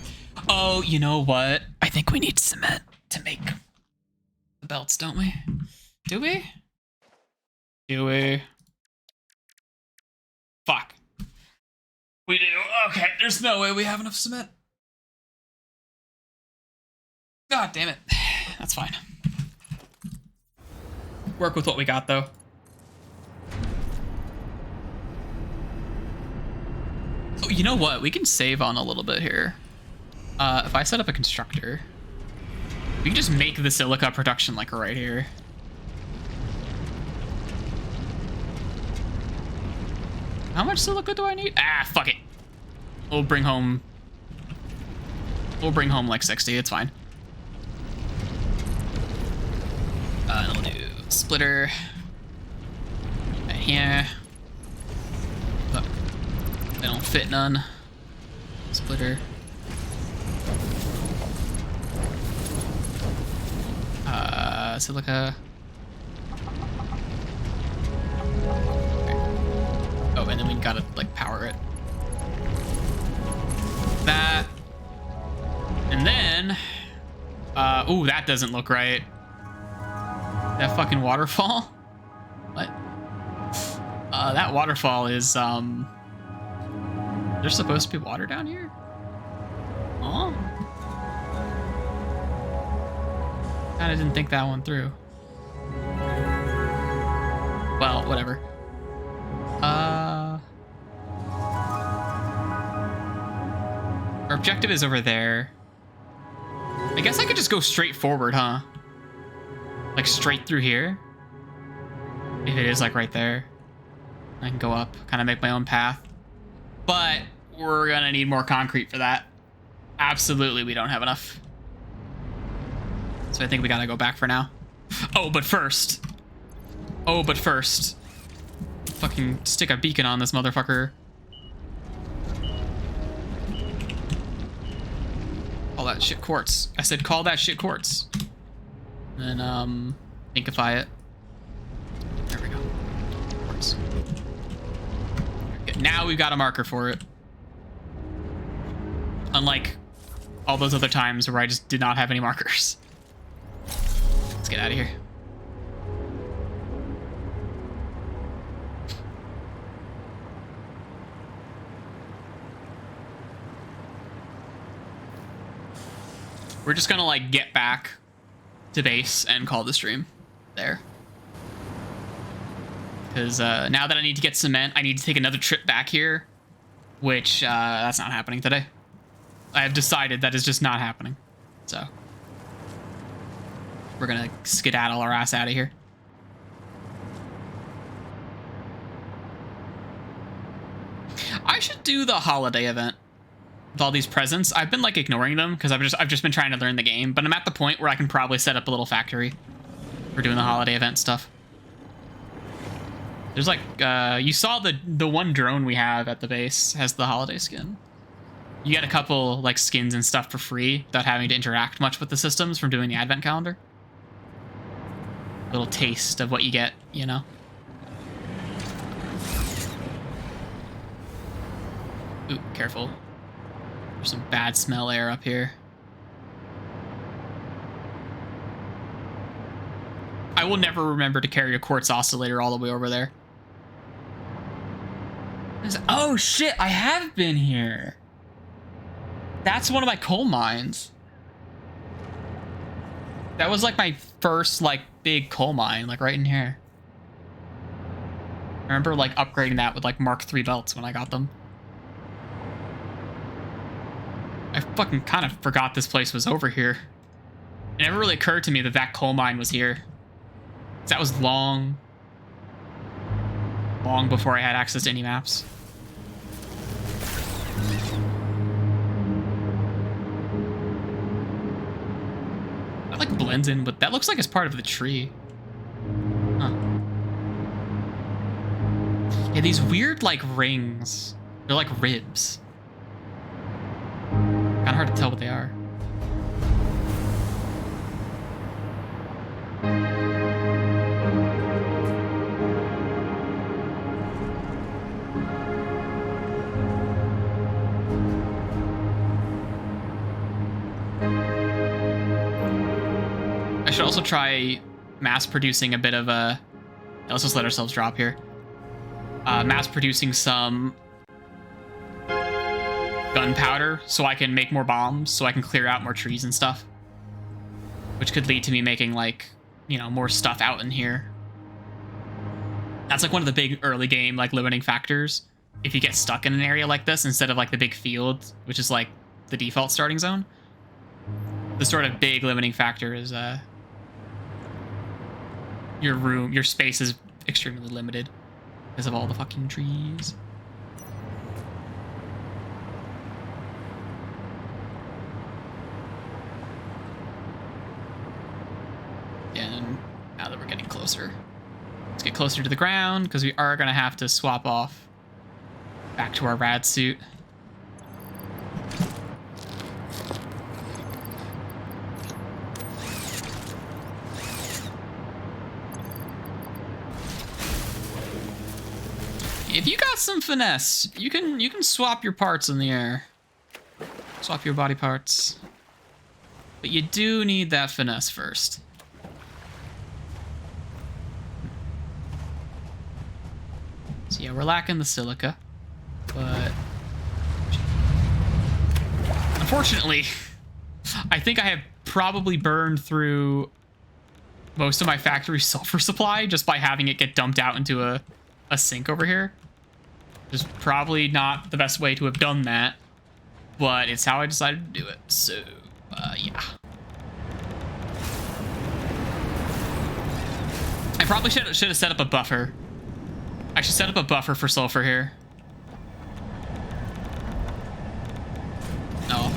Oh, you know what? I think we need cement to make the belts, don't we? Do we? Do we? Fuck. We do. Okay, there's no way we have enough cement. God damn it. That's fine. Work with what we got, though. Oh, you know what? We can save on a little bit here. If I set up a constructor, we can just make the silica production like right here. How much silica do I need? Ah, fuck it. We'll bring home like 60. It's fine. And we'll do splitter right here. Look, they don't fit none. Splitter. Silica. Oh, and then we gotta like power it. That. And then, ooh, that doesn't look right. That fucking waterfall? What? That waterfall is, there's supposed to be water down here? Oh. Kinda didn't think that one through. Well, whatever. Our objective is over there. I guess I could just go straight forward, huh? Like straight through here. If it is like right there. I can go up, kind of make my own path. But we're gonna need more concrete for that. Absolutely, we don't have enough. So I think we gotta go back for now. Oh, but first, Oh, but first, fucking stick a beacon on this motherfucker. Call that shit quartz. I said call that shit quartz. And then, thinkify it. There we go. Quartz. Okay, now we've got a marker for it. Unlike all those other times where I just did not have any markers. Let's get out of here. We're just gonna like get back to base and call the stream there. Because now that I need to get cement, I need to take another trip back here, which that's not happening today. I have decided that is just not happening. So we're gonna skedaddle our ass out of here. I should do the holiday event with all these presents. I've been like ignoring them because I've just been trying to learn the game, but I'm at the point where I can probably set up a little factory for doing the holiday event stuff. There's like you saw the one drone we have at the base has the holiday skin. You get a couple like skins and stuff for free without having to interact much with the systems from doing the advent calendar. A little taste of what you get, you know. Ooh, careful. There's some bad smell air up here. I will never remember to carry a quartz oscillator all the way over there. Oh shit, I have been here. That's one of my coal mines. That was like my first like big coal mine, like right in here. I remember like upgrading that with like Mark III belts when I got them. I fucking kind of forgot this place was over here. It never really occurred to me that that coal mine was here. That was long before I had access to any maps. That like blends in, but that looks like it's part of the tree. Huh. Yeah, these weird like rings. They're like ribs. Kind of hard to tell what they are. I should also try mass producing a bit of a... Let's just let ourselves drop here. Mass producing some gunpowder so I can make more bombs, so I can clear out more trees and stuff. Which could lead to me making, like, you know, more stuff out in here. That's like one of the big early game, like, limiting factors. If you get stuck in an area like this, instead of, like, the big field, which is, like, the default starting zone. The sort of big limiting factor is, your space is extremely limited because of all the fucking trees. And now that we're getting closer, let's get closer to the ground because we are gonna have to swap off back to our rad suit. If you got some finesse, you can swap your parts in the air. Swap your body parts. But you do need that finesse first. So yeah, we're lacking the silica, but unfortunately, I think I have probably burned through most of my factory sulfur supply just by having it get dumped out into a sink over here. Is probably not the best way to have done that, but it's how I decided to do it. So, yeah. I probably should have set up a buffer. I should set up a buffer for sulfur here. No.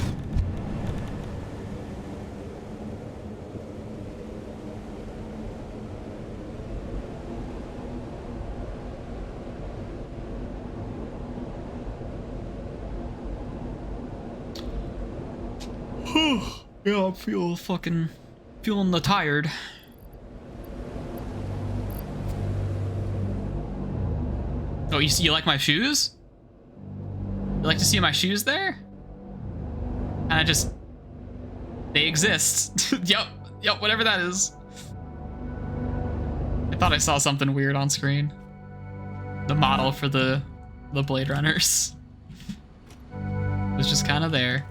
Yeah, I feel fucking feeling the tired. Oh, you like my shoes? You like to see my shoes there? And they exist. Yep, whatever that is. I thought I saw something weird on screen. The model for the Blade Runners was just kind of there.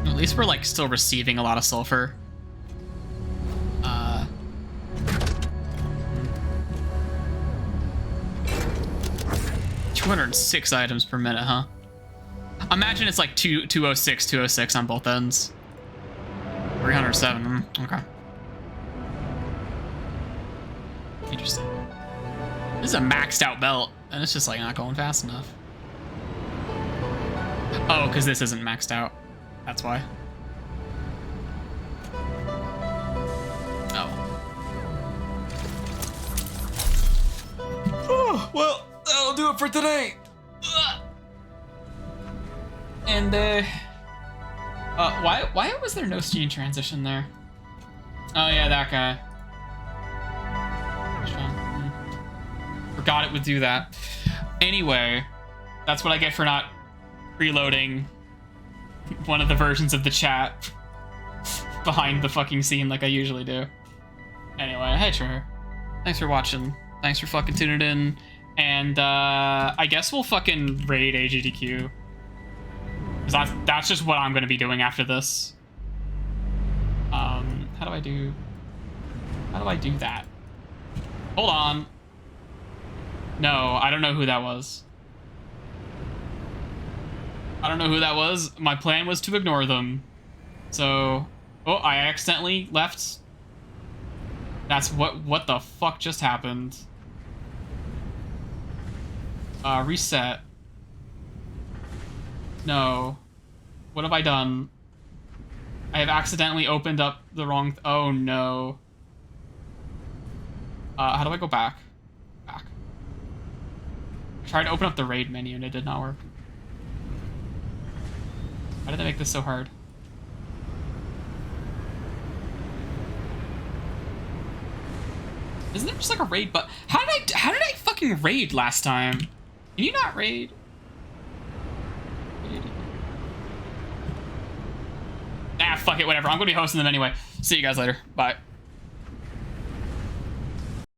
At least we're like still receiving a lot of sulfur. 206 items per minute, huh? Imagine it's like 206 on both ends. 307. Okay. Interesting. This is a maxed out belt, and it's just like not going fast enough. Oh, because this isn't maxed out. That's why. Oh, well, that'll do it for today. And why was there no scene transition there? Oh yeah, that guy. Forgot it would do that. Anyway, that's what I get for not preloading one of the versions of the chat behind the fucking scene like I usually do. Anyway, hey Trevor. Thanks for watching. Thanks for fucking tuning in. And I guess we'll fucking raid AGDQ. Because that's just what I'm going to be doing after this. How do I do that? Hold on. No, I don't know who that was. I don't know who that was. My plan was to ignore them. So, oh, I accidentally left. That's what the fuck just happened. Reset. No. What have I done? I have accidentally opened up the wrong... Oh, no. How do I go back? Back. I tried to open up the raid menu and it did not work. Why did they make this so hard? Isn't there just like a raid but how did I fucking raid last time? Can you not raid? Ah, fuck it, whatever. I'm gonna be hosting them anyway. See you guys later. Bye.